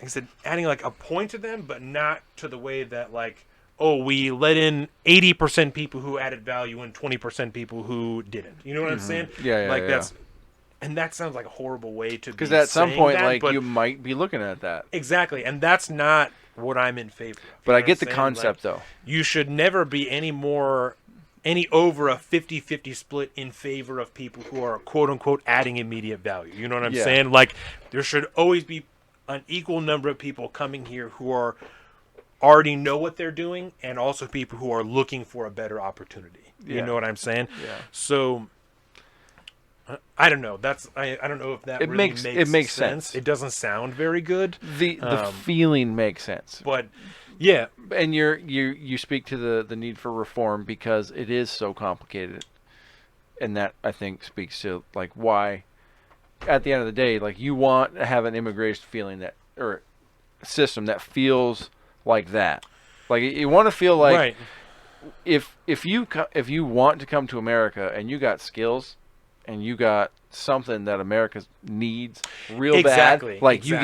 I said, adding like a point to them, but not to the way that like, oh, we let in 80% people who added value and 20% people who didn't. You know what I'm saying? Yeah. That's, and that sounds like a horrible way to be because at some point, that, like but you might be looking at that. Exactly, and that's not what I'm in favor of. But I know get what the I'm saying? concept, Like, though. You should never be any over a 50-50 split in favor of people who are quote unquote adding immediate value. You know what I'm saying? Like there should always be an equal number of people coming here who are already know what they're doing, and also people who are looking for a better opportunity. You know what I'm saying? Yeah. So I don't know. That's I don't know if that It really makes sense. It doesn't sound very good. The feeling makes sense. But yeah, And you speak to the need for reform because it is so complicated, and that I think speaks to like why, at the end of the day, like you want to have an immigration feeling that or system that feels like that, like you want to feel like right. if you want to come to America and you got skills, and you got something that America needs real bad, like you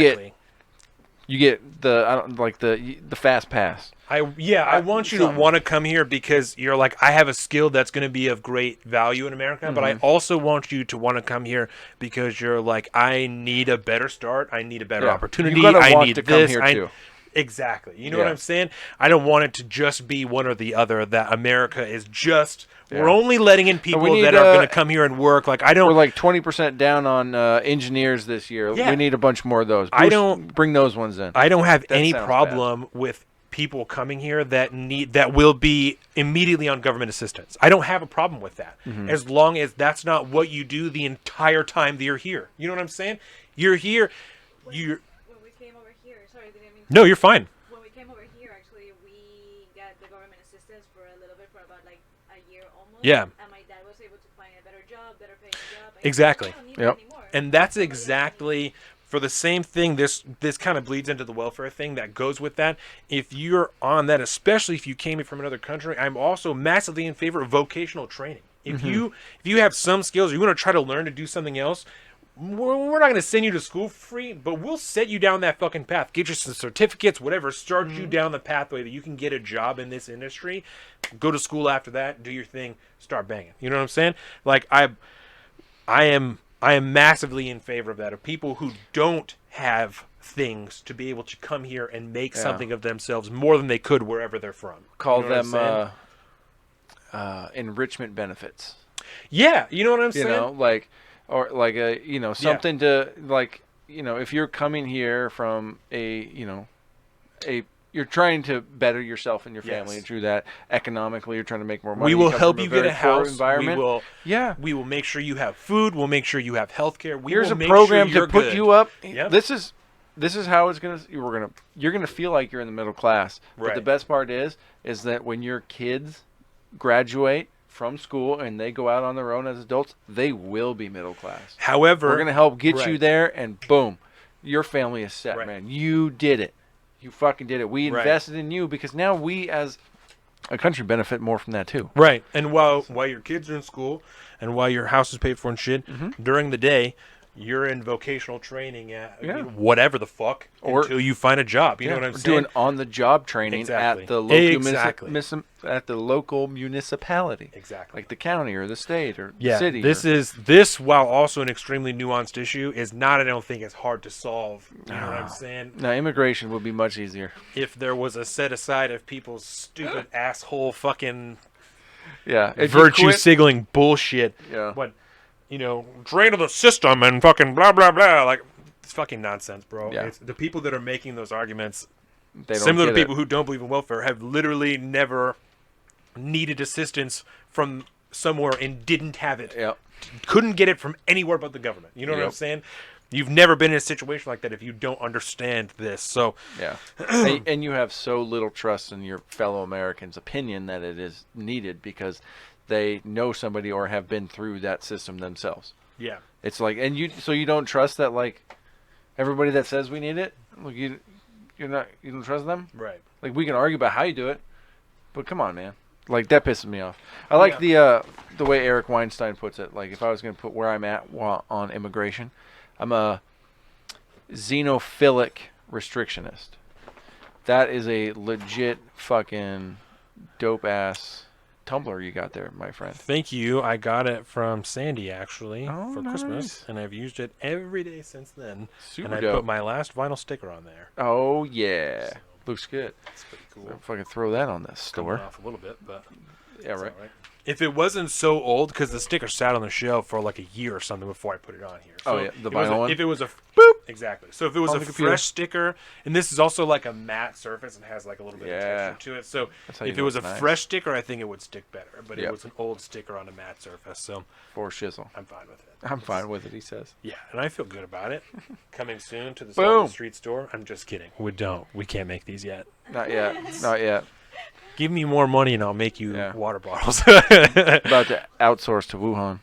get the fast pass. I want you to want to come here because you're like, I have a skill that's going to be of great value in America, but I also want you to want to come here because you're like, I need a better start, I need a better opportunity, I need this. Come here too. Exactly. You know what I'm saying? I don't want it to just be one or the other, that America is just, we're only letting in people that are going to come here and work. Like, we're like 20% down on engineers this year. Yeah. We need a bunch more of those. Bring those ones in. I don't have any problem with people coming here that will be immediately on government assistance. I don't have a problem with that. As long as that's not what you do the entire time that you're here. You know what I'm saying? You're here. When we came over here, sorry, didn't mean to. No, you're fine. When we came over here, actually, we got the government assistance for a little bit, for about like a year almost. Yeah. And my dad was able to find a better job, better paying job. Exactly. I don't need it anymore. And that's exactly for the same thing. This kind of bleeds into the welfare thing that goes with that. If you're on that, especially if you came in from another country, I'm also massively in favor of vocational training. If you have some skills, or you want to try to learn to do something else, we're not going to send you to school for free, but we'll set you down that fucking path. Get you some certificates, whatever. Start you down the pathway that you can get a job in this industry. Go to school after that. Do your thing. Start banging. You know what I'm saying? Like I am massively in favor of that. Of people who don't have things to be able to come here and make something of themselves more than they could wherever they're from. Call them enrichment benefits. Yeah, you know what I'm saying? You know, like. Or like something to like, if you're coming here from you're trying to better yourself and your family and through that economically, you're trying to make more money. We will help you get a house. Environment. We will make sure you have food. We'll make sure you have health care. Here's a program to put you up. Yep. This is how it's you're gonna feel like you're in the middle class. But the best part is that when your kids graduate from school and they go out on their own as adults, they will be middle class. However, we're going to help get you there, and boom, your family is set, man. You did it. You fucking did it. We invested in you because now we as a country benefit more from that too. Right. And while your kids are in school and while your house is paid for and shit, during the day, you're in vocational training at whatever the fuck until you find a job. You know what I'm saying? Doing on-the-job training at the local at the local municipality. Exactly. Like the county or the state or city. This, while also an extremely nuanced issue, is not, I don't think, as hard to solve. You know what I'm saying? Now, immigration would be much easier. If there was a set aside of people's stupid asshole fucking virtue signaling bullshit. Yeah. But, drain of the system and fucking blah, blah, blah. Like, it's fucking nonsense, bro. Yeah. It's, the people that are making those arguments, They don't similar to get people who don't believe in welfare, have literally never needed assistance from somewhere and didn't have it. Yep. Couldn't get it from anywhere but the government. You know what I'm saying? You've never been in a situation like that if you don't understand this. So yeah, and you have so little trust in your fellow Americans' opinion that it is needed because they know somebody or have been through that system themselves. Yeah, it's like, and you don't trust that, like, everybody that says we need it, like you don't trust them, right? Like, we can argue about how you do it, but come on, man. Like, that pisses me off. I like the way Eric Weinstein puts it. Like, if I was going to put where I'm at on immigration, I'm a xenophilic restrictionist. That is a legit fucking dope-ass tumbler you got there, my friend. Thank you. I got it from Sandy, actually, for nice. Christmas, and I've used it every day since then. Super and I dope. put my last vinyl sticker on there. Oh, yeah. So, looks good. it's pretty cool. So fucking throw that on this store. Coming off a little bit, but Yeah, right. all right. If it wasn't so old, because the sticker sat on the shelf for like a year or something before I put it on here. So Oh, yeah, the vinyl one? If it was a Boop. exactly. So if it was On a the computer. fresh sticker, and this is also like a matte surface and has like a little bit of Yeah. texture to it. So That's how you if know it was a it's nice. fresh sticker, I think it would stick better. But Yep. it was an old sticker on a matte surface, so For shizzle. I'm fine with it. I'm fine with it, he says. Yeah, and I feel good about it. Coming soon to the Boom. Salt Street store. I'm just kidding. We can't make these yet. Not yet. Not yet. Give me more money and I'll make you Yeah. water bottles. About to outsource to Wuhan.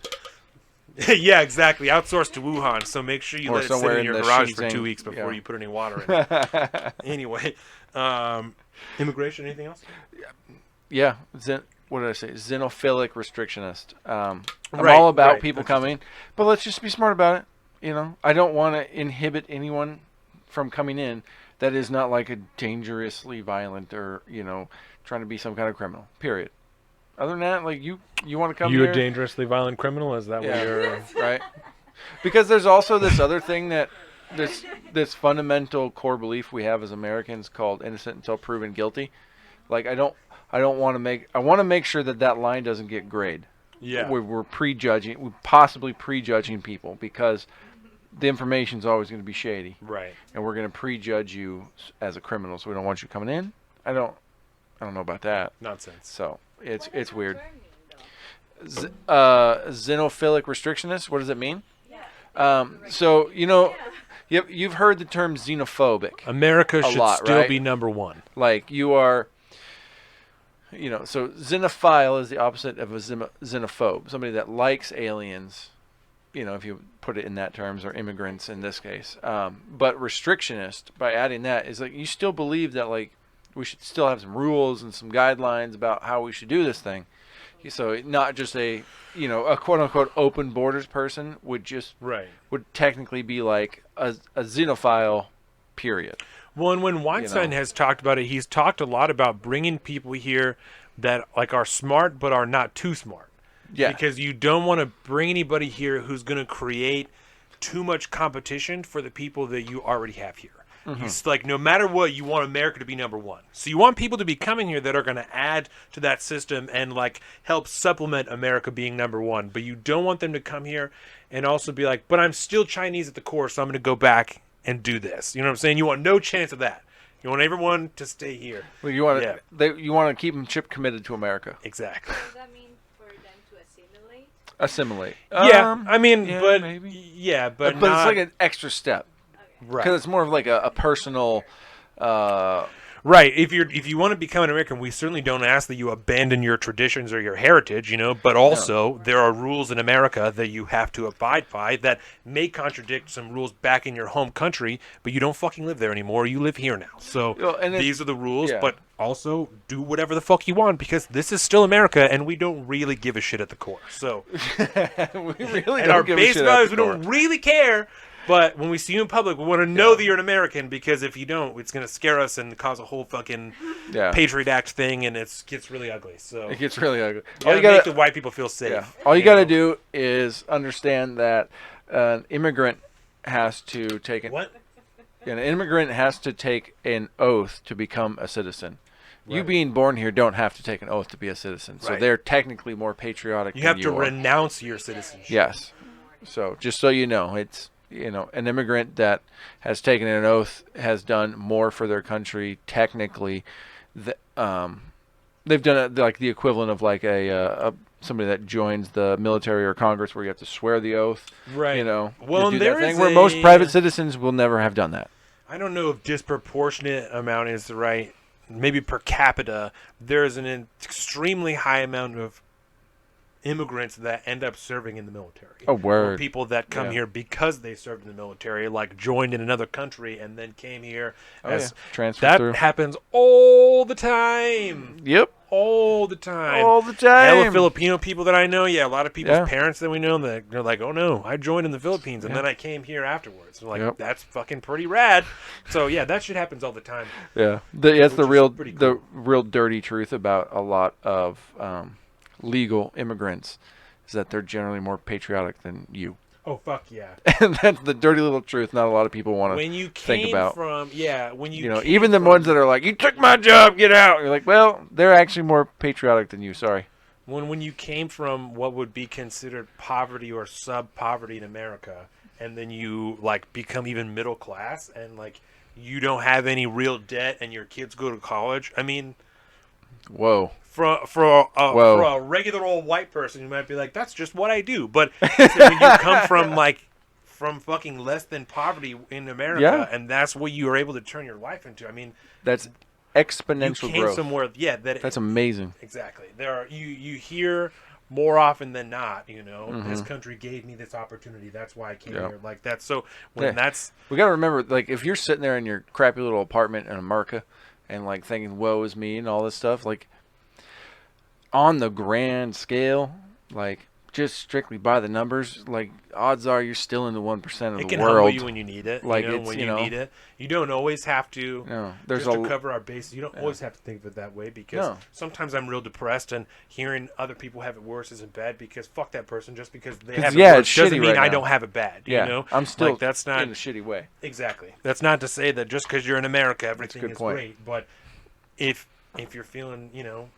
Yeah, exactly. Outsource to Wuhan. So make sure you Or let it sit somewhere in in your the garage for Xi 2 Jinping- weeks before yeah. you put any water in it. Anyway, immigration, anything else? Yeah. What did I say? Xenophilic restrictionist. I'm Right, all about right. people That's coming, but let's just be smart about it. You know, I don't want to inhibit anyone from coming in that is not like a dangerously violent or, trying to be some kind of criminal. Period. Other than that, like, you want to come You here, a dangerously violent criminal? Is that Yeah. what you're... right? Because there's also this other thing that this fundamental core belief we have as Americans called innocent until proven guilty. Like, I want to make sure that line doesn't get grayed. Yeah. We're possibly prejudging people because the information's always going to be shady, Right. and we're going to prejudge you as a criminal, so we don't want you coming in. I don't know about that. Nonsense. So it's weird. Term mean, though? Xenophilic restrictionist. What does it mean? Yeah. So you've heard the term xenophobic. America should lot, still right? be number one. Like, you are, so xenophile is the opposite of a xenophobe. Somebody that likes aliens, if you put it in that terms, or immigrants in this case. But restrictionist, by adding that, is like you still believe that, like, we should still have some rules and some guidelines about how we should do this thing. So not just a quote unquote open borders person would technically be like a xenophile, period. Well, and when Weinstein has talked about it, he's talked a lot about bringing people here that like are smart but are not too smart. Yeah. Because you don't want to bring anybody here who's going to create too much competition for the people that you already have here. He's like, no matter what, you want America to be number one. So you want people to be coming here that are going to add to that system and like help supplement America being number one. But you don't want them to come here and also be like, but I'm still Chinese at the core, so I'm going to go back and do this. You know what I'm saying? You want no chance of that. You want everyone to stay here. Well, you want to keep them chip committed to America. Exactly. What does that mean for them to assimilate? Assimilate. Yeah, I mean, yeah, but maybe. yeah, but But not, it's like an extra step right. because it's more of like a personal. Right. If you want to become an American, we certainly don't ask that you abandon your traditions or your heritage, but also there are rules in America that you have to abide by that may contradict some rules back in your home country, but you don't fucking live there anymore. You live here now. So these are the rules, but also do whatever the fuck you want because this is still America and we don't really give a shit at the core. So we really and don't our give a base shit values, at we the don't core. really care. But when we see you in public, we want to know that you're an American because if you don't, it's going to scare us and cause a whole fucking Patriot Act thing, and it gets really ugly. So it gets really ugly. You gotta make the white people feel safe. Yeah. All you got to do is understand that an immigrant has to take an immigrant has to take an oath to become a citizen. Right. You being born here don't have to take an oath to be a citizen, so they're technically more patriotic. You have to renounce your citizenship. Yes. So just so you know, it's an immigrant that has taken an oath has done more for their country technically. They've done it like the equivalent of like a somebody that joins the military or Congress where you have to swear the oath. Right. Well, do that thing where most private citizens will never have done that. I don't know if disproportionate amount is the right. Maybe per capita, there's an extremely high amount of immigrants that end up serving in the military. Oh, word. Or people that come here because they served in the military, like joined in another country and then came here. Transferred through. That happens all the time. Yep. All the time. All the time. Hella Filipino people that I know, a lot of people's parents that we know, they're like, oh no, I joined in the Philippines and then I came here afterwards. So like, that's fucking pretty rad. So yeah, that shit happens all the time. Yeah. That's the real dirty truth about a lot of legal immigrants is that they're generally more patriotic than you. Oh fuck yeah! And that's the dirty little truth. Not a lot of people want to think about. When you even the ones that are like, "You took my job, get out." You're like, well, they're actually more patriotic than you. Sorry. When you came from what would be considered poverty or sub-poverty in America, and then you like become even middle class, and like you don't have any real debt, and your kids go to college. I mean, whoa. For a regular old white person, you might be like, "That's just what I do." But when you come from fucking less than poverty in America, and that's what you are able to turn your life into. I mean, that's exponential you came growth. Somewhere, that's amazing. Exactly. There are you hear more often than not. This country gave me this opportunity. That's why I came here. Like that. So we got to remember, like, if you're sitting there in your crappy little apartment in America, and like thinking, "Woe is me" and all this stuff, like. On the grand scale, like just strictly by the numbers, like odds are you're still in the 1% of the world. It can humble you when you need it. Like when you need it, you don't always have to. No, just to cover our bases. You don't always have to think of it that way because sometimes I'm real depressed and hearing other people have it worse isn't bad because fuck that person just because they have it worse doesn't mean I don't have it bad. Yeah, you know, I'm still that's not in a shitty way. Exactly. That's not to say that just because you're in America everything is great, but if you're feeling,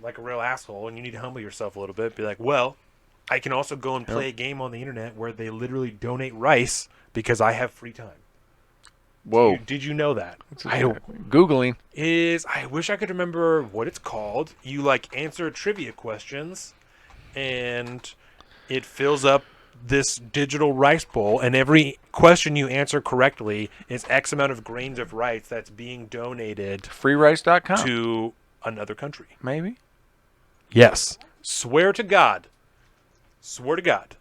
like a real asshole and you need to humble yourself a little bit, be like, well, I can also go and play a game on the internet where they literally donate rice because I have free time. Whoa. Did you know that? Googling. I wish I could remember what it's called. You like answer trivia questions and it fills up this digital rice bowl, and every question you answer correctly is X amount of grains of rice that's being donated freerice.com to another country. Maybe. Yes. Swear to God. Swear to God.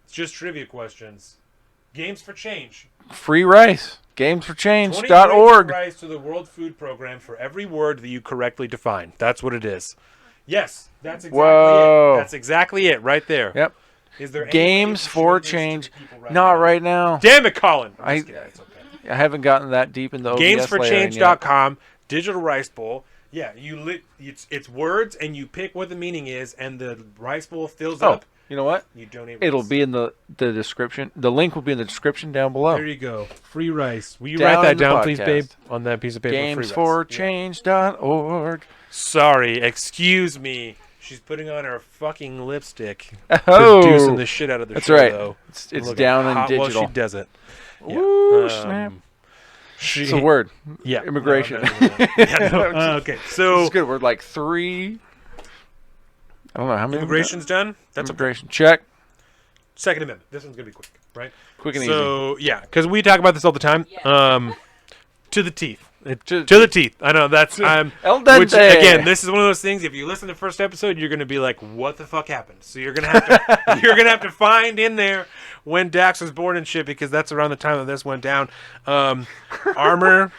It's just trivia questions. Games for Change. Free rice. Gamesforchange.org. 20 rice to the World Food Program for every word that you correctly define. That's what it is. Yes, that's exactly it. That's exactly it right there. Yep. Is there Games for Change? Not right now. Damn it, Colin. I haven't gotten that deep in the OBS Gamesforchange.com. Digital rice bowl. Yeah, it's words, and you pick what the meaning is, and the rice bowl fills up. You know what? You donate. It'll be in the description. The link will be in the description down below. There you go. Free rice. Will you write that down, please, babe, on that piece of paper? Gamesforchange.org. Sorry, excuse me. She's putting on her fucking lipstick. Producing the shit out of the show, right. Though. It's down in digital. Well, she does it. Yeah. Ooh, snap. It's a word. Yeah. Immigration. Okay, so it's good. We're like 3. I don't know how many. Immigration's done. That's immigration. Check. Second Amendment. This one's gonna be quick, right? Quick and easy. So yeah, because we talk about this all the time. To the teeth. To the teeth. I know that's El dente. which again, this is one of those things. If you listen to the first episode, you're gonna be like, "What the fuck happened?" So you're gonna have to find in there when Dax was born and shit, because that's around the time that this went down. Armor.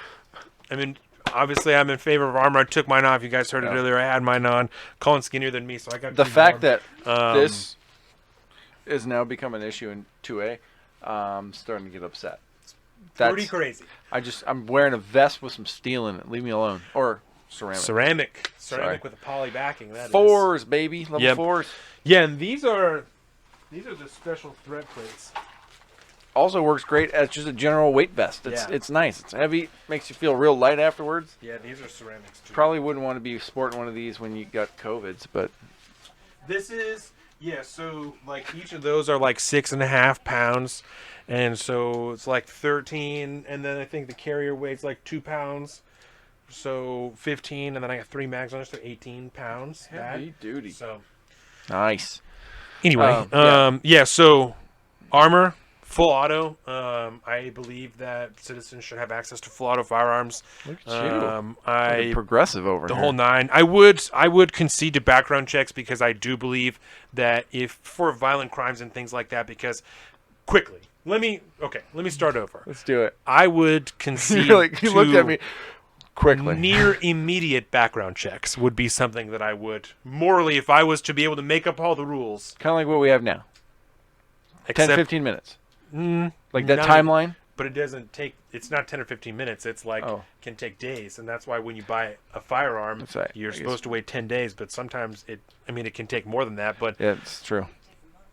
I mean, obviously, I'm in favor of armor. I took mine off. You guys heard it earlier. I had mine on. Colin's skinnier than me, so I got the fact warm. that this is now become an issue in 2A. I'm starting to get upset. That's pretty crazy. I'm wearing a vest with some steel in it. Leave me alone. Or ceramic. Ceramic with a poly backing. That fours, baby. Level 4s. Yeah, and these are the special thread plates. Also works great as just a general weight vest. It's nice. It's heavy. Makes you feel real light afterwards. Yeah, these are ceramics too. Probably wouldn't want to be sporting one of these when you got COVIDs, but this is so like each of those are like 6.5 pounds. And so it's like 13, and then I think the carrier weight's like 2 pounds, so 15, and then I got 3 mags on it, so 18 pounds. Heavy duty. So nice. Anyway, so armor, full auto. I believe that citizens should have access to full auto firearms. Look at you. I progressive over the here. whole nine. I would concede to background checks, because I do believe that if for violent crimes and things like that, because quickly. Let me start over. Let's do it. I would concede you to looked at me quickly. Near immediate background checks would be something that I would morally, if I was to be able to make up all the rules. Kind of like what we have now. 10, 15 minutes. Like that timeline? But it doesn't take, it's not 10 or 15 minutes. It's like, can take days. And that's why when you buy a firearm, you're supposed to wait 10 days. But sometimes it can take more than that. But yeah, it's true.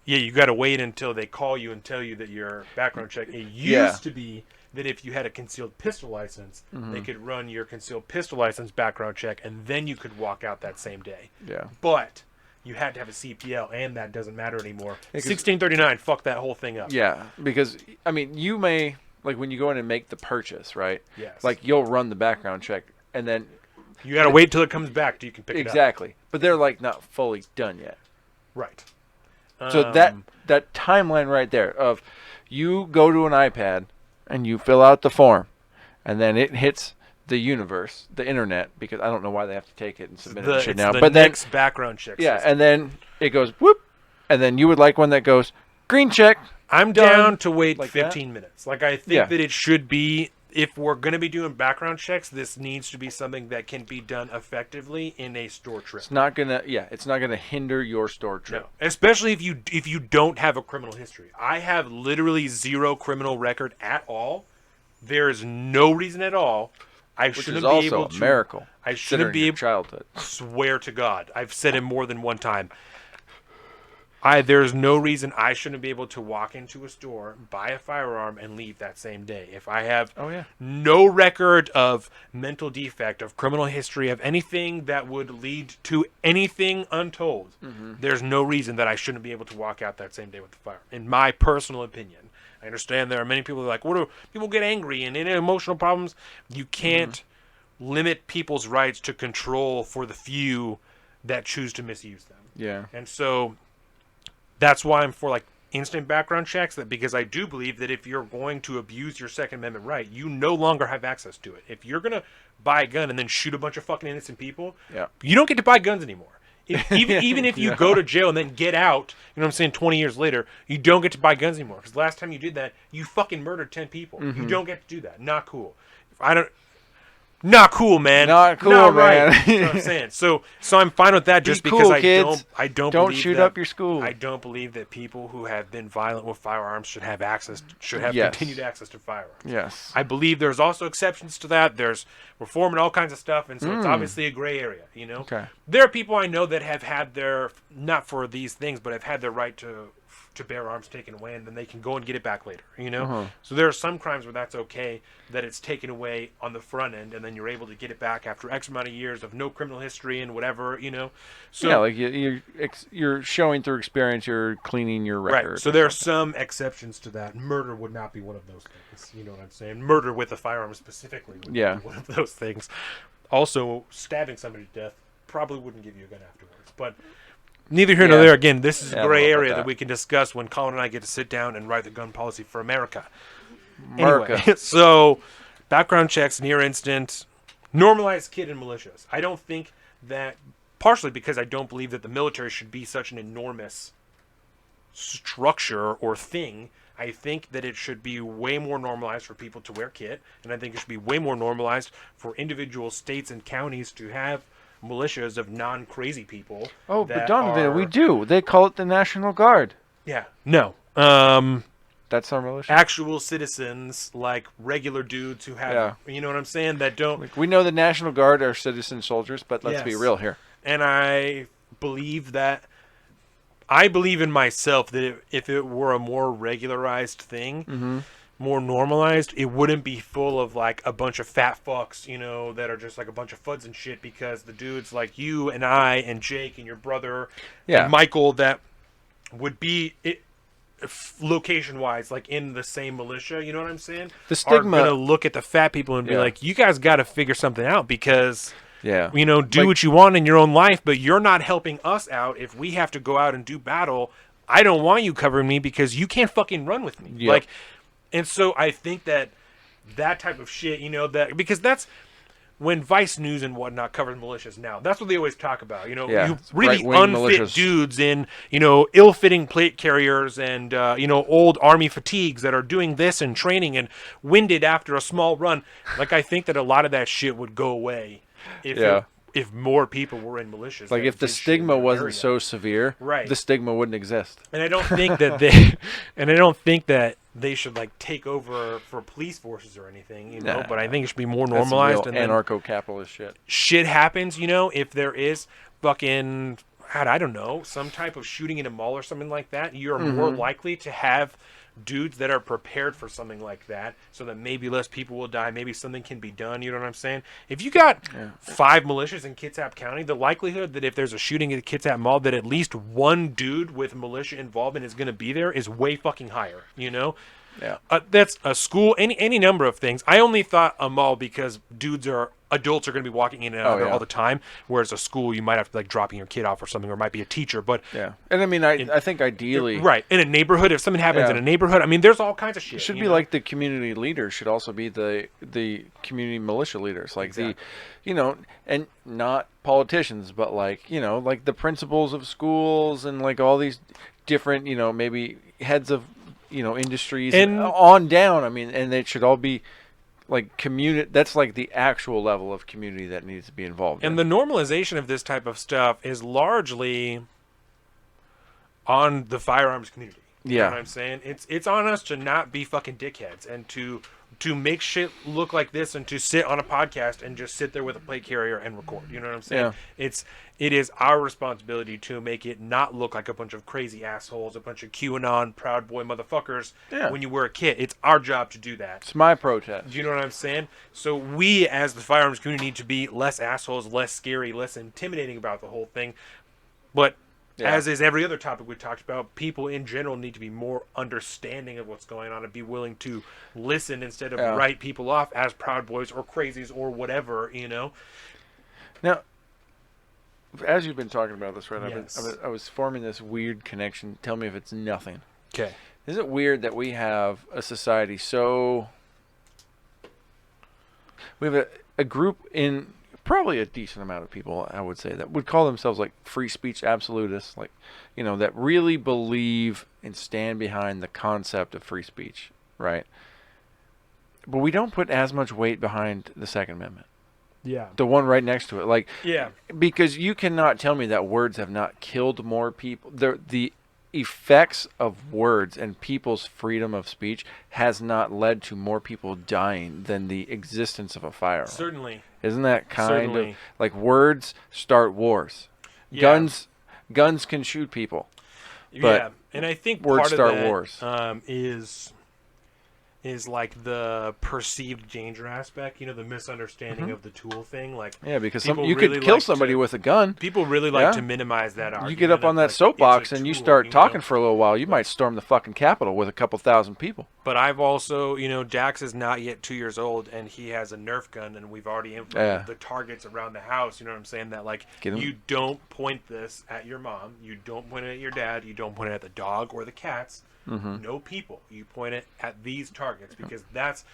Yeah, you got to wait until they call you and tell you that your background check. It used to be that if you had a concealed pistol license, they could run your concealed pistol license background check, and then you could walk out that same day. Yeah. But you had to have a CPL, and that doesn't matter anymore. 1639, fuck that whole thing up. Yeah, because, I mean, you may, like when you go in and make the purchase, right? Yes. Like you'll run the background check, and then you got to wait till it comes back till you can pick it up. Exactly. But they're like not fully done yet. Right. So that timeline right there of you go to an iPad and you fill out the form, and then it hits the universe, the internet, because I don't know why they have to take it and submit it and shit now. But next background check. Yeah, and then it goes whoop, and then you would like one that goes green check. I'm down to wait like 15 minutes. Like I think that it should be. If we're going to be doing background checks, this needs to be something that can be done effectively in a store trip. It's not gonna hinder your store trip. No. Especially if you don't have a criminal history. I have literally zero criminal record at all. There is no reason at all I shouldn't be able to. A miracle. I shouldn't be able. Childhood. Swear to God, I've said it more than one time. There's no reason I shouldn't be able to walk into a store, buy a firearm, and leave that same day. If I have no record of mental defect, of criminal history, of anything that would lead to anything untold, there's no reason that I shouldn't be able to walk out that same day with the firearm. In my personal opinion. I understand there are many people who are like, what do people get angry and in emotional problems? You can't limit people's rights to control for the few that choose to misuse them. Yeah. And so that's why I'm for like instant background checks, because I do believe that if you're going to abuse your Second Amendment right, you no longer have access to it. If you're going to buy a gun and then shoot a bunch of fucking innocent people, you don't get to buy guns anymore. Even if you go to jail and then get out, you know what I'm saying, 20 years later, you don't get to buy guns anymore. Because last time you did that, you fucking murdered 10 people. You don't get to do that. Not cool. Not cool, man. Not cool, Not man. Right. You know what I'm saying? So I'm fine with that, just Be because cool, kids. I don't don't believe shoot that, up your school. I don't believe that people who have been violent with firearms should have continued access to firearms. Yes. I believe there's also exceptions to that. There's reform and all kinds of stuff, and so it's obviously a gray area, you know? Okay. There are people I know that have had their, not for these things, but have had their right to bear arms taken away, and then they can go and get it back later, you know? So there are some crimes where that's okay, that it's taken away on the front end, and then you're able to get it back after X amount of years of no criminal history and whatever, you know? So, yeah, like you're showing through experience, you're cleaning your record. Right, so there are some exceptions to that. Murder would not be one of those things, you know what I'm saying? Murder with a firearm specifically would be one of those things. Also, stabbing somebody to death probably wouldn't give you a gun afterwards, but neither here nor there. Again, this is a gray area that we can discuss when Colin and I get to sit down and write the gun policy for America. Anyway, so background checks, near instant, normalize kid and militias. I don't think that, partially because I don't believe that the military should be such an enormous structure or thing. I think that it should be way more normalized for people to wear kit, and I think it should be way more normalized for individual states and counties to have militias of non-crazy people. Oh, but Donovan, we do. They call it the National Guard. Yeah. No. That's our militia? Actual citizens, like regular dudes who have, you know what I'm saying, that don't... Like, we know the National Guard are citizen soldiers, but let's be real here. And I believe in myself that if it were a more regularized thing, more normalized, it wouldn't be full of like a bunch of fat fucks, you know, that are just like a bunch of fuds and shit, because the dudes like you and I and Jake and your brother and Michael that would be location wise like in the same militia, you know what I'm saying? The stigma, are gonna look at the fat people and be like, you guys got to figure something out, because you know, do like, what you want in your own life, but you're not helping us out if we have to go out and do battle. I don't want you covering me because you can't fucking run with me. Like, and so I think that type of shit, you know, that because that's when Vice News and whatnot covers militias now. That's what they always talk about. You know, you really unfit militias. Dudes in, you know, ill-fitting plate carriers and, you know, old army fatigues that are doing this and training and winded after a small run. Like, I think that a lot of that shit would go away if more people were in militias. Like, if the stigma wasn't so severe, the stigma wouldn't exist. And I don't think that they should like take over for police forces or anything, you know. But I think it should be more normalized. And anarcho-capitalist shit. Shit happens, you know. If there is fucking, I don't know, some type of shooting in a mall or something like that, you're more likely to have dudes that are prepared for something like that, so that maybe less people will die, maybe something can be done, you know what I'm saying? If you got 5 militias in Kitsap County, the likelihood that if there's a shooting at the Kitsap Mall that at least one dude with militia involvement is going to be there is way fucking higher, you know? That's a school, any number of things. I only thought a mall because adults are going to be walking in and out there all the time, whereas a school you might have to like dropping your kid off or something, or it might be a teacher. But and I mean, I think ideally, in a neighborhood, if something happens in a neighborhood, I mean, there's all kinds of shit. It should be like the community leaders should also be the community militia leaders, like the, you know, and not politicians, but like, you know, like the principals of schools and like all these different, you know, maybe heads of, you know, industries and on down. I mean, and it should all be like community. That's like the actual level of community that needs to be involved. And the normalization of this type of stuff is largely on the firearms community. You know what I'm saying? It's on us to not be fucking dickheads and to make shit look like this and to sit on a podcast and just sit there with a plate carrier and record. You know what I'm saying? It is our responsibility to make it not look like a bunch of crazy assholes, a bunch of QAnon Proud Boy motherfuckers when you wear a kit. It's our job to do that. It's my protest. Do you know what I'm saying? So we, as the firearms community, need to be less assholes, less scary, less intimidating about the whole thing. But as is every other topic we talked about, people in general need to be more understanding of what's going on and be willing to listen instead of write people off as Proud Boys or crazies or whatever, you know? Now, as you've been talking about this, right, I was forming this weird connection. Tell me if it's nothing. Okay. Is it weird that we have a society so... We have a group in... Probably a decent amount of people, I would say, that would call themselves like free speech absolutists, like, you know, that really believe and stand behind the concept of free speech, right? But we don't put as much weight behind the Second Amendment. Yeah. The one right next to it. Like, because you cannot tell me that words have not killed more people. The effects of words and people's freedom of speech has not led to more people dying than the existence of a firearm. Certainly. Isn't that kind of like words start wars? Guns can shoot people. But and I think words part of start that, wars. Is like the perceived danger aspect, you know, the misunderstanding of the tool thing. Like, because you could kill somebody with a gun. People really like to minimize that argument. You get up on that soapbox and you start talking for a little while, you might storm the fucking Capitol with a couple thousand people. But I've also, you know, Dax is not yet 2 years old and he has a Nerf gun and we've already implemented the targets around the house. You know what I'm saying? That like, you don't point this at your mom. You don't point it at your dad. You don't point it at the dog or the cats. No people. You point it at these targets because that's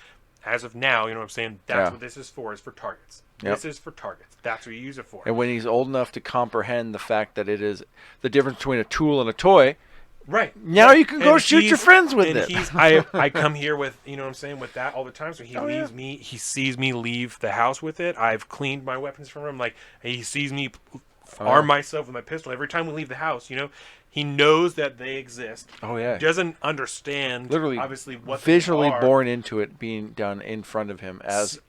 as of now, you know what I'm saying? That's Yeah. what this is for targets. Yep. This is for targets. That's what you use it for. And when he's old enough to comprehend the fact that it is the difference between a tool and a toy, right. now you can go And shoot your friends with and it. I come here with, you know what I'm saying, with that all the time. So he sees me leave the house with it. I've cleaned my weapons from him. Like, he sees me arm myself with my pistol every time we leave the house, you know. He knows that they exist. Oh, yeah. Doesn't understand, Literally, obviously, what visually they are. born into it being done in front of him as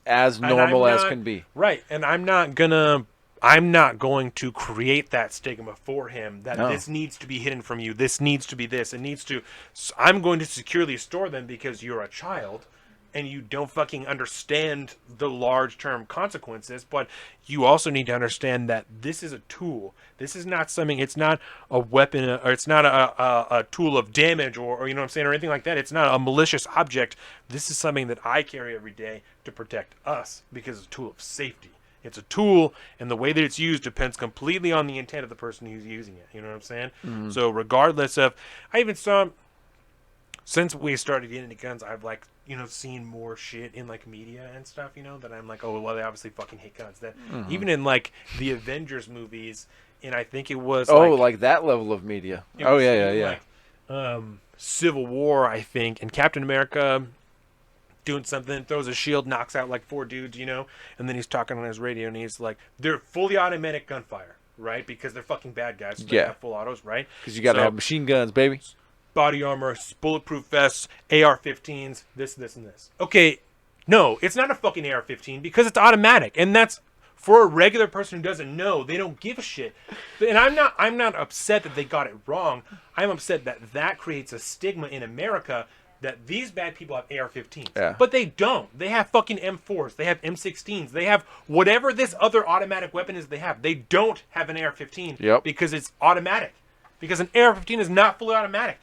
normal as can be. Right, and I'm not going to create that stigma for him that this needs to be hidden from you. This needs to be this. It needs to. I'm going to securely store them because you're a child and you don't fucking understand the large term consequences, but you also need to understand that this is a tool. This is not something, it's not a weapon, or it's not a tool of damage, or you know what I'm saying, or anything like that. It's not a malicious object. This is something that I carry every day to protect us because it's a tool of safety. It's a tool, and the way that it's used depends completely on the intent of the person who's using it. You know what I'm saying? Mm-hmm. So regardless of, I even saw, since we started getting into guns, I've like, you know, seen more shit in like media and stuff, you know, that I'm like, oh, well, they obviously fucking hate guns. That even in like the Avengers movies, and I think it was like that level of media. Oh yeah. Like, Civil War, I think, and Captain America doing something, throws a shield, knocks out like 4 dudes, you know, and then he's talking on his radio and he's like, they're fully automatic gunfire, right? Because they're fucking bad guys. So they have full autos, right? Because you got to have machine guns, baby. Body armor, bulletproof vests, AR-15s, this, and this. Okay, no, it's not a fucking AR-15 because it's automatic, and that's for a regular person who doesn't know. They don't give a shit, and I'm not upset that they got it wrong. I'm upset that creates a stigma in America that these bad people have AR-15s, but they don't. They have fucking M4s, they have M16s, they have whatever this other automatic weapon is. They have. They don't have an AR-15 because it's automatic. Because an AR-15 is not fully automatic.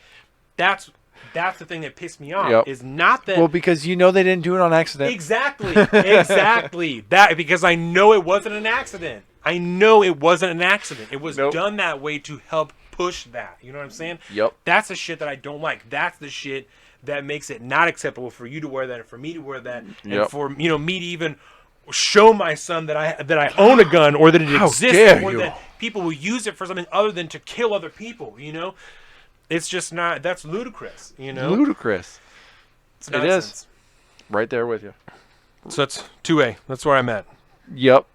That's the thing that pissed me off. Is not that. Well, because you know they didn't do it on accident. Exactly. That because I know it wasn't an accident. I know it wasn't an accident. It was done that way to help push that. You know what I'm saying? Yep. That's the shit that I don't like. That's the shit that makes it not acceptable for you to wear that and for me to wear that and for me to even show my son that I own a gun or that it exists or that people will use it for something other than to kill other people, you know? It's just not, that's ludicrous, you know? Ludicrous. It's nonsense. It is. Right there with you. So that's 2A. That's where I'm at. Yep.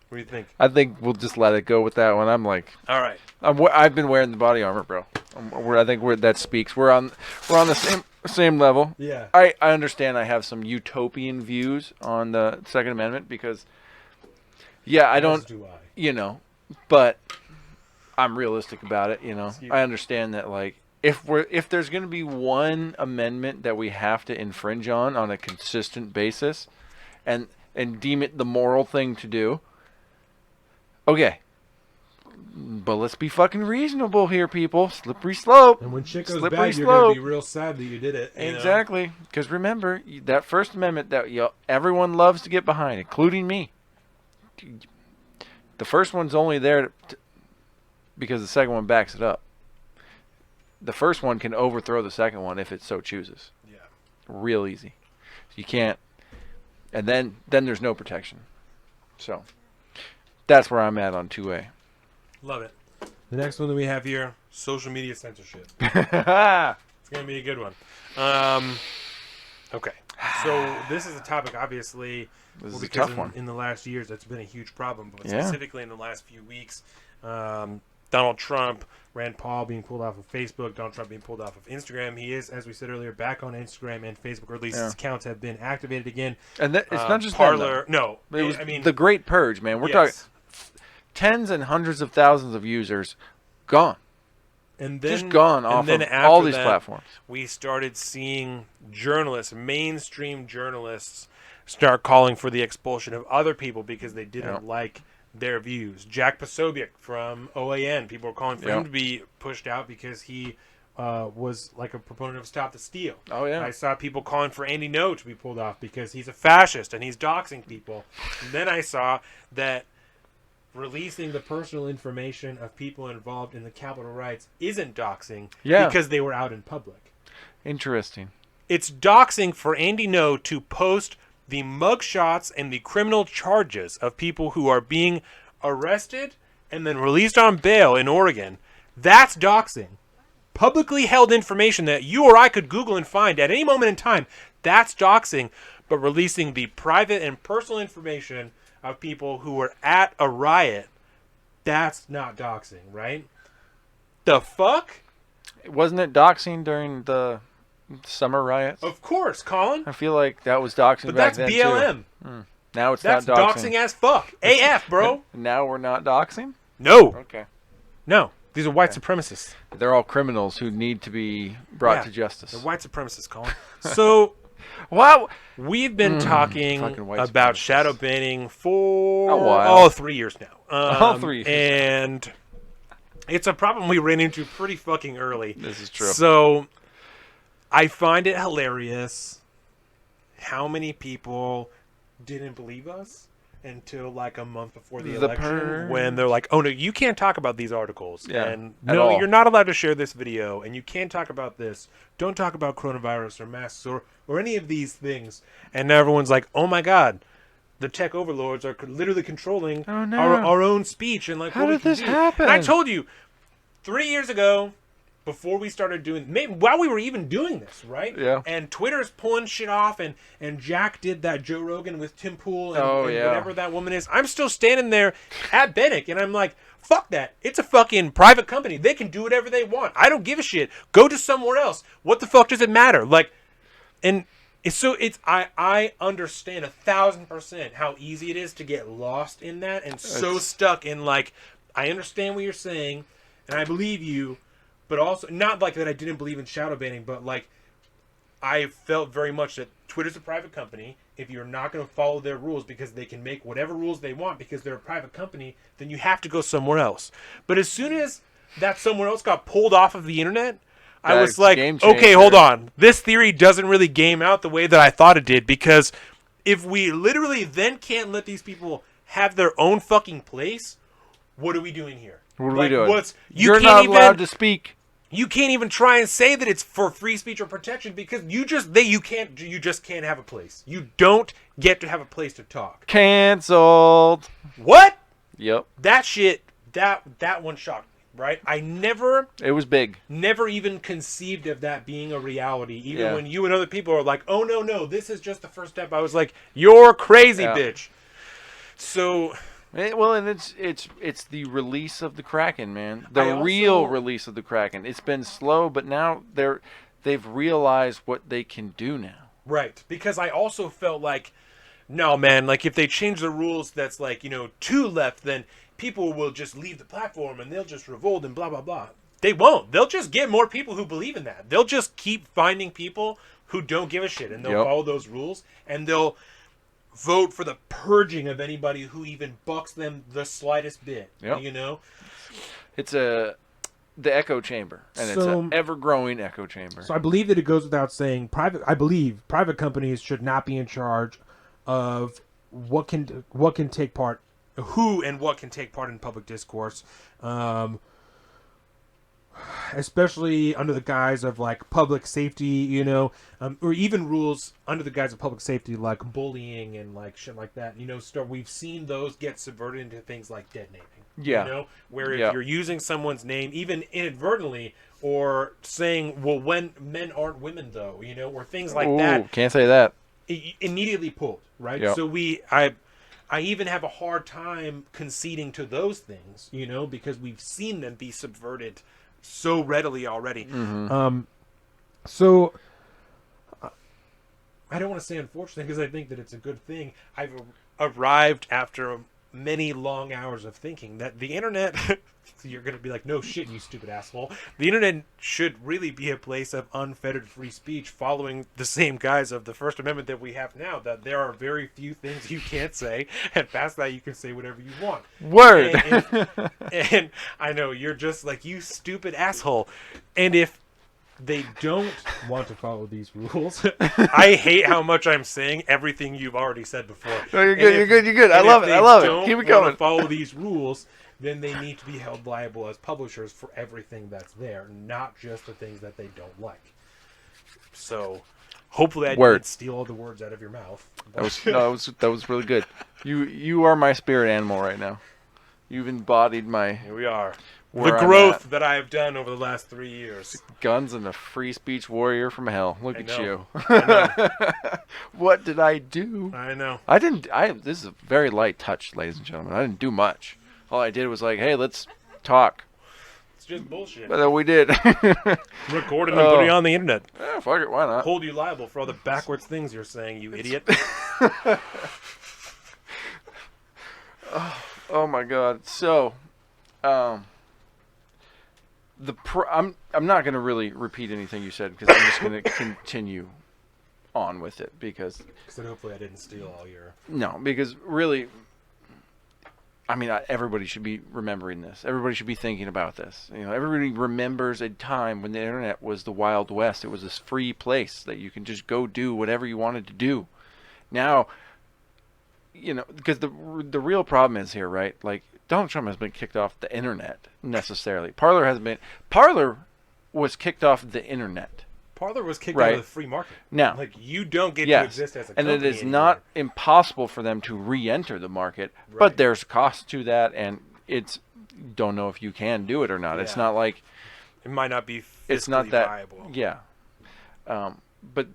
What do you think? I think we'll just let it go with that one. I'm like, all right. I've been wearing the body armor, bro. I think that speaks. We're on the same level. Yeah. I understand. I have some utopian views on the Second Amendment because, I don't. As do I. You know, but I'm realistic about it. You know, I understand that like if there's going to be one amendment that we have to infringe on a consistent basis, and deem it the moral thing to do. Okay. But let's be fucking reasonable here, people. Slippery slope. And when shit goes Slippery bad, slope. you're going to be real sad that you did it. Exactly. Because remember, that First Amendment that everyone loves to get behind, including me. The first one's only there because the second one backs it up. The first one can overthrow the second one if it so chooses. Yeah. Real easy. You can't. And then there's no protection. So that's where I'm at on 2A. Love it. The next one that we have here, social media censorship. It's going to be a good one. Okay. So this is a topic, obviously, this is a tough one. In the last years, that's been a huge problem. But specifically in the last few weeks, Donald Trump, Rand Paul being pulled off of Facebook, Donald Trump being pulled off of Instagram. He is, as we said earlier, back on Instagram and Facebook, or at least his accounts have been activated again. And it's not just Parler. That, no, it was the Great Purge, man. We're talking tens and hundreds of thousands of users gone. And then, just gone off of all these platforms. We started seeing journalists, mainstream journalists, start calling for the expulsion of other people because they didn't like their views. Jack Posobiec from OAN, people were calling for him to be pushed out because he was like a proponent of Stop the Steal. Oh, yeah. I saw people calling for Andy Ngo to be pulled off because he's a fascist and he's doxing people. And then I saw that releasing the personal information of people involved in the Capitol riots isn't doxing because they were out in public. Interesting. It's doxing for Andy No to post the mugshots and the criminal charges of people who are being arrested and then released on bail in Oregon. That's doxing. Publicly held information that you or I could Google and find at any moment in time. That's doxing. But releasing the private and personal information of people who were at a riot, that's not doxing, right? The fuck? Wasn't it doxing during the summer riots? Of course, Colin. I feel like that was doxing But back that's then BLM. too. Now it's That's not doxing as fuck. AF, bro. Now we're not doxing? No. Okay. No. These are white supremacists. They're all criminals who need to be brought to justice. They're white supremacists, Colin. So... Wow. We've been talking fucking white about supremacists. shadow banning for A while. 3 years now. All 3 years. And it's a problem we ran into pretty fucking early. This is true. So I find it hilarious how many people didn't believe us until like a month before the election when they're like, oh no, you can't talk about these articles. Yeah, And at no, all. you're not allowed to share this video and you can't talk about this. Don't talk about coronavirus or masks or any of these things. And now everyone's like, oh my God, the tech overlords are literally controlling our own speech. And like, How did this happen? And I told you 3 years ago, before we started doing, maybe while we were even doing this, right? Yeah. And Twitter's pulling shit off, and Jack did that Joe Rogan with Tim Pool and, Oh, and yeah. whatever that woman is. I'm still standing there at Bennick, and I'm like, fuck that. It's a fucking private company. They can do whatever they want. I don't give a shit. Go to somewhere else. What the fuck does it matter? Like, and I understand 1,000% how easy it is to get lost in that and so stuck in like, I understand what you're saying, and I believe you. But also, not like that I didn't believe in shadow banning, but like, I felt very much that Twitter's a private company. If you're not going to follow their rules because they can make whatever rules they want because they're a private company, then you have to go somewhere else. But as soon as that somewhere else got pulled off of the internet, I was like, okay, hold on. This theory doesn't really game out the way that I thought it did, because if we literally then can't let these people have their own fucking place, what are we doing here? What are we doing? You're not allowed to speak. You can't even try and say that it's for free speech or protection because you just can't have a place. You don't get to have a place to talk. Canceled. What? Yep. That shit, that one shocked me, right? It was big. Never even conceived of that being a reality. Even when you and other people are like, oh no, this is just the first step. I was like, you're crazy, bitch. So... and it's the release of the Kraken, man. The real release of the Kraken. It's been slow, but now they've realized what they can do now. Right, because I also felt like, no, man, like if they change the rules that's like, too left, then people will just leave the platform and they'll just revolt and blah, blah, blah. They won't. They'll just get more people who believe in that. They'll just keep finding people who don't give a shit, and they'll follow those rules, and they'll vote for the purging of anybody who even bucks them the slightest bit. Yep. It's the echo chamber, and it's an ever-growing echo chamber. So I believe that it goes without saying, private companies should not be in charge of what can take part, who and what can take part in public discourse, especially under the guise of like public safety, or even rules under the guise of public safety like bullying and like shit like that. We've seen those get subverted into things like dead naming. Yeah. Where if you're using someone's name, even inadvertently, or saying, well, when men aren't women though, or things like that. Can't say that. Immediately pulled, right? Yep. So I even have a hard time conceding to those things, because we've seen them be subverted so readily already. Mm-hmm. So I don't want to say unfortunately because I think that it's a good thing. I've arrived after many long hours of thinking that the internet, you're going to be like, no shit, you stupid asshole. The internet should really be a place of unfettered free speech following the same guise of the First Amendment that we have now, that there are very few things you can't say, and past that you can say whatever you want. Word! And I know, you're just like, you stupid asshole. And if they don't want to follow these rules, I hate how much I'm saying everything you've already said before. No, you're good. You're good. I love it. Keep it going. Follow these rules, then they need to be held liable as publishers for everything that's there, not just the things that they don't like. So, Hopefully, I Word. didn't steal all the words out of your mouth. That was really good. You are my spirit animal right now. You've embodied my Here we are. where The I'm growth at. that I have done over the last 3 years. Guns and a free speech warrior from hell. Look I at know. you. I What did I do? I know. I didn't. This is a very light touch, ladies and gentlemen. I didn't do much. All I did was like, hey, let's talk. It's just bullshit. But then we did. Record it and put it on the internet. Yeah, fuck it. Why not? Hold you liable for all the backwards things you're saying, you idiot. Oh my God. So, I'm not gonna really repeat anything you said because I'm just gonna continue on with it because Because hopefully I didn't steal all your... no, because really, I mean, everybody should be remembering this. Everybody should be thinking about this. You know, everybody remembers a time when the internet was the Wild West. It was this free place that you can just go do whatever you wanted to do. Now, you know, because the real problem is here, right? Like, Donald Trump has been kicked off the internet necessarily. Parler hasn't been. Parler was kicked off the internet. Parler was kicked Right. out of the free market. Now, Like, you don't get to yes, exist as a and company it is anymore. not impossible for them to re-enter the market, Right. but there's cost to that, and it's don't know if you can do it or not. It's Yeah. not like It might not be it's not fiscally that viable. yeah, but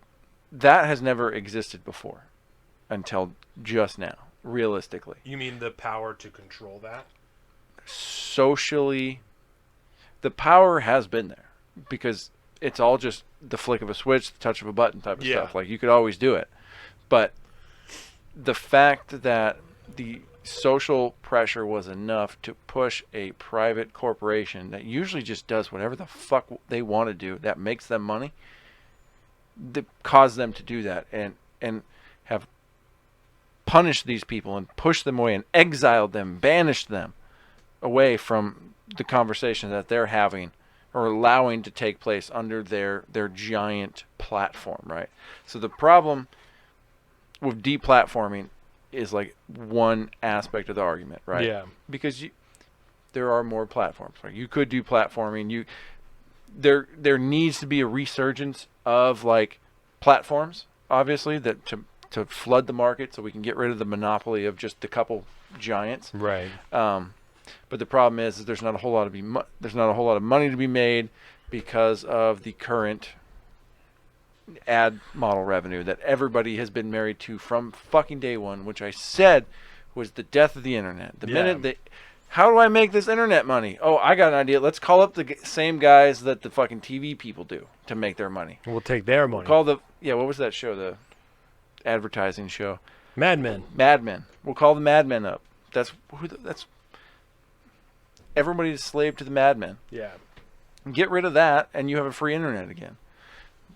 that has never existed before until just now. Realistically, You mean the power to control that? socially, the power has been there because it's all just the flick of a switch, the touch of a button type of Yeah. stuff. Like, you could always do it. But the fact that the social pressure was enough to push a private corporation that usually just does whatever the fuck they want to do, that makes them money, that caused them to do that and have punished these people and pushed them away and exiled them, banished them away from the conversation that they're having or allowing to take place under their giant platform, right? So the problem with deplatforming is like one aspect of the argument, right? Yeah. Because there are more platforms. Right? You could do platforming. There needs to be a resurgence of like platforms, obviously, that to flood the market so we can get rid of the monopoly of just a couple giants. Right. But the problem is there's not a whole lot of money to be made because of the current ad model revenue that everybody has been married to from fucking day one, which I said was the death of the internet. The minute that, how do I make this internet money? Oh, I got an idea. Let's call up the same guys that the fucking TV people do to make their money. We'll take their money. Call what was that show? The advertising show. Mad Men. Mad Men. We'll call the Mad Men up. That's everybody's a slave to the Mad Men. Yeah. Get rid of that, and you have a free internet again.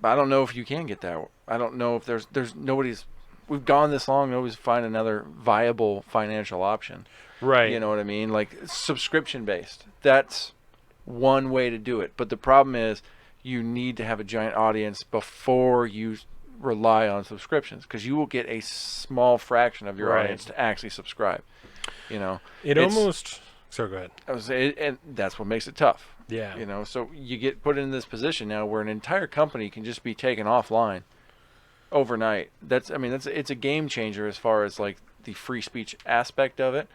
But I don't know if you can get that. I don't know if there's nobody's. We've gone this long, nobody's find another viable financial option. Right. You know what I mean? Like subscription based. That's one way to do it. But the problem is, you need to have a giant audience before you rely on subscriptions, because you will get a small fraction of your Right. audience to actually subscribe. You know, It almost. Sorry, go ahead. I was and that's what makes it tough. Yeah. You know, so you get put in this position now where an entire company can just be taken offline overnight. It's a game changer as far as like the free speech aspect of it,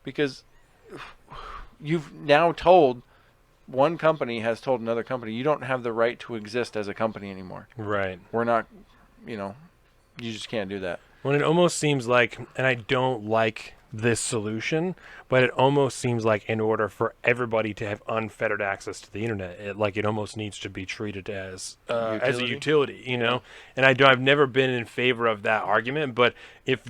because you've now told one company has told another company, you don't have the right to exist as a company anymore. Right. We're not, you just can't do that. When it almost seems like, and I don't like this solution, but it almost seems like in order for everybody to have unfettered access to the internet, it almost needs to be treated as a utility, you know. And I've never been in favor of that argument, but if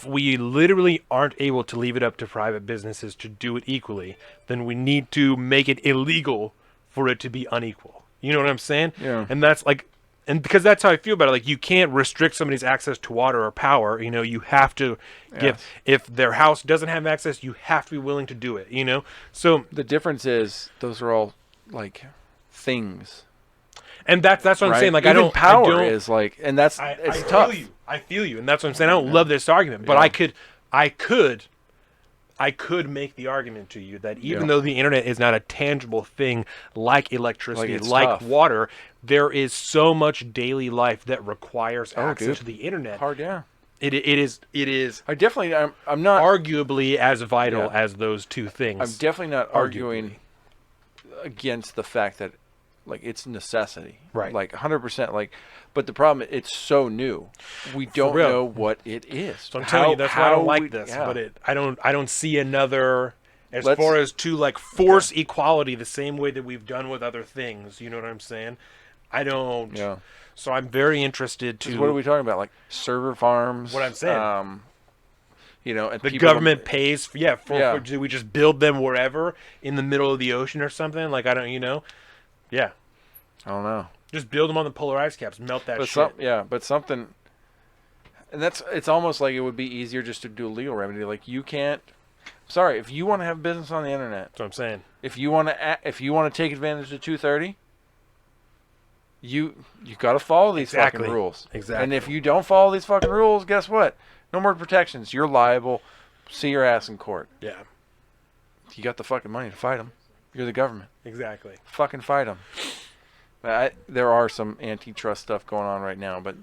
we literally aren't able to leave it up to private businesses to do it equally, then we need to make it illegal for it to be unequal. You know what I'm saying? Yeah. And that's like, and because that's how I feel about it. Like, you can't restrict somebody's access to water or power. You know, you have to give. If their house doesn't have access, you have to be willing to do it. You know, so The difference is those are all like things. and that's what I'm right? saying. Like, Even I don't. power I don't, is like, and that's it's I tough. feel you. I feel you, and that's what I'm saying. I don't love this argument, but Yeah. I I could make the argument to you that even though the internet is not a tangible thing like electricity, like tough. water, there is so much daily life that requires access to the internet. Hard, yeah. It is. I definitely, I'm not arguably as vital as those two things. I'm definitely not arguing against the fact that, like, it's necessity, right? Like 100%. Like, but the problem, it's so new, we don't know what it is. So I'm telling you, that's why I don't like this. But I don't see another as far as to like force equality the same way that we've done with other things. You know what I'm saying? I don't. Yeah. So I'm very interested to. What are we talking about? Like server farms? What I'm saying. You know, and the government pays. Do we just build them wherever in the middle of the ocean or something? Like I don't. Yeah. I don't know. Just build them on the polar ice caps. Melt that shit. But something. And it's almost like it would be easier just to do a legal remedy. Like you can't. Sorry, if you want to have business on the internet. That's what I'm saying. If you want to take advantage of 230. You got to follow these fucking rules. Exactly. And if you don't follow these fucking rules, guess what? No more protections. You're liable. See your ass in court. Yeah. You got the fucking money to fight them. You're the government. Exactly. Fucking fight them. There are some antitrust stuff going on right now, but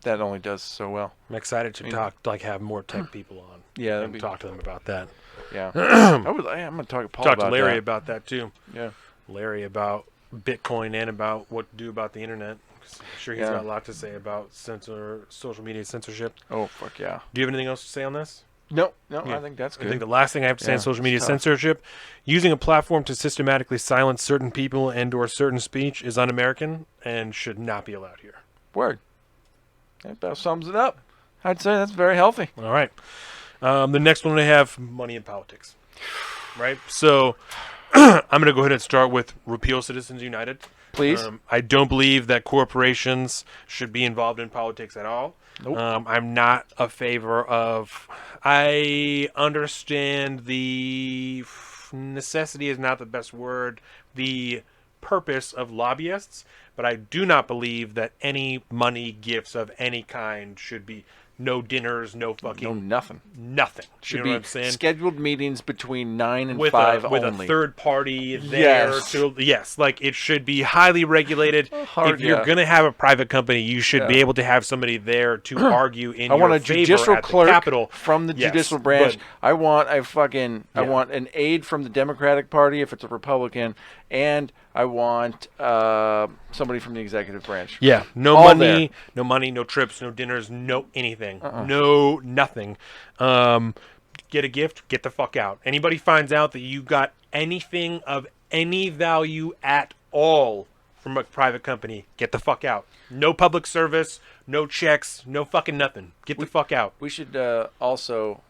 that only does so well. I'm excited to have more tech people on. Yeah, and talk to them about that. Yeah. I'm gonna talk to Paul to Larry about that too. Yeah. Larry about Bitcoin and about what to do about the internet. I'm sure he's got a lot to say about social media censorship. Oh, fuck yeah. Do you have anything else to say on this? No, I think that's good. I think the last thing I have to say on social media censorship, using a platform to systematically silence certain people and or certain speech is un-American and should not be allowed here. Word. That about sums it up. I'd say that's very healthy. All right. The next one I have, money in politics. Right? So I'm going to go ahead and start with repeal Citizens United. Please. I don't believe that corporations should be involved in politics at all. Nope. I'm not a favor of. I understand the necessity is not the best word. The purpose of lobbyists, but I do not believe that any money gifts of any kind should be. No dinners, no fucking... nothing. Nothing. Should be scheduled meetings between 9 and with 5 with only. A third party there. Yes. Like it should be highly regulated. If you're going to have a private company, you should be able to have somebody there to argue in your favor. I want a judicial clerk Capitol. From the judicial branch. I want I want an aide from the Democratic Party if it's a Republican, and I want somebody from the executive branch. Yeah, no money, no trips, no dinners, no anything. No nothing. Get a gift, get the fuck out. Anybody finds out that you got anything of any value at all from a private company, get the fuck out. No public service, no checks, no fucking nothing. Get the fuck out. We should also,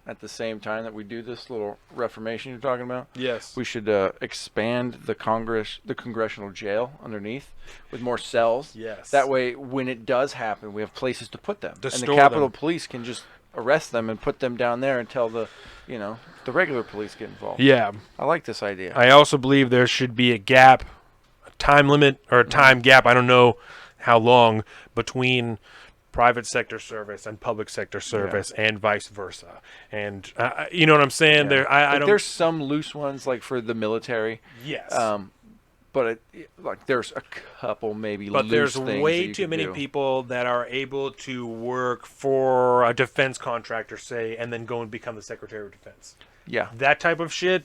at the same time that we do this little reformation you're talking about, yes, we should expand the congressional jail underneath with more cells. Yes. That way, when it does happen, we have places to put them, and the Capitol Police can just arrest them and put them down there until the regular police get involved. Yeah, I like this idea. I also believe there should be a gap, a time limit or a time gap. I don't know how long between private sector service and public sector service and vice versa. And you know what I'm saying? Yeah. There's some loose ones like for the military. Yes. But there's a couple maybe but loose there's things way too many people that are able to work for a defense contractor, say, and then go and become the Secretary of Defense. Yeah. That type of shit,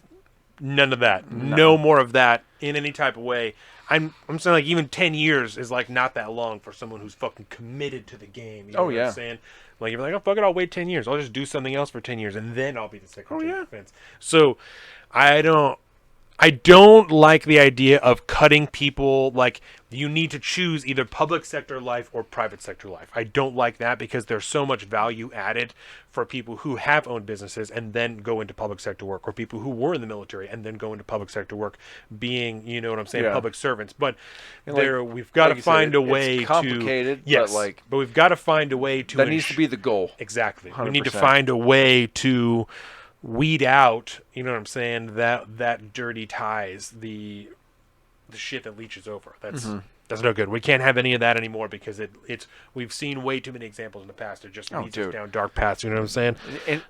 none of that. No more of that in any type of way. I'm saying like even 10 years is like not that long for someone who's fucking committed to the game. You know what I'm saying? Like you're like, oh fuck it, I'll wait 10 years. I'll just do something else for 10 years and then I'll be the Secretary of Defense. So I don't like the idea of cutting people. Like you need to choose either public sector life or private sector life. I don't like that because there's so much value added for people who have owned businesses and then go into public sector work, or people who were in the military and then go into public sector work, being, you know what I'm saying, public servants. But we've got to find a way it's complicated, but we've got to find a way to. That needs to be the goal. Exactly. 100%. We need to find a way to weed out, you know what I'm saying, that dirty ties, the shit that leaches over. That's That's no good. We can't have any of that anymore because we've seen way too many examples in the past. It just leads us down dark paths. You know what I'm saying? And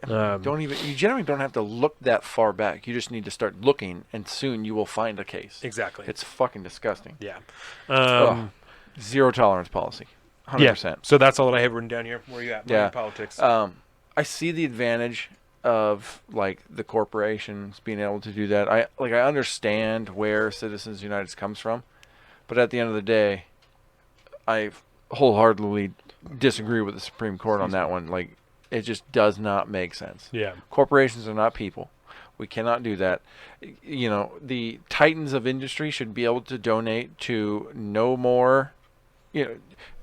you generally don't have to look that far back. You just need to start looking, and soon you will find a case. Exactly. It's fucking disgusting. Yeah. Zero tolerance policy. 100%. Yeah. So that's all that I have written down here. Where are you at? Yeah. Politics. I see the advantage of like the corporations being able to do that. I understand where Citizens United comes from, but at the end of the day, I wholeheartedly disagree with the Supreme Court on that one. Like, it just does not make sense. Yeah. Corporations are not people. We cannot do that. You know, the titans of industry should be able to donate to no more,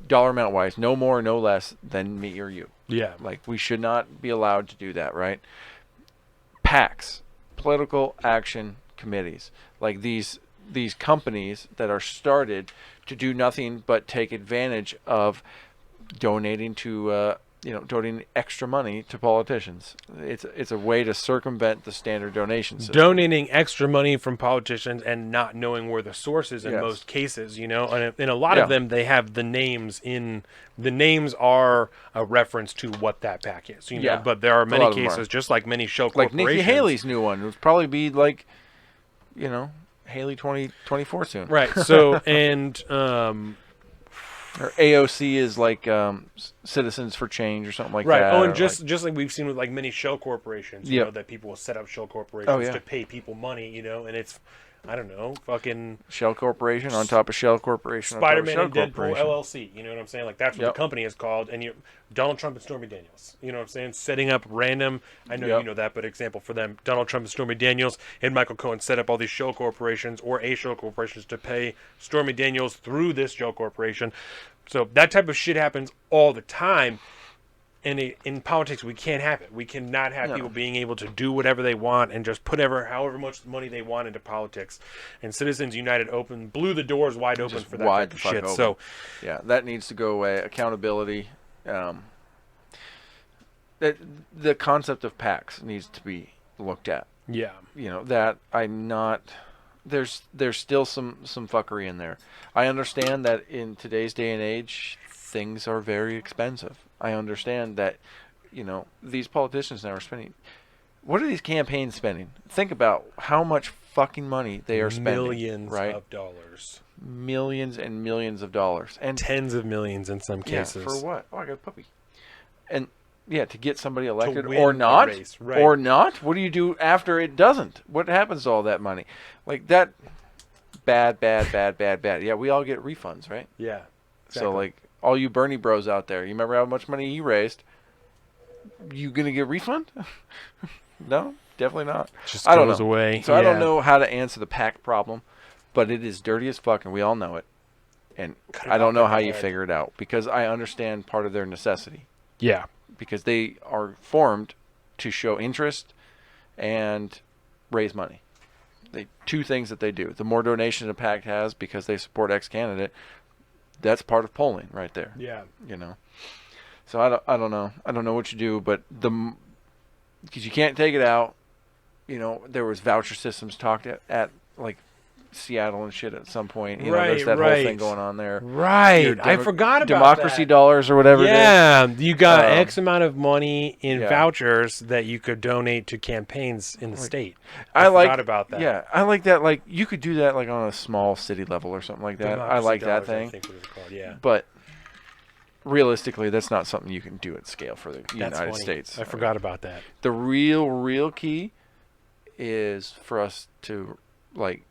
dollar amount wise, no more, no less than me or you. Yeah. Like, we should not be allowed to do that, right? PACs, political action committees, like these companies that are started to do nothing but take advantage of donating to donating extra money to politicians. It's a way to circumvent the standard donation system. Donating extra money from politicians and not knowing where the source is in most cases, and in a lot of them they have the names the names are a reference to what that PAC is, but there are many cases, just like many shell corporations. Like Nikki Haley's new one would probably be like, Halie 2024 soon. Right. So, and or AOC is like Citizens for Change or something like that. Right. Oh, and just like we've seen with like many shell corporations, Yep. That people will set up shell corporations to pay people money, and it's, I don't know, fucking Shell Corporation on top of Shell Corporation Spider-Man on and top of Deadpool Shell LLC. You know what I'm saying? Like, that's what the company is called. And Donald Trump and Stormy Daniels. You know what I'm saying? Setting up random, I know you know that, but example for them, Donald Trump and Stormy Daniels and Michael Cohen set up all these shell corporations or shell corporations to pay Stormy Daniels through this shell corporation. So that type of shit happens all the time. And in politics, we can't have it. We cannot have people being able to do whatever they want and just put however much money they want into politics. And Citizens United blew the doors wide open for that type of shit. Open. So, yeah, that needs to go away. Accountability. The concept of PACs needs to be looked at. yeah. There's still some fuckery in there. I understand that in today's day and age, things are very expensive. I understand that, these politicians now are spending. What are these campaigns spending? Think about how much fucking money they are spending. Millions right? of dollars. Millions and millions of dollars. And Tens of millions in some cases. for what? Oh, I got a puppy. And to get somebody elected win or the not, race, right. or not. What do you do after it doesn't? What happens to all that money? Like that, bad. Yeah, we all get refunds, right? Yeah. Exactly. So like all you Bernie bros out there, you remember how much money he raised? You gonna get a refund? No, definitely not. Just I don't goes know. away. So I don't know how to answer the PAC problem, but it is dirty as fuck, and we all know it. And I don't know how you figure it out because I understand part of their necessity. Yeah. Because they are formed to show interest and raise money. Two things that they do. The more donations a PAC has because they support X candidate, that's part of polling right there. Yeah. So I don't know. I don't know what you do, but because you can't take it out. There was voucher systems talked at like Seattle and shit at some point. There's that whole thing going on there. Right. I forgot about democracy that. dollars or whatever it is. Yeah, you got X amount of money in vouchers that you could donate to campaigns in the state. I forgot about that. Yeah, I like that. Like, you could do that like on a small city level or something like that. Democracy I like dollars, that thing. I think what it's called, yeah. But realistically, that's not something you can do at scale for the United funny. States. I forgot about that. The real key is for us to like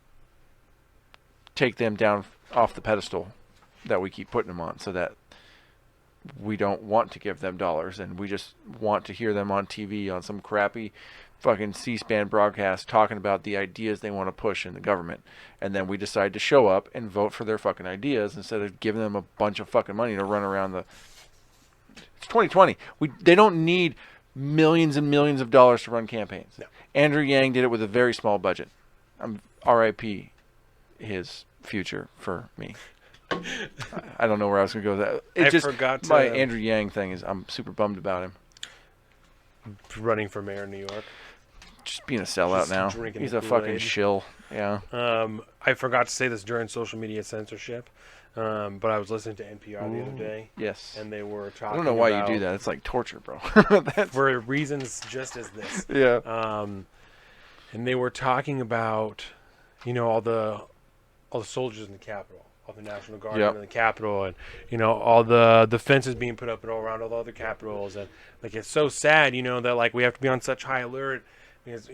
take them down off the pedestal that we keep putting them on, so that we don't want to give them dollars and we just want to hear them on TV on some crappy fucking C-SPAN broadcast talking about the ideas they want to push in the government, and then we decide to show up and vote for their fucking ideas instead of giving them a bunch of fucking money to run around the. It's 2020. They don't need millions and millions of dollars to run campaigns. No. Andrew Yang did it with a very small budget. R.I.P. his future for me. I don't know where I was going to go with that. Forgot my Andrew Yang thing is I'm super bummed about him. Running for mayor in New York. Just being a sellout Just now. drinking He's the a fucking Kool-Aid. shill. Yeah. I forgot to say this during social media censorship. But I was listening to NPR the other day, Yes. and they were talking. I don't know why you do about- that. It's like torture, bro. for reasons just as this. Yeah. And they were talking about, all the soldiers in the Capitol, all the National Guard in the Capitol, and all the fences being put up and all around all the other capitals, and like it's so sad, that like we have to be on such high alert because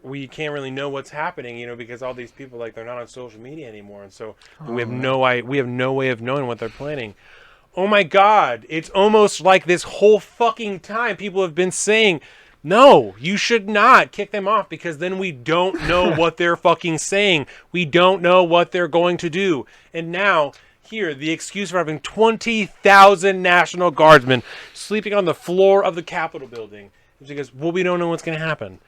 we can't really know what's happening, because all these people like they're not on social media anymore, and so we have no way of knowing what they're planning. Oh my God! It's almost like this whole fucking time people have been saying, no, you should not kick them off because then we don't know what they're fucking saying. We don't know what they're going to do. And now, here, the excuse for having 20,000 National Guardsmen sleeping on the floor of the Capitol building is because, well, we don't know what's going to happen.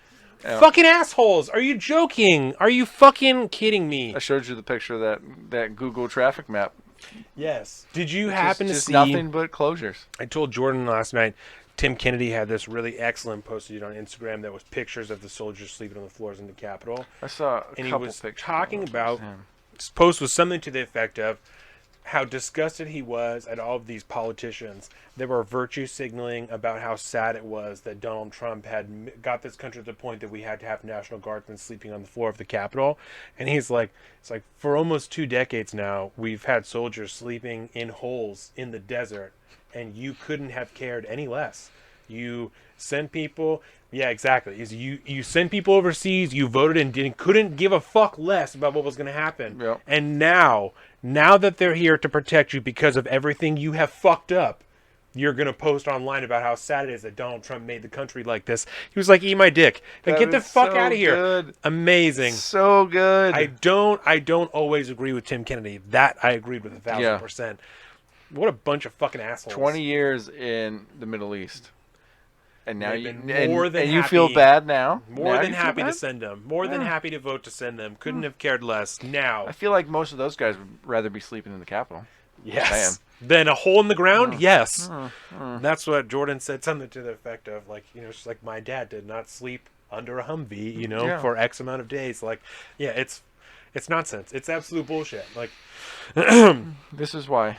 Yeah. Fucking assholes! Are you joking? Are you fucking kidding me? I showed you the picture of that Google traffic map. Yes. Did you happen to see... nothing but closures. I told Jordan last night, Tim Kennedy had this really excellent posted on Instagram that was pictures of the soldiers sleeping on the floors in the Capitol. I saw a and couple he was pictures. Talking about... His post was something to the effect of how disgusted he was at all of these politicians that were virtue signaling about how sad it was that Donald Trump had got this country to the point that we had to have National Guardsmen sleeping on the floor of the Capitol. And he's like, it's like for almost 2 decades now, we've had soldiers sleeping in holes in the desert, and you couldn't have cared any less. You sent people... Yeah, exactly. You sent people overseas, you voted and couldn't give a fuck less about what was going to happen. Yep. And now that they're here to protect you because of everything you have fucked up, you're going to post online about how sad it is that Donald Trump made the country like this. He was like, eat my dick. Like, get the fuck out of here. Good. Amazing. So good. I don't always agree with Tim Kennedy. That I agreed with 1,000%. What a bunch of fucking assholes. 20 years in the Middle East. And now you feel bad now. More than happy to send them. More than happy to vote to send them. Couldn't have cared less. Now. I feel like most of those guys would rather be sleeping in the Capitol. Yes. Then a hole in the ground? Yes. That's what Jordan said, something to the effect of, like, she's like, my dad did not sleep under a Humvee, for X amount of days. Like, yeah, it's nonsense. It's absolute bullshit. Like, This is why.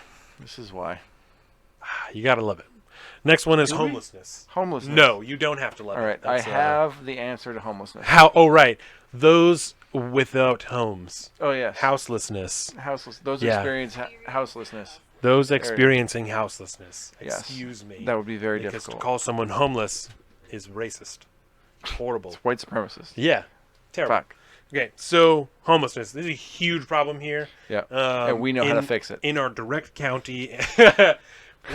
You gotta love it. Next one is homelessness. Homelessness. No, you don't have to love it. All right, I have the answer to homelessness. Oh, right. Those without homes. Oh, yes. Houselessness. Those experience houselessness. Those experiencing houselessness. Yes. Excuse me. That would be very because difficult. To call someone homeless is racist. Horrible. It's white supremacist. Yeah. Terrible. Fuck. Okay, so homelessness. This is a huge problem here. Yeah. And we know how to fix it. In our direct county,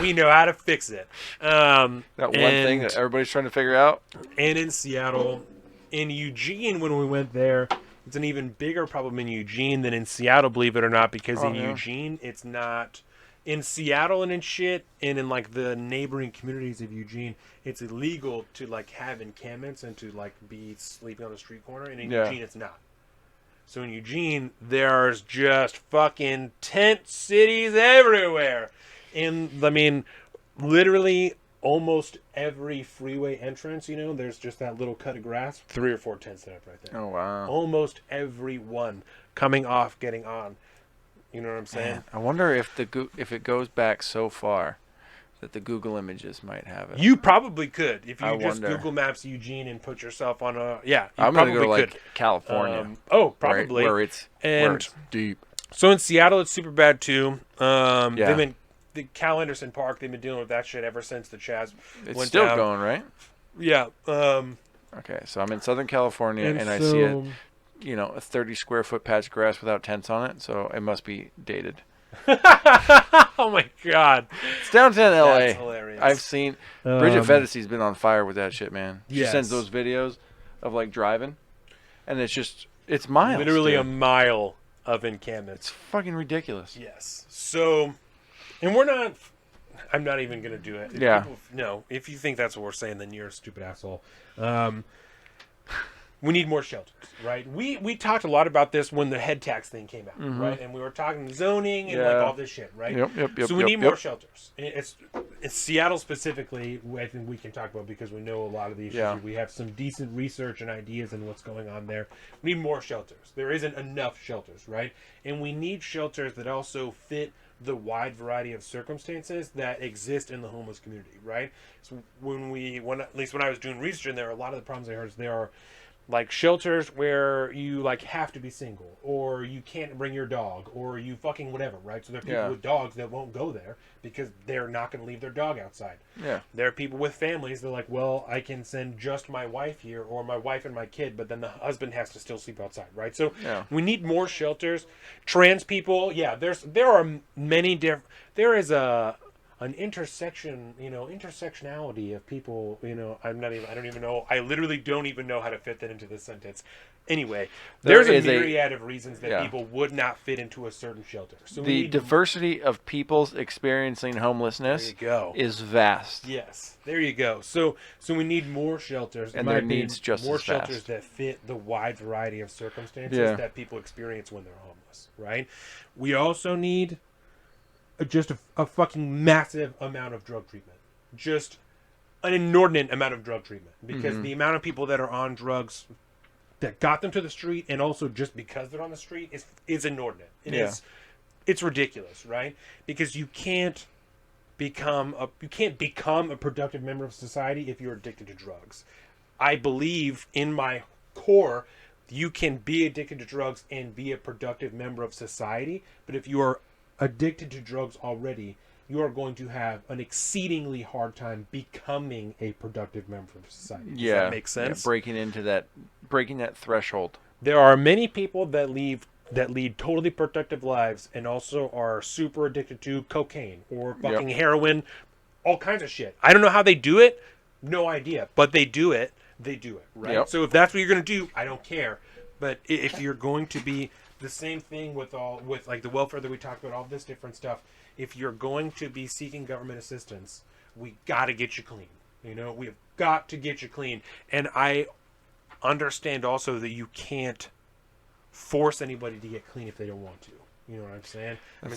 we know how to fix it. That one thing that everybody's trying to figure out. And in Seattle, in Eugene, when we went there, it's an even bigger problem in Eugene than in Seattle, believe it or not, because Eugene, it's not... In Seattle and in shit, and in like the neighboring communities of Eugene, it's illegal to like have encampments and to like be sleeping on the street corner. And in Eugene, it's not. So in Eugene, there's just fucking tent cities everywhere. And I mean, literally almost every freeway entrance, there's just that little cut of grass, 3 or 4 tents set up right there. Oh wow! Almost every one coming off, getting on. You know what I'm saying? Man, I wonder if it goes back so far that the Google Images might have it. You probably could if you wonder. Google Maps Eugene and put yourself on a I'm gonna go like California. Probably where it's deep. So in Seattle, it's super bad too. Yeah. The Cal Anderson Park. They've been dealing with that shit ever since the Chaz It's went still down. going, right? Yeah. Okay, so I'm in Southern California and I see it. A 30 square foot patch of grass without tents on it, so it must be dated. Oh my God! It's downtown LA. That's hilarious. I've seen Bridget Fettesy's been on fire with that shit, man. She Yes. sends those videos of like driving, and it's miles. Literally dude. a mile of encampments. It's fucking ridiculous. Yes. So, and we're not. I'm not even gonna do it. Yeah. If you think that's what we're saying, then you're a stupid asshole. we need more shelters, right? We talked a lot about this when the head tax thing came out, right? And we were talking zoning and like all this shit, right? Yep. So we need more shelters. And it's Seattle specifically. I think we can talk about because we know a lot of the issues. Yeah. We have some decent research and ideas and what's going on there. We need more shelters. There isn't enough shelters, right? And we need shelters that also fit the wide variety of circumstances that exist in the homeless community, right? So at least when I was doing research, and there are a lot of the problems I heard. There are like shelters where you like have to be single, or you can't bring your dog, or you fucking whatever, right? So there are people with dogs that won't go there because they're not going to leave their dog outside. Yeah. There are people with families that are like, well, I can send just my wife here, or my wife and my kid, but then the husband has to still sleep outside, right? So we need more shelters. Trans people, there are many different. There is an intersectionality of people, I literally don't even know how to fit that into this sentence. Anyway, there's a myriad of reasons that people would not fit into a certain shelter. So the diversity of people's experiencing homelessness is vast. Yes, there you go. So we need more shelters. And there needs just more as shelters fast. that fit the wide variety of circumstances that people experience when they're homeless, right? We also need just a fucking massive amount of drug treatment. Just an inordinate amount of drug treatment. Because the amount of people that are on drugs that got them to the street, and also just because they're on the street, is inordinate. It's ridiculous, right? Because you can't become a productive member of society if you're addicted to drugs. I believe in my core you can be addicted to drugs and be a productive member of society, but if you are addicted to drugs already, you are going to have an exceedingly hard time becoming a productive member of society. Does that make sense? Yeah, breaking that threshold. There are many people that lead totally productive lives and also are super addicted to cocaine or fucking heroin, all kinds of shit. I don't know how they do it, no idea, but they do it, right? Yep. So if that's what you're going to do, I don't care. But if you're going to be the same thing with like the welfare that we talked about, all this different stuff. If you're going to be seeking government assistance, we got to get you clean. We have got to get you clean. And I understand also that you can't force anybody to get clean if they don't want to. You know what I'm saying? I've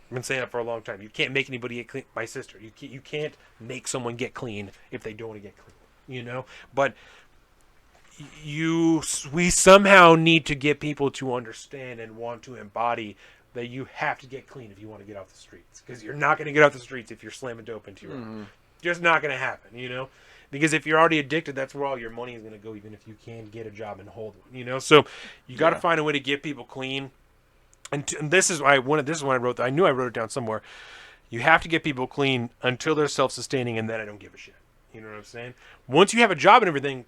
been saying that for a long time. You can't make anybody get clean. My sister, you can't make someone get clean if they don't want to get clean. But we somehow need to get people to understand and want to embody that you have to get clean if you want to get off the streets, because you're not going to get off the streets if you're slamming dope into your own. Just not going to happen, because if you're already addicted, that's where all your money is going to go, even if you can get a job and hold one, so you got to find a way to get people clean. And this is why I wrote that. I knew I wrote it down somewhere. You have to get people clean until they're self-sustaining, and then I don't give a shit. You know what I'm saying? Once you have a job and everything,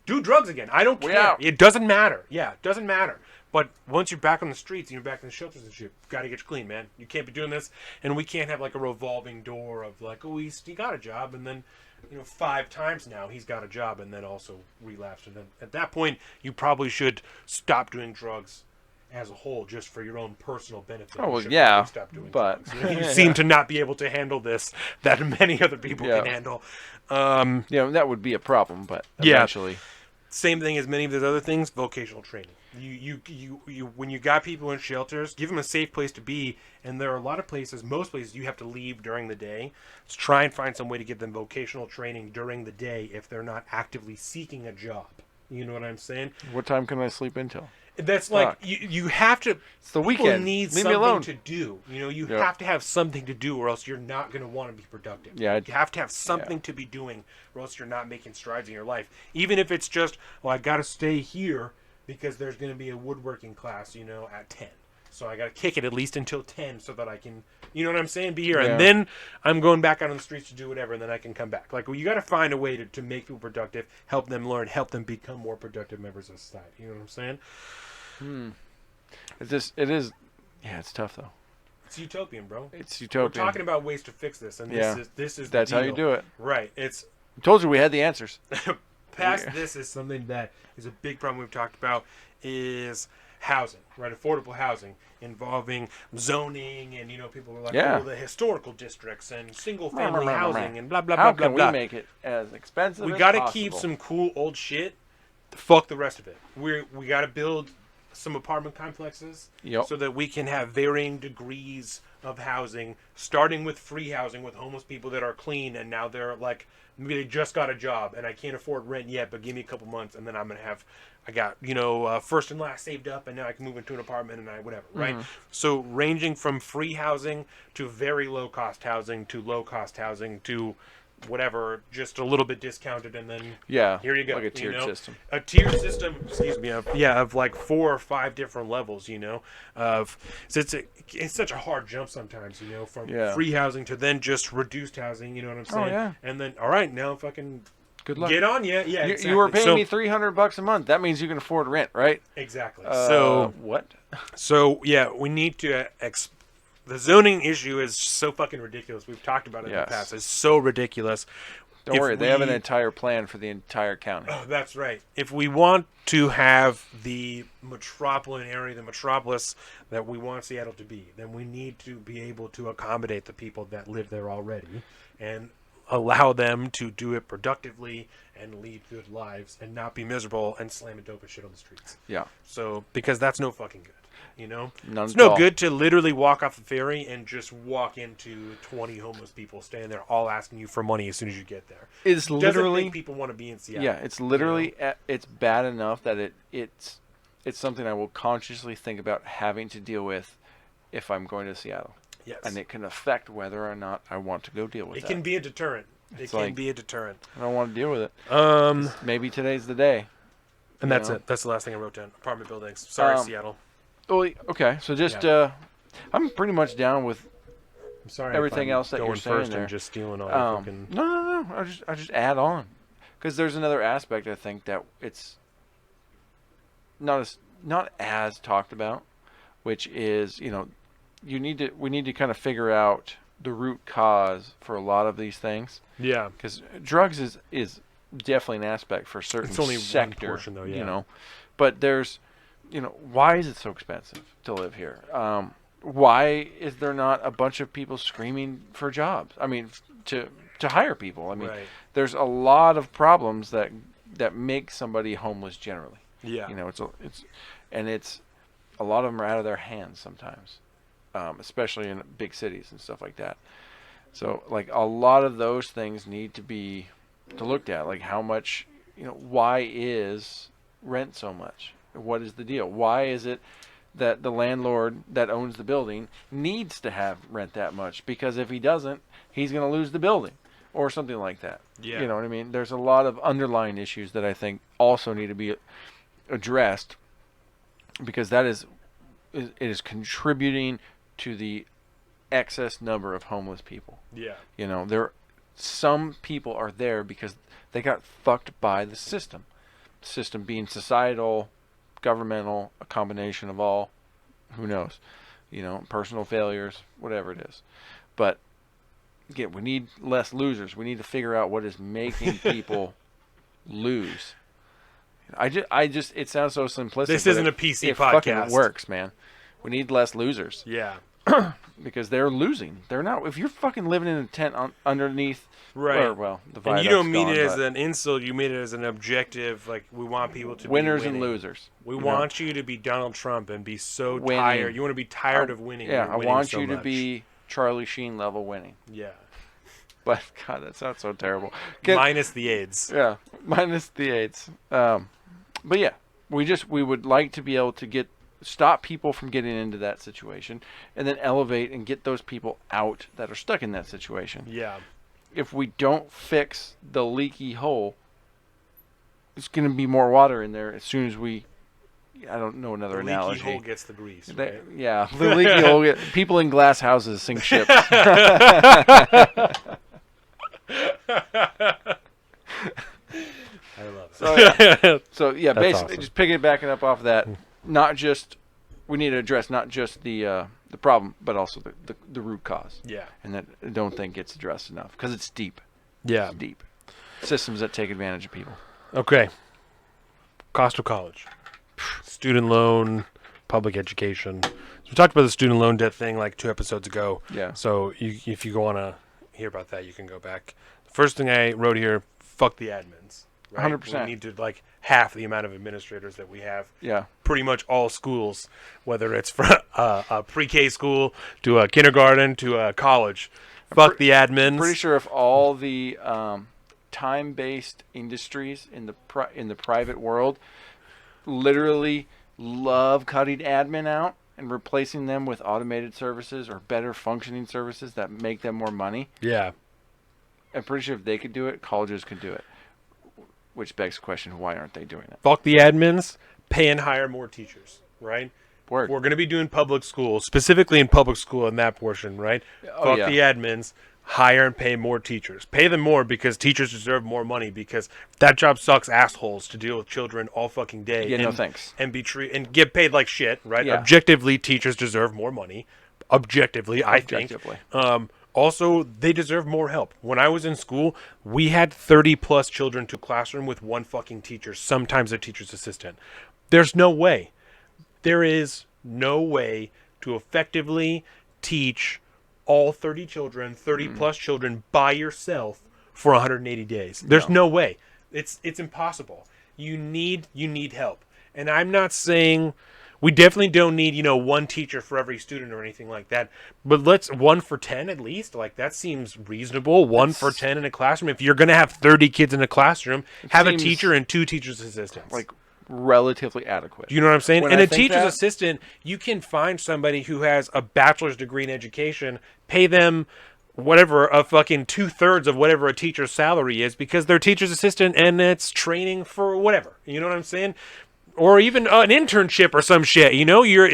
do drugs again. I don't care. Yeah. It doesn't matter. Yeah, it doesn't matter. But once you're back on the streets and you're back in the shelters and shit, you got to get you clean, man. You can't be doing this. And we can't have like a revolving door of like, oh, he got a job. And then, 5 times now he's got a job and then also relapsed. And then at that point, you probably should stop doing drugs as a whole, just for your own personal benefit. Oh, well, yeah. Stop doing but drugs. You seem to not be able to handle this that many other people can handle. That would be a problem, but eventually. Same thing as many of those other things, vocational training. You when you got people in shelters, give them a safe place to be, and there are a lot of places, most places, you have to leave during the day. So try and find some way to give them vocational training during the day if they're not actively seeking a job. You know what I'm saying? What time can I sleep until? That's like you have to. It's the weekend. People need Leave me alone. something to do. You have to have something to do, or else you're not going to want to be productive. Yeah, you have to have something to be doing, or else you're not making strides in your life. Even if it's just, I got to stay here because there's going to be a woodworking class, at 10. So I got to kick it at least until 10 so that I can, you know what I'm saying, be here. Yeah. And then I'm going back out on the streets to do whatever, and then I can come back. You got to find a way to make people productive, help them learn, help them become more productive members of society. You know what I'm saying? It is. Yeah, it's tough though. It's utopian, bro. It's utopian. We're talking about ways to fix this, and this is that's the deal. how you do it. Right. It's I told you we had the answers. past this is something that is a big problem we've talked about is housing, right? Affordable housing involving zoning, and people are like, oh, the historical districts and single family housing and blah blah blah How blah can blah. we make it as expensive? We as got to possible? keep some cool old shit fuck the rest of it. We got to build some apartment complexes Yep. so that we can have varying degrees of housing, starting with free housing with homeless people that are clean, and now they're like, maybe they just got a job and I can't afford rent yet, but give me a couple months and then I got first and last saved up, and now I can move into an apartment and whatever, right? So ranging from free housing to very low cost housing to low cost housing to whatever, just a little bit discounted, and then here you go, like a tiered system. A tiered system, excuse me, of like 4 or 5 different levels, of so it's such a hard jump sometimes, from free housing to then just reduced housing, you know what I'm saying? Oh, yeah. And then all right, now fucking Good luck. get on, exactly. You were paying me $300 a month. That means you can afford rent, right? Exactly. What? So we need to. The zoning issue is so fucking ridiculous. We've talked about it in the past. It's so ridiculous. Don't worry, they have an entire plan for the entire county. Oh, that's right. If we want to have the metropolitan area, the metropolis that we want Seattle to be, then we need to be able to accommodate the people that live there already and allow them to do it productively and lead good lives and not be miserable and slamming dope and shit on the streets. Yeah. So, because that's no fucking good. None It's at no all. good to literally walk off the ferry and just walk into 20 homeless people standing there all asking you for money as soon as you get there. It's Doesn't literally make people want to be in Seattle. Yeah, it's literally it's bad enough that it's something I will consciously think about having to deal with if I'm going to Seattle. Yes. And it can affect whether or not I want to go deal with It that. can be a deterrent. It's It can like- be a deterrent. I don't want to deal with it. Maybe today's the day. And that's it. That's the last thing I wrote down. Apartment buildings. Sorry, Seattle. Well, okay, so just I'm pretty much down with I'm sorry. everything if I'm else that going you're saying first there. and just stealing all your fucking. No. I just add on, because there's another aspect I think that it's not as talked about, which is we need to kind of figure out the root cause for a lot of these things. Yeah. Because drugs is definitely an aspect for a certain It's only sector, one portion, though. Yeah. But there's, why is it so expensive to live here? Why is there not a bunch of people screaming for jobs? I mean, to hire people. I mean, Right. there's a lot of problems that make somebody homeless generally. Yeah. It's a lot of them are out of their hands sometimes, especially in big cities and stuff like that. So like a lot of those things need to be looked at, like how much, why is rent so much? What is the deal? Why is it that the landlord that owns the building needs to have rent that much? Because if he doesn't, he's going to lose the building or something like that. Yeah. You know what I mean? There's a lot of underlying issues that I think also need to be addressed, because that it is contributing to the excess number of homeless people. Yeah. Some people are there because they got fucked by the system. System being societal, governmental, a combination of all, who knows, personal failures, whatever it is. But again, we need less losers. We need to figure out what is making people lose. I just it sounds so simplistic. This but isn't a PC it podcast. fucking works, man. We need less losers. Yeah. Because they're losing. They're not. If you're fucking living in a tent underneath, Right. Or, well, the And viaduct's you don't mean gone, it as but an insult. You mean it as an objective. Like, we want people to winners be winning. and losers. We want you to be Donald Trump and be so Winning. tired. You want to be tired of winning. Yeah, You're I winning want so you to much. be Charlie Sheen level winning. Yeah. But God, that sounds so terrible. Minus the AIDS. Yeah, minus the AIDS. But yeah, we would like to be able to stop people from getting into that situation, and then elevate and get those people out that are stuck in that situation. Yeah. If we don't fix the leaky hole, it's going to be more water in there as soon as I don't know another The analogy. leaky hole gets the grease. They- Right? yeah, the leaky hole. People in glass houses sink ships. I love it. So yeah, That's basically awesome. just picking it back up off that. Not just we need to address not just the problem, but also the root cause. Yeah. And that I don't think gets addressed enough because it's deep. Yeah. It's deep. Systems that take advantage of people. Okay. Cost of college. Student loan, public education. So we talked about the student loan debt thing like 2 episodes ago. Yeah. So if you want to hear about that, you can go back. The first thing I wrote here, fuck the admins. right? 100%. We need to like half the amount of administrators that we have. Yeah. Pretty much all schools, whether it's from a pre-K school to a kindergarten to a college. Fuck the admins. Pretty sure if all the time-based industries in the private world literally love cutting admin out and replacing them with automated services or better functioning services that make them more money. Yeah. I'm pretty sure if they could do it, colleges could do it. Which begs the question, why aren't they doing it? Fuck the admins, pay and hire more teachers, right? Word. We're going to be doing public school, specifically in public school in that portion, right? Oh, Fuck the admins, hire and pay more teachers. Pay them more because teachers deserve more money because that job sucks assholes to deal with children all fucking day. Yeah, no thanks. And and get paid like shit, right? Yeah. Objectively, teachers deserve more money. Objectively, I think. Also, they deserve more help. When I was in school, we had 30 plus children to classroom with one fucking teacher, sometimes a teacher's assistant. There's no way. There is no way to effectively teach all 30 children, 30 plus children by yourself for 180 days. There's no way. It's impossible. You need help. And I'm not saying we definitely don't need, one teacher for every student or anything like that. But let's 1 for 10 at least. Like that seems reasonable. 1 for 10 in a classroom. If you're going to have 30 kids in a classroom, have a teacher and 2 teachers' assistants. Like relatively adequate. Do you know what I'm saying? When And I a think teacher's that- assistant, you can find somebody who has a bachelor's degree in education, pay them whatever, a fucking 2/3 of whatever a teacher's salary is because they're teacher's assistant and it's training for whatever. You know what I'm saying? Or even an internship or some shit.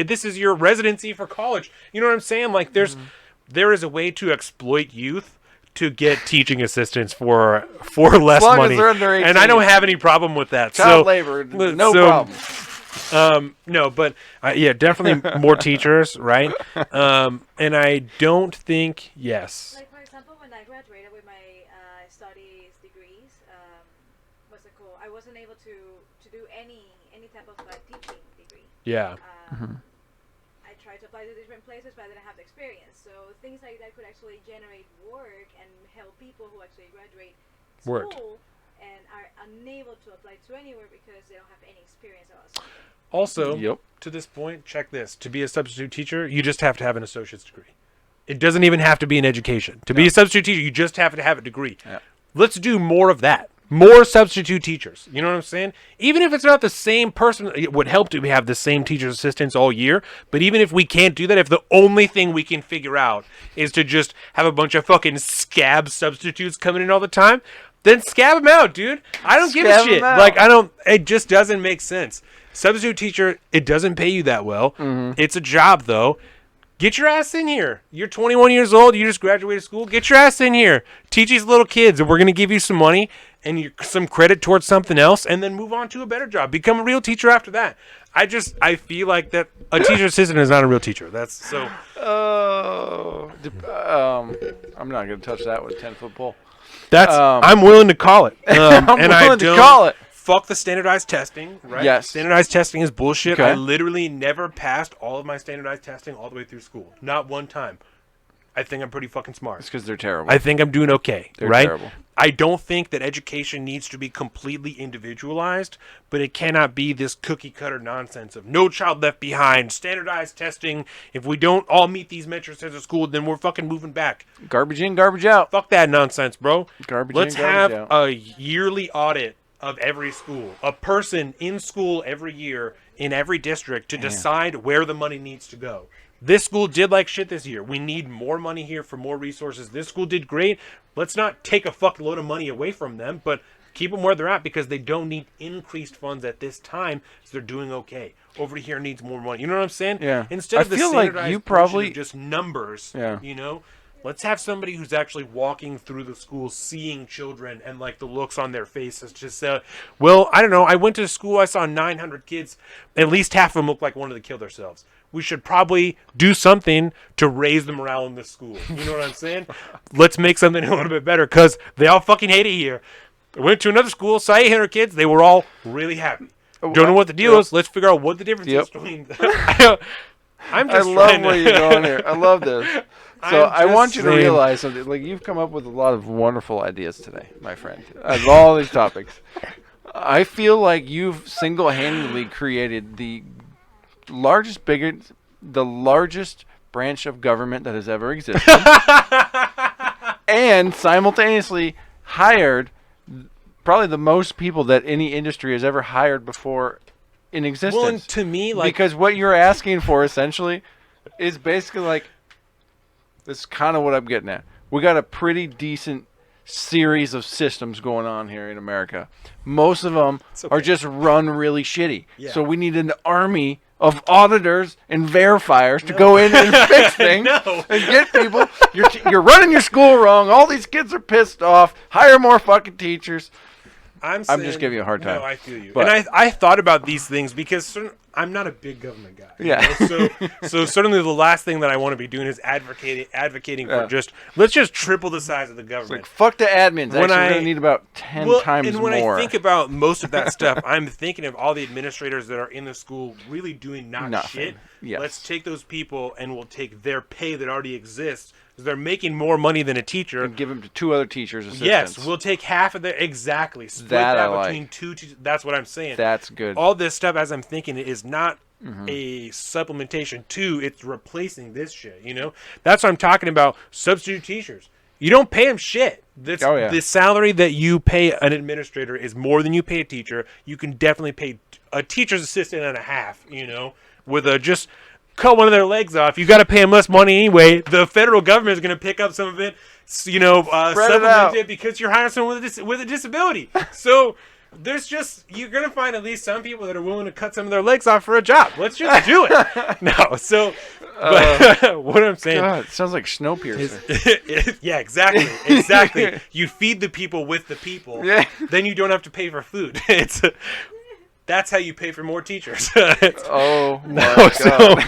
This is your residency for college. You know what I'm saying? Like there is a way to exploit youth to get teaching assistants for less long as money. they're under 18. And I don't have any problem with that. Child labor, no problem. No, but yeah, definitely more teachers, right? And I don't think yes. Like for example, when I graduated with my studies degrees, what's it called? I wasn't able to do any type of teaching degree. Yeah. I tried to apply to different places, but I didn't have the experience. So things like that could actually generate work and help people who actually graduate school and are unable to apply to anywhere because they don't have any experience about something. Also, to this point, check this. To be a substitute teacher, you just have to have an associate's degree. It doesn't even have to be in education. To be a substitute teacher, you just have to have a degree. Yeah. Let's do more of that. More substitute teachers. You know what I'm saying? Even if it's not the same person, it would help to have the same teacher's assistants all year. But even if we can't do that, if the only thing we can figure out is to just have a bunch of fucking scab substitutes coming in all the time, then scab them out, dude. I don't give a shit. It just doesn't make sense. Substitute teacher, it doesn't pay you that well. It's a job, though. Get your ass in here. You're 21 years old. You just graduated school. Get your ass in here. Teach these little kids, and we're going to give you some money and some credit towards something else, and then move on to a better job. Become a real teacher after that. I feel like that a teacher's assistant is not a real teacher. That's so. I'm not going to touch that with a 10-foot pole. That's I'm willing to call it. I'm willing to call it. Fuck the standardized testing, right? Yes. Standardized testing is bullshit. Okay. I literally never passed all of my standardized testing all the way through school. Not one time. I think I'm pretty fucking smart. It's because they're terrible. I think I'm doing okay, They're right? terrible. I don't think that education needs to be completely individualized, but it cannot be this cookie cutter nonsense of no child left behind, standardized testing. If we don't all meet these metrics as a school, then we're fucking moving back. Garbage in, garbage out. Fuck that nonsense, bro. Garbage Let's in, garbage have out. a yearly audit of every school. A person in school every year in every district to decide where the money needs to go. This school did like shit this year. We need more money here for more resources. This school did great. Let's not take a fucking load of money away from them, but keep them where they're at because they don't need increased funds at this time, so they're doing okay. Over here needs more money. You know what I'm saying? Yeah. Instead of I the feel like standardized you portion of probably- just numbers, Yeah. let's have somebody who's actually walking through the school, seeing children and like the looks on their faces. Just well, I don't know. I went to school. I saw 900 kids. At least half of them look like wanted to kill themselves. We should probably do something to raise the morale in this school. You know what I'm saying? Let's make something a little bit better because they all fucking hate it here. I went to another school, saw 800 kids. They were all really happy. Don't know what the deal is. Let's figure out what the difference is between. I'm just I love trying to- where you're going here. I love this. So I'm I want you just to saying. realize something. Like you've come up with a lot of wonderful ideas today, my friend. Of all these topics, I feel like you've single-handedly created the largest branch of government that has ever existed, and simultaneously hired probably the most people that any industry has ever hired before in existence. Well, and to me, like, because what you're asking for essentially is basically like, this is kind of what I'm getting at. We got a pretty decent series of systems going on here in America. Most of them are just run really shitty. Yeah. So we need an army of auditors and verifiers to go in and fix things and get people. You're running your school wrong. All these kids are pissed off. Hire more fucking teachers. I'm just giving you a hard time. No, I feel you. But, and I thought about these things because I'm not a big government guy. Yeah. So certainly the last thing that I want to be doing is advocating for let's just triple the size of the government. Like, fuck the admins. Actually, we're going to need about 10 times more. And when I think about most of that stuff, I'm thinking of all the administrators that are in the school really doing nothing. Shit. Yes. Let's take those people and we'll take their pay that already exists. They're making more money than a teacher. And give them to 2 other teachers' assistants. Yes, we'll take half of their... Exactly. Split that between 2 teachers. That's what I'm saying. That's good. All this stuff, as I'm thinking, is not a supplementation to... It's replacing this shit, you know? That's what I'm talking about. Substitute teachers. You don't pay them shit. The salary that you pay an administrator is more than you pay a teacher. You can definitely pay a teacher's assistant and a half, you know? With a just... cut one of their legs off. You got to pay them less money anyway. The federal government is going to pick up some of it, you know, supplement it because you're hiring someone with a disability. So you're going to find at least some people that are willing to cut some of their legs off for a job. Let's just do it. No, so but what I'm saying, God, it sounds like Snowpiercer. Yeah, exactly. You feed the people with the people. Yeah. Then you don't have to pay for food. That's how you pay for more teachers. Oh my God!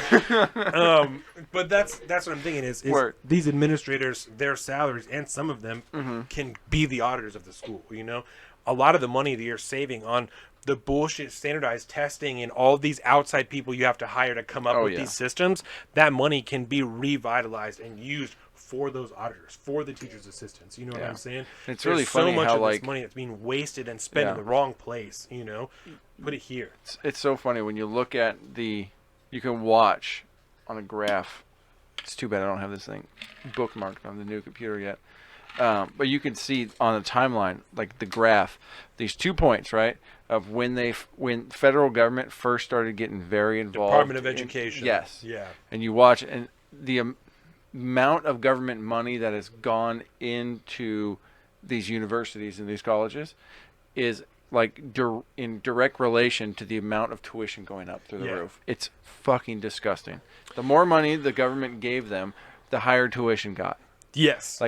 But that's what I'm thinking is these administrators, their salaries, and some of them can be the auditors of the school. You know, a lot of the money that you're saving on the bullshit standardized testing and all of these outside people you have to hire to come up with these systems, that money can be revitalized and used for those auditors, for the teachers' assistants. You know what I'm saying? It's really funny so much how of this money that's being wasted and spent in the wrong place. You know, put it here. It's so funny when you look at you can watch on a graph. It's too bad I don't have this thing bookmarked on the new computer yet. But you can see on the timeline, like the graph, these 2 points, right, of when federal government first started getting very involved. Department of Education. Yes. Yeah. And you watch, and the amount of government money that has gone into these universities and these colleges is like in direct relation to the amount of tuition going up through the roof. It's fucking disgusting. The more money the government gave them, the higher tuition got. Yes.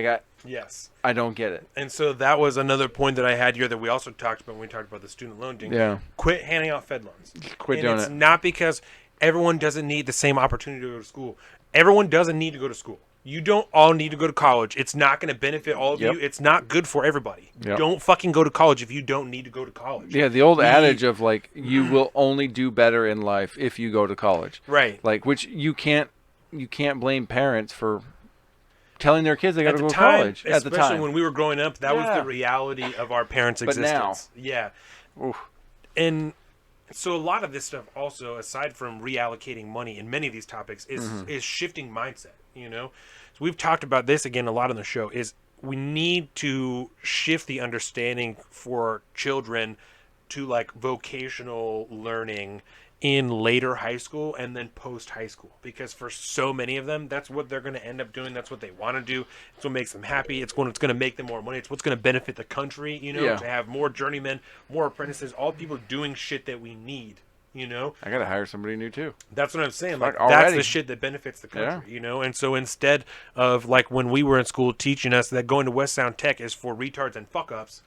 Yes. I don't get it. And so that was another point that I had here that we also talked about when we talked about the student loan thing. Yeah. Quit handing out Fed loans. Quit doing it. It's not because everyone doesn't need the same opportunity to go to school. Everyone doesn't need to go to school. You don't all need to go to college. It's not going to benefit all of you. It's not good for everybody. Don't fucking go to college if you don't need to go to college. Yeah, the old adage of like, you will only do better in life if you go to college. Right. Like, which you can't blame parents for telling their kids they got to go to college at the time. Especially when we were growing up, that was the reality of our parents' existence. But now. Yeah. Oof. And so a lot of this stuff also, aside from reallocating money in many of these topics, is shifting mindset, you know? So we've talked about this again a lot on the show, is we need to shift the understanding for children to like vocational learning in later high school and then post high school, because for so many of them, that's what they're going to end up doing. That's what they want to do. It's what makes them happy. It's going to make them more money. It's what's going to benefit the country, you know, to have more journeymen, more apprentices, all people doing shit that we need, you know. I got to hire somebody new too. That's what I'm saying. Like, already. that's the shit that benefits the country, you know. And so instead of like when we were in school teaching us that going to West Sound Tech is for retards and fuck ups,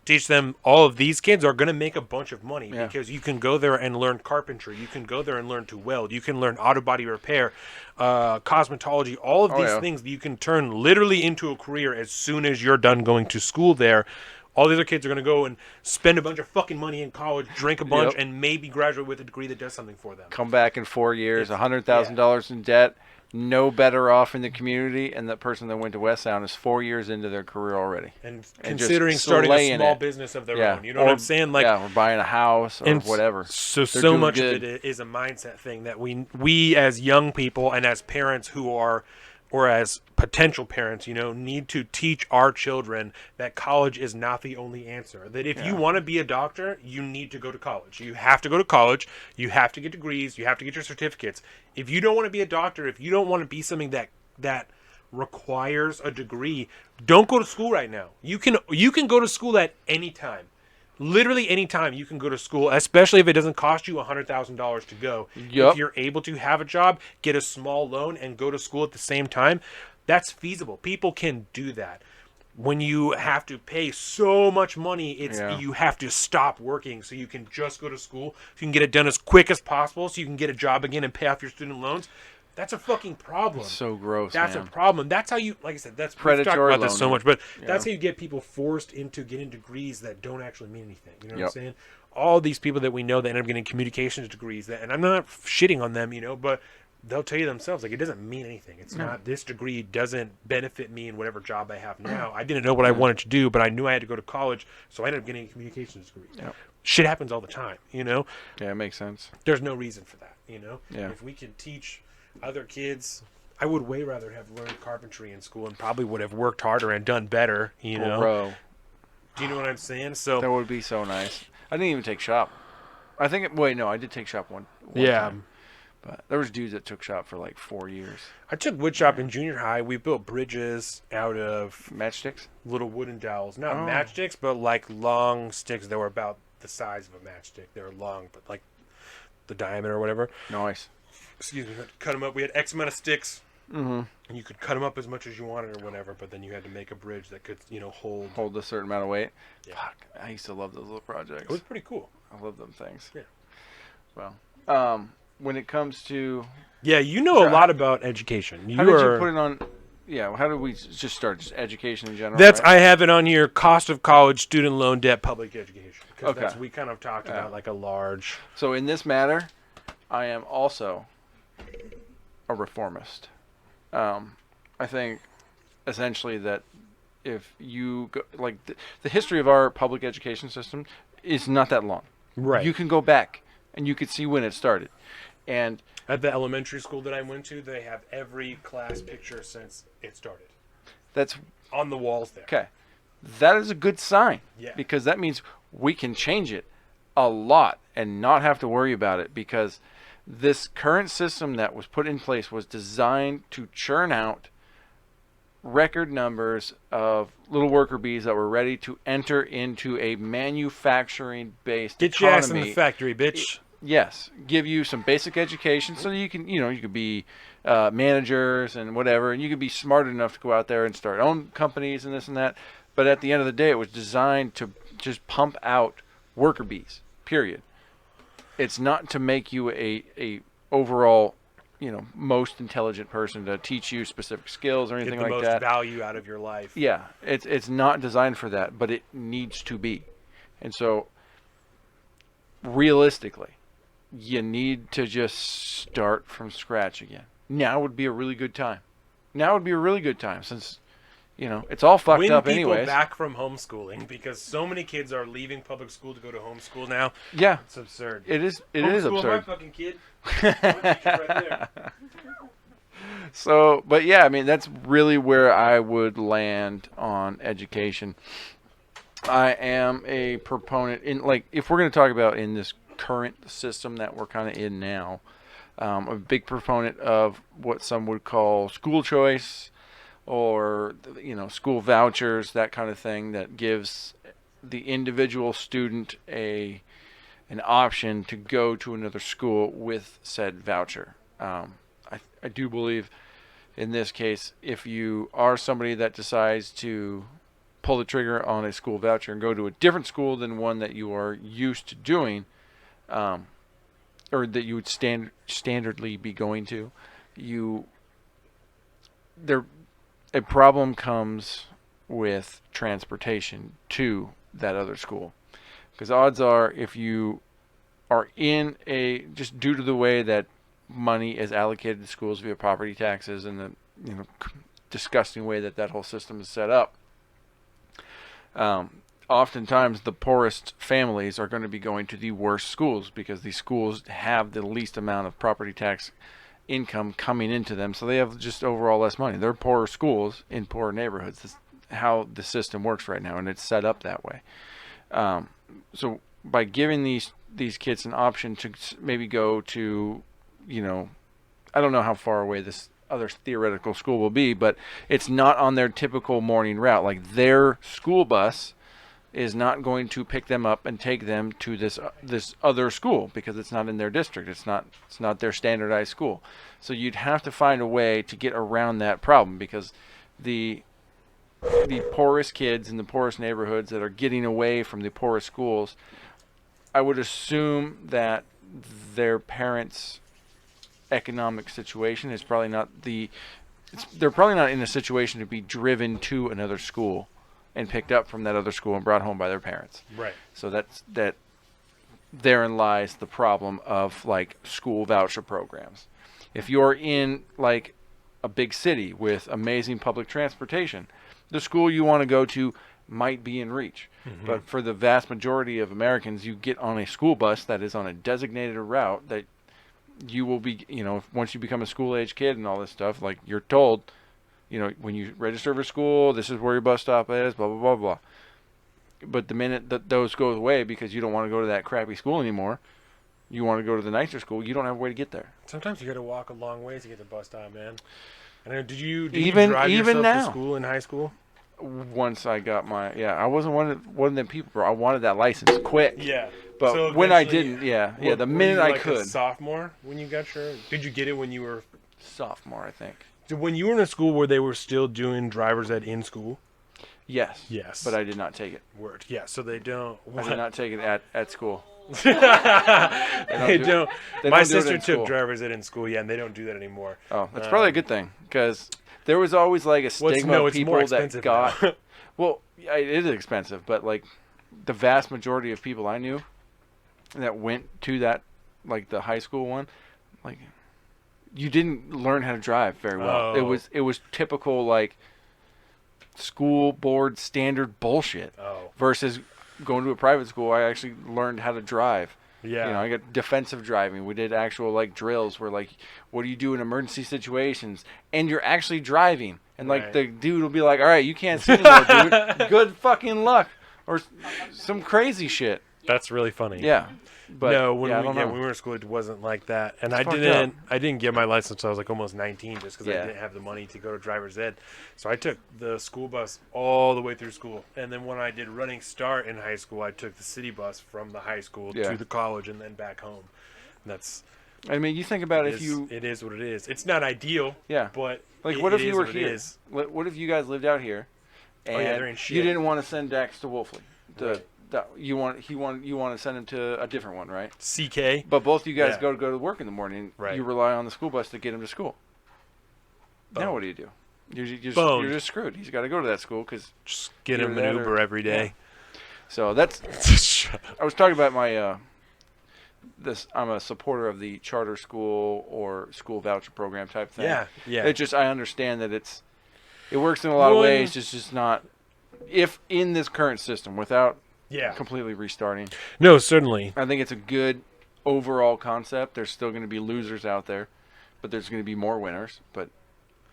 teach them all of these kids are going to make a bunch of money because you can go there and learn carpentry. You can go there and learn to weld. You can learn auto body repair, cosmetology, all of these things that you can turn literally into a career as soon as you're done going to school there. All the other kids are going to go and spend a bunch of fucking money in college, drink a bunch, and maybe graduate with a degree that does something for them. Come back in 4 years, $100,000 in debt, no better off in the community, and that person that went to West Sound is 4 years into their career already. And just considering starting a slaying small it. business of their Yeah. own. You know what I'm saying? Like, or buying a house or and whatever. So They're so doing much good. of it is a mindset thing that we as young people and as parents who are, or as potential parents, you know, need to teach our children that college is not the only answer. That if you want to be a doctor, you need to go to college. You have to go to college. You have to get degrees. You have to get your certificates. If you don't want to be a doctor, if you don't want to be something that requires a degree, don't go to school right now. You can go to school at any time. Literally any time you can go to school, especially if it doesn't cost you $100,000 to go. Yep. If you're able to have a job, get a small loan, and go to school at the same time, that's feasible. People can do that. When you have to pay so much money, you have to stop working so you can just go to school, so you can get it done as quick as possible, so you can get a job again and pay off your student loans. That's a fucking problem. So gross, That's man. a problem. That's how you, like I said, we've Predatory talked about this so loaning. much, but that's how you get people forced into getting degrees that don't actually mean anything. You know what I'm saying? All these people that we know that end up getting communications degrees, and I'm not shitting on them, you know, but they'll tell you themselves, like, it doesn't mean anything. It's not, this degree doesn't benefit me in whatever job I have now. I didn't know what I wanted to do, but I knew I had to go to college, so I ended up getting a communications degree. Yep. Shit happens all the time, you know? Yeah, it makes sense. There's no reason for that, you know? Yeah. If we can teach other kids, I would way rather have learned carpentry in school and probably would have worked harder and done better, you know? Bro, Do you know what I'm saying? So that would be so nice. I didn't even take shop. I did take shop one yeah. time. But there was dudes that took shop for like 4 years. I took wood shop in junior high. We built bridges out of Matchsticks? little wooden dowels. Not Oh. matchsticks, but like long sticks that were about the size of a matchstick. They were long, but like the diameter or whatever. Nice. Excuse me. We had to cut them up. We had X amount of sticks. Mm-hmm. And you could cut them up as much as you wanted or whatever, but then you had to make a bridge that could, you know, hold. Hold a certain amount of weight. Yeah. Fuck, I used to love those little projects. It was pretty cool. I love them things. Yeah. Well, when it comes to Yeah, you know a lot about education. how did you put it on? Yeah, how did we just start? Just education in general. That's right? I have it on here. Cost of college, student loan debt, public education. Because Okay. that's, we kind of talked about like a large. So in this matter, I am also a reformist. I think essentially that if you go, like the history of our public education system is not that long. Right. You can go back and you could see when it started. And At the elementary school that I went to, they have every class picture since it started that's on the walls there. okay. That is a good sign. Yeah. Because that means we can change it a lot and not have to worry about it, because this current system that was put in place was designed to churn out record numbers of little worker bees that were ready to enter into a manufacturing-based Get your economy. ass in the factory, bitch. Yes, give you some basic education so you can, you could be managers and whatever, and you could be smart enough to go out there and start own companies and this and that. But at the end of the day, it was designed to just pump out worker bees, period. It's not to make you a overall, most intelligent person, to teach you specific skills or Get anything the like most that. value out of your life. Yeah, it's not designed for that, but it needs to be. And so, realistically, you need to just start from scratch again. Now would be a really good time. Now would be a really good time, since, it's all fucked Win up people anyways. back from homeschooling, because so many kids are leaving public school to go to homeschool now. Yeah, It's absurd. it is. It is Homeschool my absurd. fucking kid. I'm a teacher right there. So, but yeah, I mean, that's really where I would land on education. I am a proponent if we're going to talk about in this current system that we're kind of in now, a big proponent of what some would call school choice, or, school vouchers, that kind of thing, that gives the individual student an option to go to another school with said voucher. I do believe in this case, if you are somebody that decides to pull the trigger on a school voucher and go to a different school than one that you are used to doing, or that you would standardly be going to, a problem comes with transportation to that other school. Because odds are, if you are just due to the way that money is allocated to schools via property taxes and the disgusting way that whole system is set up. Oftentimes the poorest families are going to be going to the worst schools because these schools have the least amount of property tax income coming into them, so they have just overall less money. They're poorer schools in poorer neighborhoods. That's how the system works right now, and it's set up that way. So by giving these kids an option to maybe go to, I don't know how far away this other theoretical school will be, but it's not on their typical morning route. Like their school bus is not going to pick them up and take them to this other school because it's not in their district. It's not their standardized school. So you'd have to find a way to get around that problem because the poorest kids in the poorest neighborhoods that are getting away from the poorest schools, I would assume that their parents' economic situation is probably not they're probably not in a situation to be driven to another school and picked up from that other school and brought home by their parents. Right. So therein lies the problem of like school voucher programs. If you're in like a big city with amazing public transportation, the school you want to go to might be in reach. Mm-hmm. But for the vast majority of Americans, you get on a school bus that is on a designated route that you will be, once you become a school-age kid and all this stuff, like you're told, when you register for school, this is where your bus stop is, blah, blah, blah, blah. But the minute that those go away because you don't want to go to that crappy school anymore, you want to go to the nicer school, you don't have a way to get there. Sometimes you got to walk a long ways to get to the bus stop, man. I know, did you even drive yourself now to school in high school? Once I got I wasn't one of them people, bro. I wanted that license quick. Yeah. But so when I didn't, the minute I could. A sophomore when you got your? Did you get it when you were sophomore? I think. So when you were in a school where they were still doing driver's ed in school? Yes. Yes. But I did not take it. Word. Yeah. So they don't. I did not take it at school. They don't. My sister took school. Driver's ed in school. Yeah, and they don't do that anymore. Oh, that's probably a good thing because there was always like a stigma of people that got. Well, it is expensive, but like the vast majority of people I knew that went to that, like the high school one, like you didn't learn how to drive very well. Oh. It was typical like school board standard bullshit. Oh. Versus going to a private school, I actually learned how to drive. Yeah. I got defensive driving. We did actual like drills where like, what do you do in emergency situations? And you're actually driving. And like the dude will be like, all right, you can't see anymore, dude. Good fucking luck. Or some crazy shit. That's really funny. Yeah. But no, when we we were in school, it wasn't like that. And It's I didn't get my license until I was like almost 19 just because I didn't have the money to go to driver's ed. So I took the school bus all the way through school. And then when I did running start in high school, I took the city bus from the high school to the college and then back home. And that's... I mean, you think about it is what it is. It's not ideal. Yeah. But like, what if you were here? What if you guys lived out here and you didn't want to send Dax to Wolfley? You want to send him to a different one, right? CK. But both of you guys go to work in the morning. Right. You rely on the school bus to get him to school. Now what do you do? You're just screwed. He's got to go to that school because just get him an Uber every day. Yeah. So that's. I was talking about my I'm a supporter of the charter school or school voucher program type thing. Yeah. It just I understand that it works in a lot of ways. It's just not if in this current system without. Yeah. Completely restarting. No, certainly. I think it's a good overall concept. There's still going to be losers out there, but there's going to be more winners. But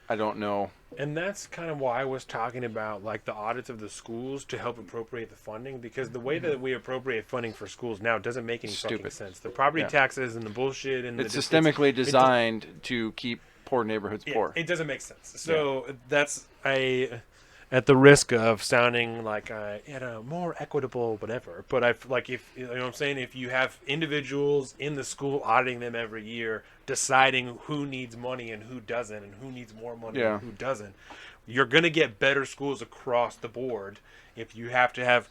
I don't know. And that's kind of why I was talking about like the audits of the schools to help appropriate the funding, because the way that we appropriate funding for schools now doesn't make any fucking sense. The property taxes and the bullshit and it's systemically designed to keep poor neighborhoods poor. It doesn't make sense. So that's at the risk of sounding like more equitable, whatever. But if you know what I'm saying, if you have individuals in the school auditing them every year, deciding who needs money and who doesn't, and who needs more money and who doesn't, you're gonna get better schools across the board. If you have to have,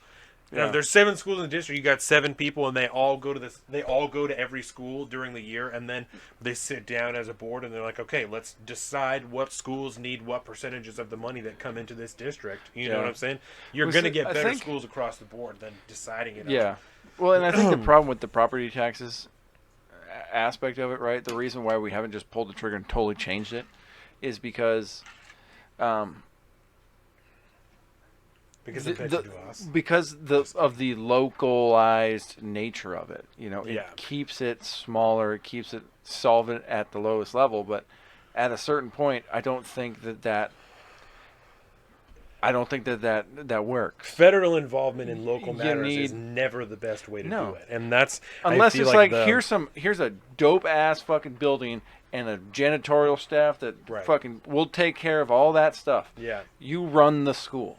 if there's 7 schools in the district, you got 7 people, and they all go to every school during the year, and then they sit down as a board, and they're like, okay, let's decide what schools need what percentages of the money that come into this district. You know what I'm saying? You're going to get better schools across the board than deciding it. Yeah. Well, and I think the problem with the property taxes aspect of it, right? The reason why we haven't just pulled the trigger and totally changed it is because Because it benefits us. Because of the localized nature of it. You know, it keeps it smaller, it keeps it solvent at the lowest level, but at a certain point, I don't think that works. Federal involvement in local matters is never the best way to do it, and that's unless it's like here's a dope ass fucking building and a janitorial staff that fucking will take care of all that stuff. Yeah, you run the school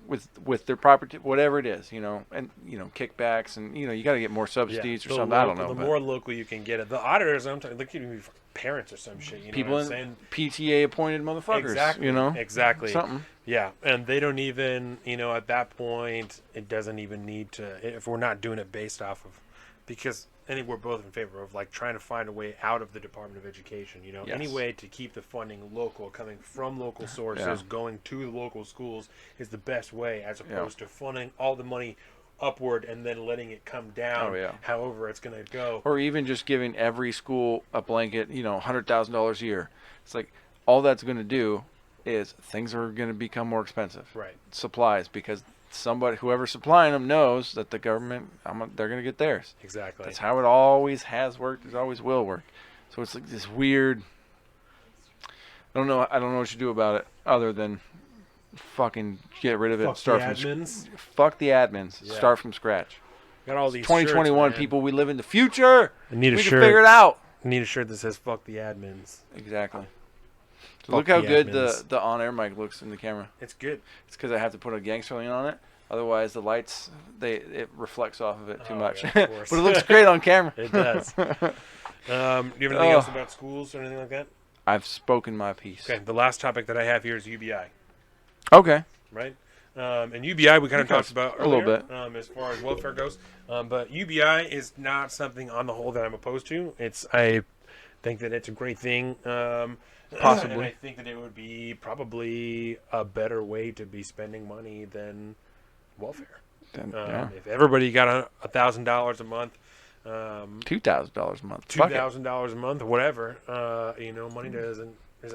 with their property, whatever it is, you know, and you know, kickbacks, and you know, you got to get more subsidies or something. I don't know. The more local you can get it, the auditors sometimes look at me for parents or some shit. You know people what I'm saying? PTA appointed motherfuckers. Exactly. You know, exactly. Something. Yeah, and they don't even, you know, at that point, it doesn't even need to. If we're not doing it based off of, because I think we're both in favor of like trying to find a way out of the Department of Education. You know, any way to keep the funding local, coming from local sources, going to the local schools is the best way, as opposed to funding all the money upward and then letting it come down. However, it's going to go. Or even just giving every school a blanket, you know, $100,000 a year. It's like all that's going to do is things are going to become more expensive. Right. Supplies, because whoever's supplying them knows that the government, they're going to get theirs. Exactly. That's how it always has worked. It always will work. So it's like this weird. I don't know what you do about it other than fucking get rid of it. Fuck the admins. Fuck the admins. Yeah. Start from scratch. Got all these 2021 shirts, people. We live in the future. I need a we shirt. Can figure it out. I need a shirt that says "fuck the admins." Exactly. So look how good the on-air mic looks in the camera. It's good. It's because I have to put a gangster lean on it. Otherwise, the lights it reflects off of it too much. Yeah, of course. But it looks great on camera. It does. Do you have anything else about schools or anything like that? I've spoken my piece. Okay. The last topic that I have here is UBI. Okay. Right. And UBI we kind of talked about earlier, a little bit as far as welfare goes. But UBI is not something on the whole that I'm opposed to. I think that it's a great thing. Possibly. And I think that it would be probably a better way to be spending money than welfare. If everybody got $1,000 a month, $2,000 a month, $2,000 a month, whatever, you know, money isn't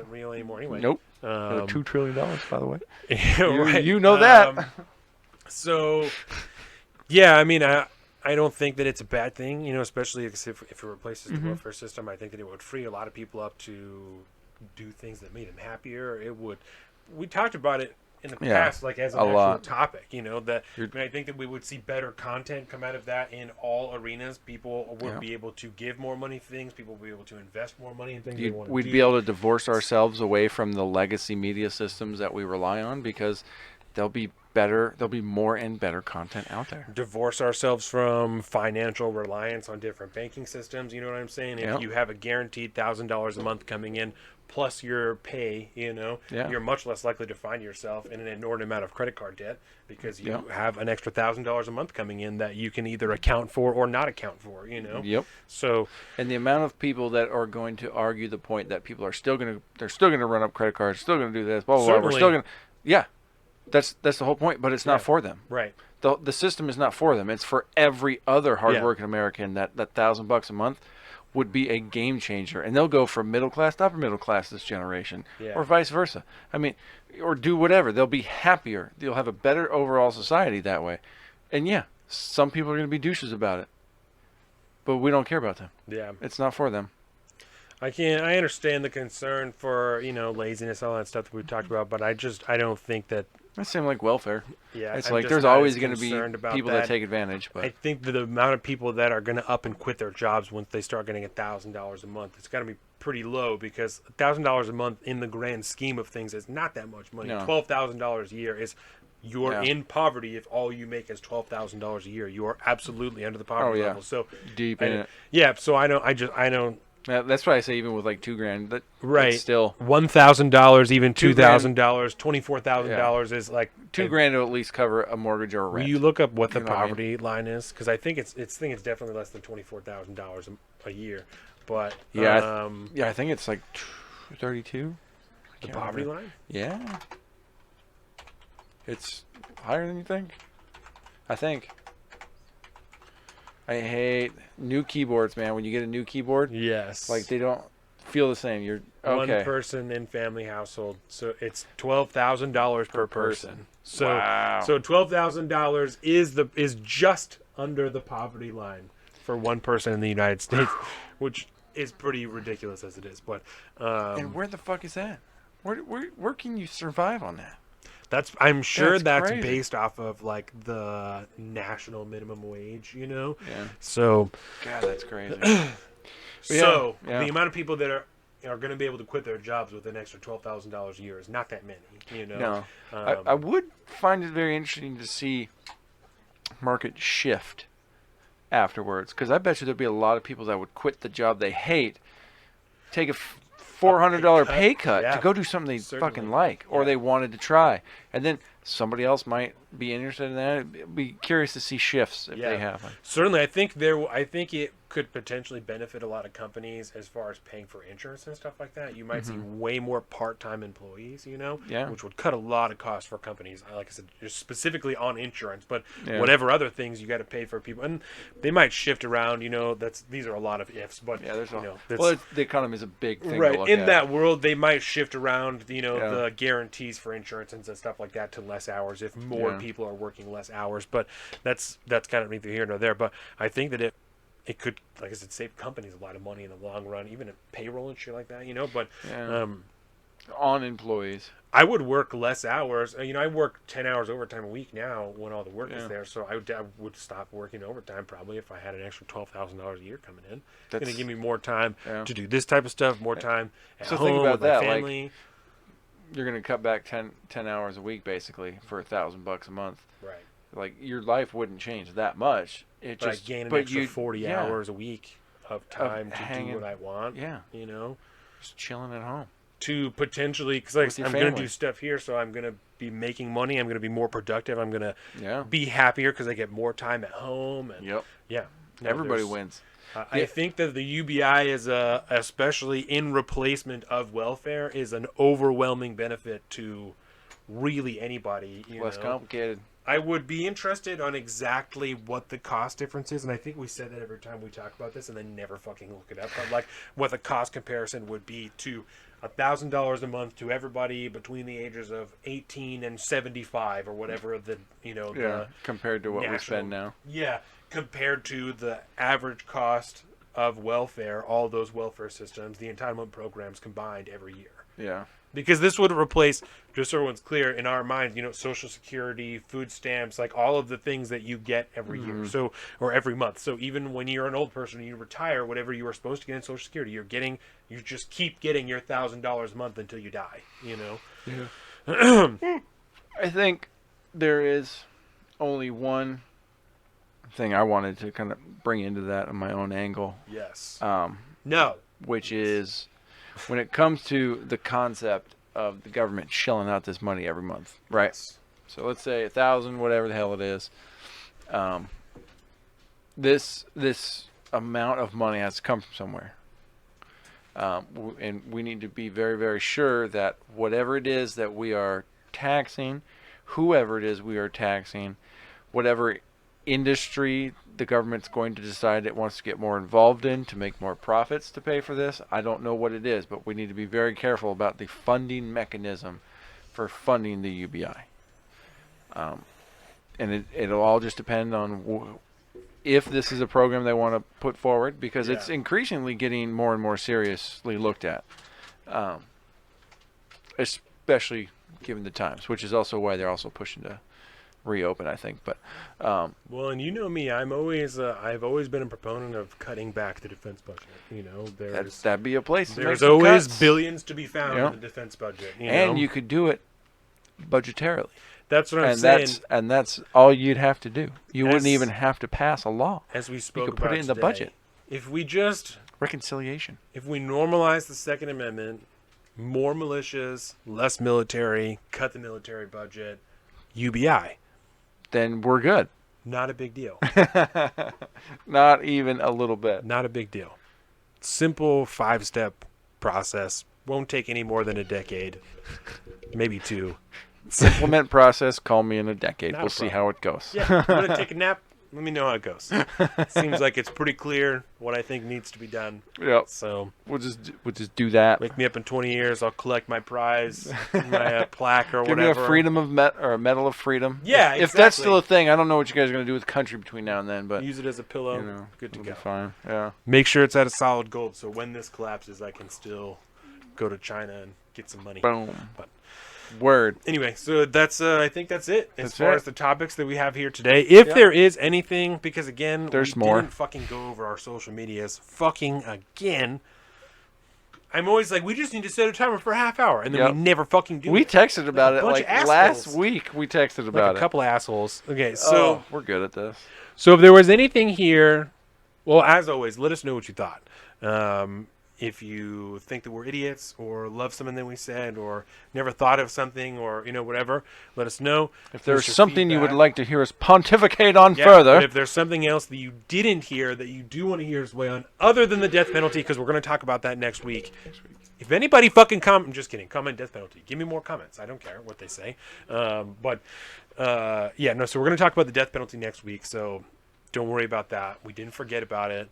real anymore anyway. Nope. $2 trillion, by the way. Right. You know that. So, yeah, I mean, I don't think that it's a bad thing, you know, especially if it replaces the welfare system. I think that it would free a lot of people up to do things that made them happier. It would. We talked about it in the past, like as an actual topic, you know, that I think that we would see better content come out of that in all arenas. People would be able to give more money to things. People would be able to invest more money in things they want to do. We'd be able to divorce ourselves away from the legacy media systems that we rely on, because there'll be more and better content out there. Divorce ourselves from financial reliance on different banking systems. You know what I'm saying? If you have a guaranteed $1,000 a month coming in, plus your pay, you know, you're much less likely to find yourself in an inordinate amount of credit card debt, because you have an extra $1,000 a month coming in that you can either account for or not account for, you know? Yep. So, and the amount of people that are going to argue the point that people are still going to run up credit cards, still going to do this, blah, blah, blah. We're still going to, that's the whole point, but it's not for them. Right. The system is not for them. It's for every other hardworking American. That $1,000 a month would be a game changer, and they'll go from middle class to upper middle class this generation, or vice versa. I mean, or do whatever. They'll be happier. They'll have a better overall society that way. And some people are going to be douches about it, but we don't care about them. Yeah, it's not for them. I understand the concern for, you know, laziness, all that stuff that we talked about, but I don't think that. That seems like welfare. Yeah, it's like there's always going to be people that take advantage. But I think that the amount of people that are going to up and quit their jobs once they start getting $1,000 a month, it's got to be pretty low, because $1,000 a month in the grand scheme of things is not that much money. No. $12,000 a year is. You're in poverty if all you make is $12,000 a year. You are absolutely under the poverty level. So deep in it. Yeah. So I don't. That's why I say even with like $2,000, that still $1,000, even $2,000, $24,000 is like $2,000 to at least cover a mortgage or a rent. Will you look up what the poverty line is? Because I think it's definitely less than $24,000 a year. But I think it's like 32. The poverty line? Yeah, it's higher than you think. I think. I hate new keyboards, man. When you get a new keyboard, Yes. like they don't feel the same. You're okay. One person in family household, so it's $12,000 per person. So Wow. so $12,000 is just under the poverty line for one person in the United States, which is pretty ridiculous as it is. But And where the fuck is that? Where can you survive on that? I'm sure that's crazy. based off of like the national minimum wage, you know. Yeah. So God, that's crazy. So yeah. the amount of people that are going to be able to quit their jobs with an extra $12,000 a year is not that many, you know. No, I would find it very interesting to see market shift afterwards, because I bet you there'd be a lot of people that would quit the job they hate, take a $400 pay cut yeah. to go do something they Certainly. fucking like, or Yeah. they wanted to try, and then somebody else might be interested in that. Be curious to see shifts if they happen. Certainly, I think it could potentially benefit a lot of companies as far as paying for insurance and stuff like that. You might see way more part-time employees, you know, Yeah. which would cut a lot of costs for companies. Like I said, just specifically on insurance, but Yeah. whatever other things you got to pay for people, and they might shift around. You know, these are a lot of ifs, but Yeah, there's you know, the economy is a big thing. right to look in at. that world, they might shift around, you know, Yeah. the guarantees for insurance and stuff like that to less hours if more Yeah. people are working less hours. But that's kind of neither here nor there. But I think that it could, like I said, save companies a lot of money in the long run, even in payroll and shit like that, you know. But Yeah. On employees. I would work less hours. You know, I work 10 hours overtime a week now when all the work Yeah. is there. So I would stop working overtime probably if I had an extra $12,000 a year coming in. It's That's- going to give me more time Yeah. to do this type of stuff, more time at So home think about with my that, like, family. You're going to cut back 10 hours a week basically for $1,000 a month. Right. Like your life wouldn't change that much. It But just I gain an but extra you 40 yeah, hours a week of time to hanging- do what I want. Yeah, You know, just chilling at home. to potentially, because like, With your I'm going to family. do stuff here, so I'm going to be making money. I'm going to be more productive. I'm going to Yeah. be happier because I get more time at home. And Yep. yeah, no, Everybody there's- wins. I Yeah. think that the UBI is especially in replacement of welfare, is an overwhelming benefit to really anybody. You Less know? complicated. I would be interested on exactly what the cost difference is, and I think we said that every time we talk about this, and then never fucking look it up. But like, what the cost comparison would be to $1,000 a month to everybody between the ages of 18 and 75, or whatever the Yeah. Compared to what we national- spend now. yeah, compared to the average cost of welfare, all those welfare systems, the entitlement programs combined every year. Yeah. Because this would replace, just so everyone's clear, in our minds, Social Security, food stamps, like all of the things that you get every year, or every month. So even when you're an old person and you retire, whatever you were supposed to get in Social Security, you just keep getting your $1,000 a month until you die. Yeah. I think there is only one thing I wanted to kind of bring into that on my own angle, Yes. no, which is when it comes to the concept of the government shelling out this money every month, right? Yes. So let's say 1,000, whatever the hell it is. This amount of money has to come from somewhere, and we need to be very, very sure that whatever it is that we are taxing, whoever it is we are taxing, whatever industry the government's going to decide it wants to get more involved in to make more profits to pay for this. I don't know what it is, but we need to be very careful about the funding mechanism for funding the UBI. And it'll all just depend on if this is a program they want to put forward, because it's increasingly getting more and more seriously looked at, especially given the times, which is also why they're also pushing to reopen, I think. But well, and you know me, I've always been a proponent of cutting back the defense budget. that'd be a place to make There's some always cuts. billions to be found Yeah. in the defense budget, And you could do it budgetarily. That's what I'm And saying. that's all you'd have to do. You As- wouldn't even have to pass a law. As we spoke could about put it in the today, budget. If we Reconciliation. normalize the Second Amendment, more militias, less military, cut the military budget, UBI, Then we're good. not a big deal. Not even a little bit. Not a big deal. Simple 5-step process. Won't take any more than a decade, maybe 2. Implement process. Call me in a decade. Not a We'll see problem. how it goes. Yeah, I'm gonna take a nap. Let me know how it goes. Seems like it's pretty clear what I think needs to be done. Yep. So We'll just do that. wake me up in 20 years. I'll collect my prize, my plaque or Give whatever. me a freedom of or a medal of freedom. Yeah, if that's exactly. still a thing. I don't know what you guys are gonna do with the country between now and then, but Use it as a pillow. you know, Good to it'll go. be fine. Yeah. Make sure it's at a solid gold, so when this collapses, I can still go to China and get some money. Boom. But Word. anyway, so that's I think that's it as That's far it. as the topics that we have here today. If Yep. there is anything, because again, There's we more. didn't fucking go over our social medias fucking again. I'm always like, we just need to set a timer for a half hour, and then Yep. we never fucking do We it. texted about it bunch like of last assholes. week. We texted Like about a couple of assholes. Okay, it. so We're good at this. So if there was anything here, well, as always, let us know what you thought. If you think that we're idiots or love something that we said or never thought of something or, whatever, let us know. If there's Give us your something you would feedback. like to hear us pontificate on Yeah, further, but if there's something else that you didn't hear that you do want to hear us weigh on other than the death penalty, because we're going to talk about that next week. If anybody fucking I'm just kidding. Comment death penalty. Give me more comments. I don't care what they say. So we're going to talk about the death penalty next week. So don't worry about that. We didn't forget about it.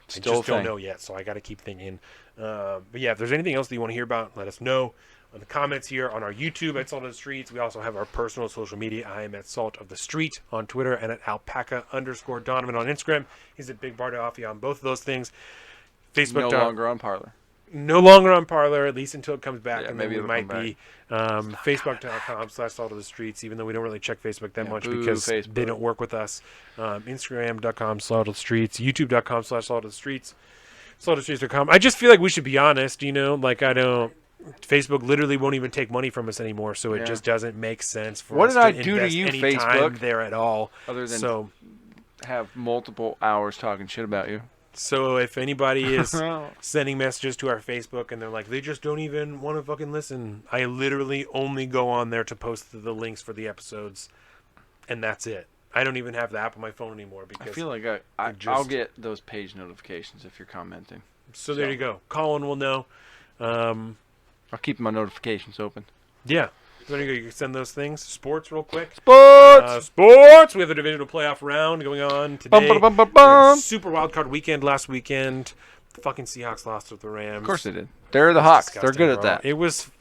Still I just a don't thing. know yet, so I got to keep thinking. But yeah, if there's anything else that you want to hear about, let us know in the comments here on our YouTube at Salt of the Streets. We also have our personal social media. I am at Salt of the Street on Twitter and at alpaca_Donovan on Instagram. He's at Big Bar Offie on both of those things. Facebook no longer on Parlor. no longer on Parler, at least until it comes back, Yeah, and maybe then we it'll might be Facebook.com/Salt of the Streets, even though we don't really check Facebook that Yeah, much boo, because Facebook. they don't work with us. Instagram.com/Salt of the Streets, YouTube.com/Salt of the Streets, saltofthestreets.com. I just feel like we should be honest, like I don't. Facebook literally won't even take money from us anymore, so it Yeah. just doesn't make sense for What us did I to do to invest you, any Facebook? time there at all. Other than So have multiple hours talking shit about you. So if anybody is sending messages to our Facebook and they're like, they just don't even want to fucking listen, I literally only go on there to post the links for the episodes, and that's it. I don't even have the app on my phone anymore because I feel like I'll get those page notifications if you're commenting. So there you go. Colin will know. I'll keep my notifications open. Yeah. So there you go. You can send those things. Sports real quick. Sports! Sports! We have the divisional playoff round going on today. Bum, bum, bum, We bum. had Super wild card weekend last weekend. The fucking Seahawks lost to the Rams. Of course they did. They're the Hawks. They're Disgusting, good at bro. that.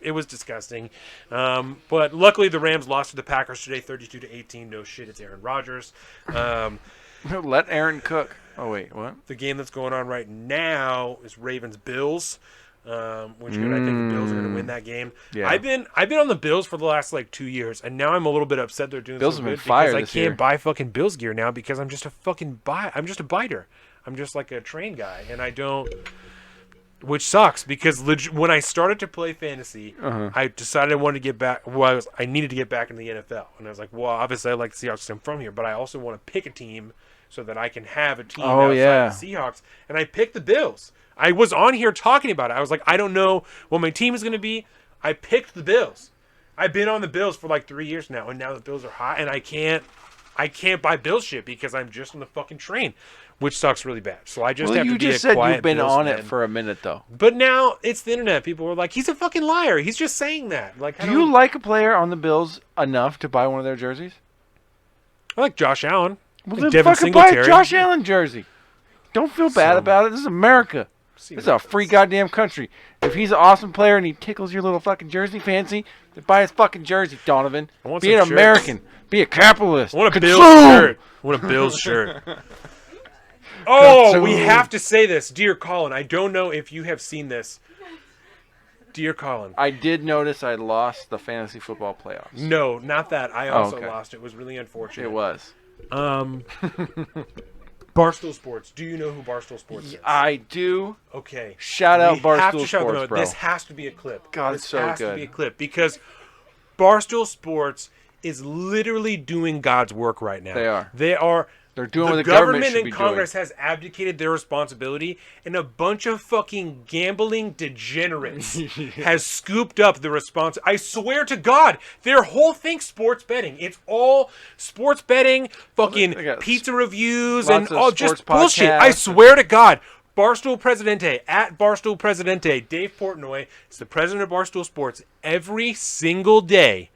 It was disgusting. But luckily the Rams lost to the Packers today, 32-18. No shit, it's Aaron Rodgers. Let Aaron cook. Oh, wait, what? The game that's going on right now is Ravens-Bills. Which good. I think the Bills are going to win that game. Yeah. I've been on the Bills for the last 2 years, and now I'm a little bit upset they're doing Bills so have been good fire because I this can't year. buy fucking Bills gear now because I'm just a biter. I'm just like a train guy, and I don't. Which sucks because when I started to play fantasy, I decided I wanted to get back. Well, I needed to get back into the NFL, and I was like, well, obviously I like the Seahawks. 'Cause I'm from here, but I also want to pick a team so that I can have a team outside the Seahawks. And I picked the Bills. I was on here talking about it. I was like, I don't know what my team is going to be. I picked the Bills. I've been on the Bills for 3 years now, and now the Bills are hot, and I can't buy Bills shit because I'm just on the fucking train, which sucks really bad. So I just have to be a quiet you just said you've been Bills on fan. it for a minute, though. But now it's the internet. People were like, he's a fucking liar. He's just saying that. Do you like a player on the Bills enough to buy one of their jerseys? I like Josh Allen. Well, Like then Devin fucking buy a Singletary. Josh Allen jersey. Don't feel bad So- about it. This is America. This is a free goddamn country. If he's an awesome player and he tickles your little fucking jersey fancy, then buy his fucking jersey, Donovan. I want Be an some shirts. American. Be a capitalist. I want a Consume! Bills shirt. I want a Bills shirt. Oh, we Consume. have to say this. Dear Colin, I don't know if you have seen this. Dear Colin. I did notice I lost the fantasy football playoffs. No, not that. I also okay. lost. It was really unfortunate. It was. Barstool Sports. Do you know who Barstool Sports is? I do. Okay. Shout out We have to Barstool shout them Sports, out. bro. This has to be a clip. God, this it's so has to good. be a clip because Barstool Sports is literally doing God's work right now. They are. They're doing The what the government should and be Congress doing. has abdicated their responsibility, and a bunch of fucking gambling degenerates has scooped up the response. I swear to God, their whole thing's sports betting. It's all sports betting, fucking they got pizza reviews, lots and of all just sports bullshit. I podcasts. swear to God. Barstool Presidente, at Barstool Presidente, Dave Portnoy is the president of Barstool Sports. Every single day,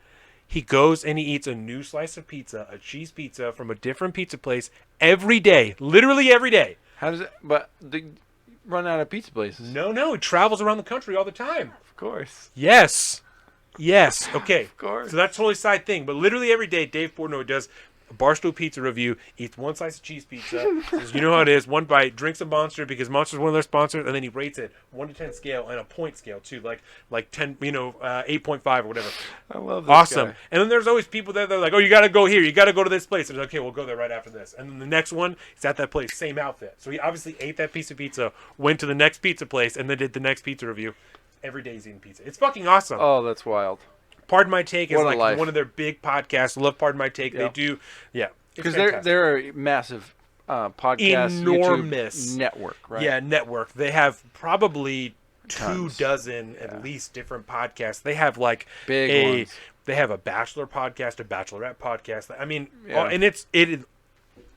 He goes and he eats a new slice of pizza, a cheese pizza from a different pizza place every day, literally every day. How does it? But they run out of pizza places. No, he travels around the country all the time. Of course. Yes. Okay. Of course. So that's a totally side thing. But literally every day, Dave Portnoy does a Barstool Pizza review, eats one slice of cheese pizza, says, you know how it is, one bite, drinks a Monster because Monster's one of their sponsors, and then he rates it 1 to 10 scale and a point scale too, like 10, 8.5 or whatever. I love this Awesome. guy. And then there's always people there that are like, oh, you got to go here, you got to go to this place. And okay, we'll go there right after this. And then the next one, he's at that place, same outfit. So he obviously ate that piece of pizza, went to the next pizza place, and then did the next pizza review. Every day he's eating pizza. It's fucking awesome. Oh, that's wild. Pardon My Take is What a like life. one of their big podcasts. Love Pardon My Take. Yep. They do, yeah. Because they're a massive podcast Enormous. YouTube network, right? Yeah, network. They have probably Tons. 24 at least different podcasts. They have like Big ones. They have a Bachelor podcast, a Bachelorette podcast. I mean, Yeah. and it is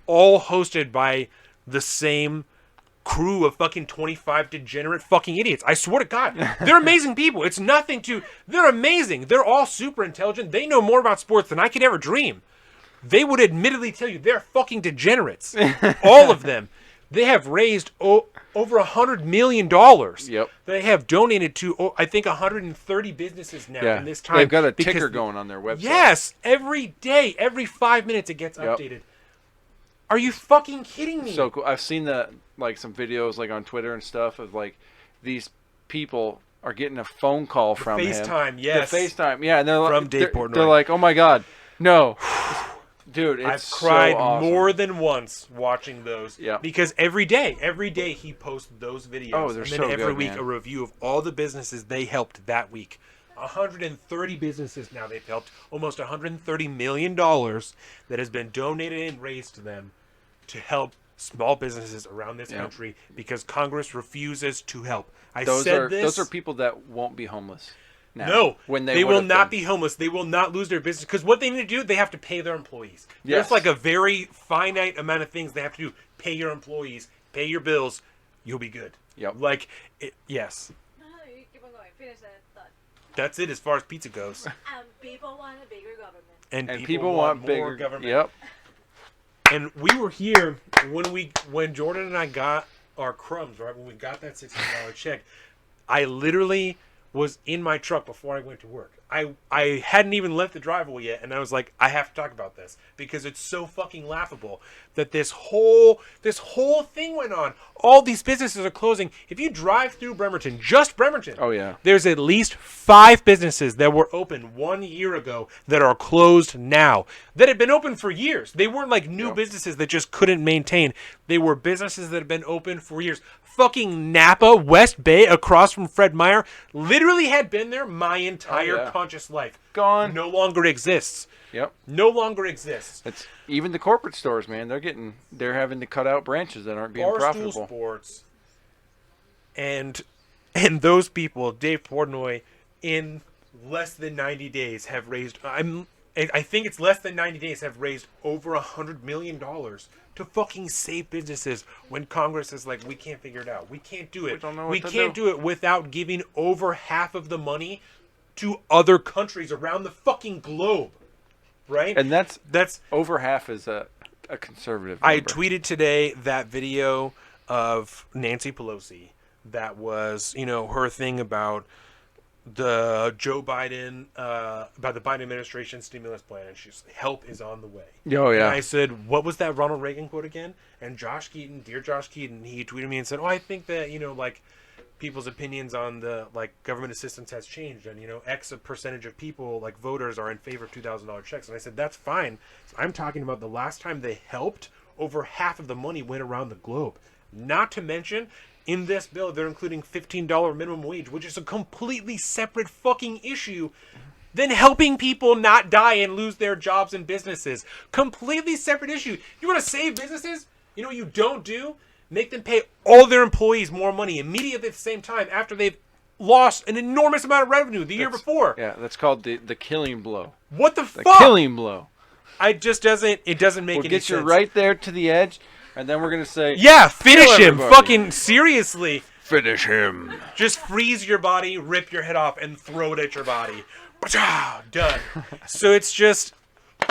all hosted by the same crew of fucking 25 degenerate fucking idiots. I swear to God. They're amazing people. It's nothing to... They're amazing. They're all super intelligent. They know more about sports than I could ever dream. They would admittedly tell you they're fucking degenerates. All of them. They have raised over $100 million. Yep. They have donated to, I think, 130 businesses now Yeah. in this time. They've got a because ticker going on their website. Yes. Every day, every 5 minutes it gets Yep. updated. Are you fucking kidding me? So cool. I've seen some videos like on Twitter and stuff of like these people are getting a phone call from him. FaceTime, yes. The FaceTime, yeah. And they're From like, Dave Portnoy. they're like, oh my God, no. Dude, it's I've cried so awesome. more than once watching those. Yeah. Because every day he posts those videos. Oh, they're and then so every good, week man. a review of all the businesses they helped that week. 130 businesses now they've helped. Almost $130 million that has been donated and raised to them to help small businesses around this country because Congress refuses to help. Those are people that won't be homeless. Now, No, when they will would've not been. be homeless. They will not lose their business because what they need to do, they have to pay their employees. Yes. There's like a very finite amount of things they have to do. Pay your employees, pay your bills, you'll be good. Yep. Yes, No, you keep on going. Finish that thought. that's it as far as pizza goes. People want a bigger government. And people want more bigger government. Yep. And we were here when Jordan and I got our crumbs, right? When we got that $600 check, I literally was in my truck before I went to work. I hadn't even left the driveway yet, and I was like, I have to talk about this because it's so fucking laughable that this whole thing went on. All these businesses are closing. If you drive through Bremerton, just Bremerton, Oh, yeah. there's at least 5 businesses that were open 1 year ago that are closed now, that had been open for years. They weren't like new businesses that just couldn't maintain. They were businesses that had been open for years. Fucking Napa, West Bay, across from Fred Meyer, literally had been there my entire conscious life. Gone. No longer exists. Yep. No longer exists. It's even the corporate stores, man. They're having to cut out branches that aren't being Barstool profitable. Sports and those people, Dave Portnoy, in less than 90 days have raised. I think it's less than 90 days have raised over $100 million to fucking save businesses when Congress is like, we can't figure it out. We can't do it. We don't know We what to can't do. do it without giving over half of the money to other countries around the fucking globe. Right? And that's over half is a conservative I number. tweeted today that video of Nancy Pelosi that was, her thing about the Joe Biden, about the Biden administration stimulus plan. And she's help is on the way. Oh, yeah. And I said, what was that Ronald Reagan quote again? And Josh Keaton, dear Josh Keaton, he tweeted me and said, oh, I think that, people's opinions on the government assistance has changed, and X percentage of people voters are in favor of $2,000 checks. And I said that's fine. I'm talking about the last time they helped, over half of the money went around the globe. Not to mention, in this bill they're including $15 minimum wage, which is a completely separate fucking issue than helping people not die and lose their jobs and businesses. Completely separate issue. You want to save businesses? You know what you don't do? Make them pay all their employees more money immediately at the same time after they've lost an enormous amount of revenue the year before. Yeah, that's called the killing blow. What the The fuck? killing blow. It doesn't make any sense. We'll get you right there to the edge, and then we're going to say, Yeah, finish Kill him. everybody. Fucking seriously. finish him. Just freeze your body, rip your head off, and throw it at your body. Done. So it's just,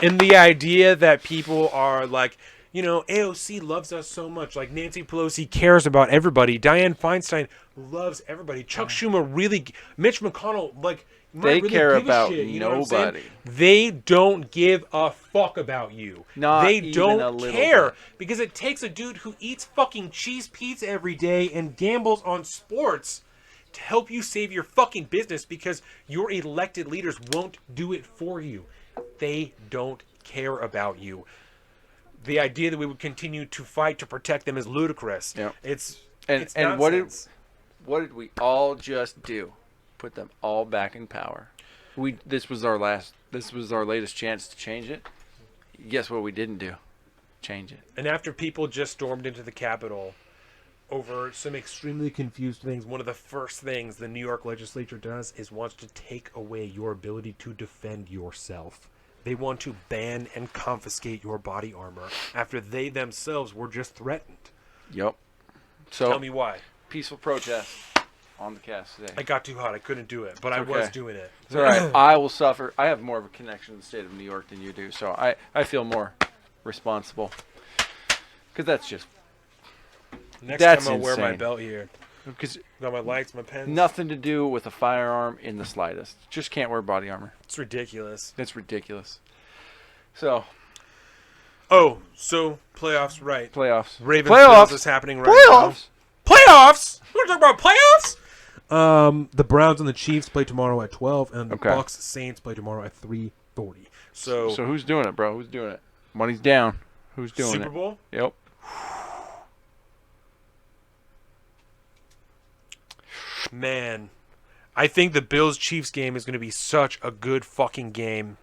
and the idea that people are like, you know, AOC loves us so much. Like Nancy Pelosi cares about everybody. Dianne Feinstein loves everybody. Chuck Schumer really, Mitch McConnell, like, They really care give a about shit, you know what I'm saying? nobody. They don't give a fuck about you. Not they even don't a little care bit. because it takes a dude who eats fucking cheese pizza every day and gambles on sports to help you save your fucking business because your elected leaders won't do it for you. They don't care about you. The idea that we would continue to fight to protect them is ludicrous. Yep. It's And nonsense. what did we all just do? Put them all back in power. This was our latest chance to change it. Guess what we didn't do? Change it. And after people just stormed into the Capitol over some extremely confused things, one of the first things the New York legislature does is wants to take away your ability to defend yourself. They want to ban and confiscate your body armor after they themselves were just threatened. Yep. So Tell me why. peaceful protest on the cast today. I got too hot. I couldn't do it, but I okay. was doing it. It's all right. I will suffer. I have more of a connection to the state of New York than you do, so I feel more responsible. Because that's just Next that's time I'll wear my insane. belt here. because Got my lights, my pens. nothing to do with a firearm in the slightest. Just can't wear body armor. It's ridiculous. It's ridiculous. So Oh, so playoffs, right? playoffs. Ravens Playoffs. Bills is happening right Playoffs. now. Playoffs? We're talking about playoffs? The Browns and the Chiefs play tomorrow at 12, and the Okay. Bucks Saints play tomorrow at 3:40. So, So who's doing it, bro? Who's doing it? Money's down. Who's doing Super it? Bowl? Yep. Man, I think the Bills-Chiefs game is going to be such a good fucking game.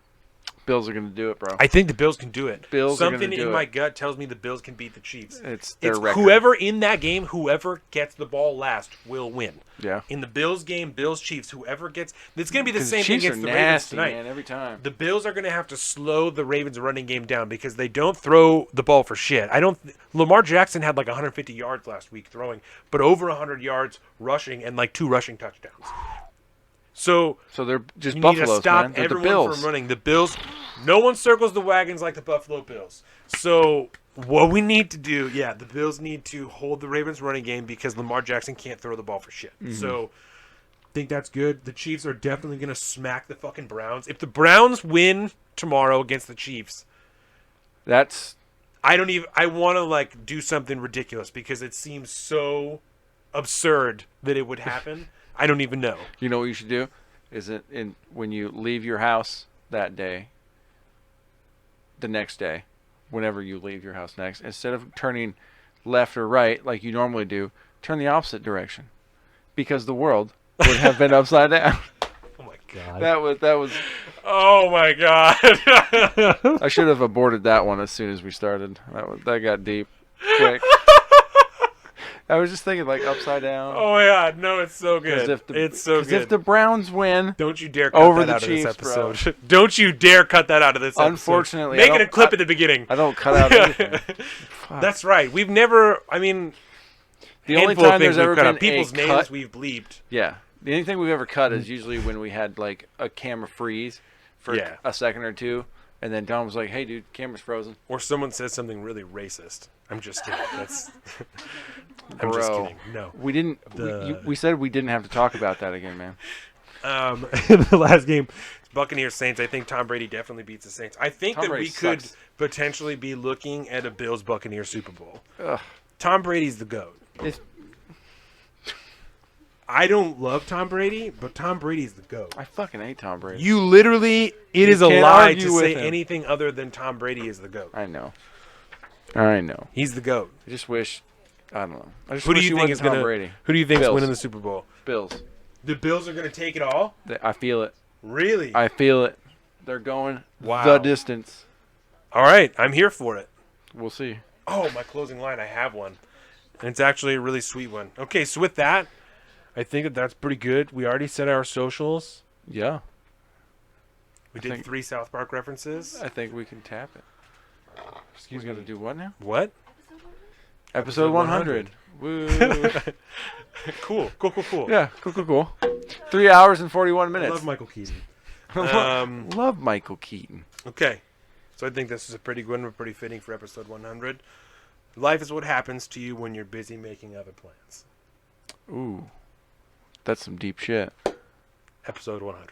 Bills are gonna do it, bro. I think the Bills can do it. Bills are gonna Something do in it. my gut tells me the Bills can beat the Chiefs. It's their It's record. whoever in that game, whoever gets the ball last will win. Yeah. In the Bills game, Bills-Chiefs, whoever gets... It's going to be the 'Cause same thing Chiefs against are the Ravens nasty, tonight. man, every time. The Bills are going to have to slow the Ravens' running game down because they don't throw the ball for shit. Lamar Jackson had like 150 yards last week throwing, but over 100 yards rushing and like 2 rushing touchdowns. So So they're just you need to Buffaloes, stop man. They're the everyone Bills. from running. The Bills, no one circles the wagons like the Buffalo Bills. So what we need to do, the Bills need to hold the Ravens' running game because Lamar Jackson can't throw the ball for shit. Mm-hmm. So Think that's good. The Chiefs are definitely going to smack the fucking Browns. If the Browns win tomorrow against the Chiefs, That's I want to like do something ridiculous because it seems so absurd that it would happen. I don't even know. you know what you should do? Is it when you leave your house that day, the next day, whenever you leave your house next, instead of turning left or right like you normally do, turn the opposite direction, because the world would have been upside down. Oh my god. That was. Oh my god. I should have aborted that one as soon as we started. That got deep, quick. I was just thinking like upside down. Oh my god, no, it's so good. It's so good. If the Browns win, Don't you dare cut over that the out Chiefs, of this bro. episode. Don't you dare cut that out of this episode. Unfortunately, Make I it a don't- clip at the beginning. I don't cut out anything. That's right. We've never, I mean, The only handful of time things there's ever we've cut been out. People's a names cut, we've bleeped. yeah. The only thing we've ever cut is usually when we had like a camera freeze for Yeah. a second or two, and then Don was like, "Hey, dude, camera's frozen." Or someone says something really racist. I'm just kidding. That's. I'm just Bro. kidding. No. We didn't. We said we didn't have to talk about that again, man. the last game. Buccaneers Saints. I think Tom Brady definitely beats the Saints. I think Tom that Brady we could sucks. potentially be looking at a Bills Buccaneers Super Bowl. Ugh. Tom Brady's the GOAT. It's, I don't love Tom Brady, but Tom Brady's the GOAT. I fucking hate Tom Brady. You literally, it is a can't lie argue to with say him. anything other than Tom Brady is the GOAT. I know. I know. He's the GOAT. I just wish. I don't know. I just Who do wish you he think wasn't is Tom gonna? Brady. Who do you think is Bills. winning the Super Bowl? Bills. The Bills are going to take it all. I feel it. Really? I feel it. They're going Wow. the distance. All right, I'm here for it. We'll see. Oh, my closing line. I have one, and it's actually a really sweet one. Okay, so with that, I think that's pretty good. We already said our socials. Yeah. We did 3 South Park references. I think we can tap it. He's going to do what now? What? Episode 100. Woo. Cool. Yeah, cool. 3 hours and 41 I minutes. love Michael Keaton. Love Michael Keaton. Okay. So I think this is a pretty good one, pretty fitting for episode 100. Life is what happens to you when you're busy making other plans. Ooh. That's some deep shit. Episode 100.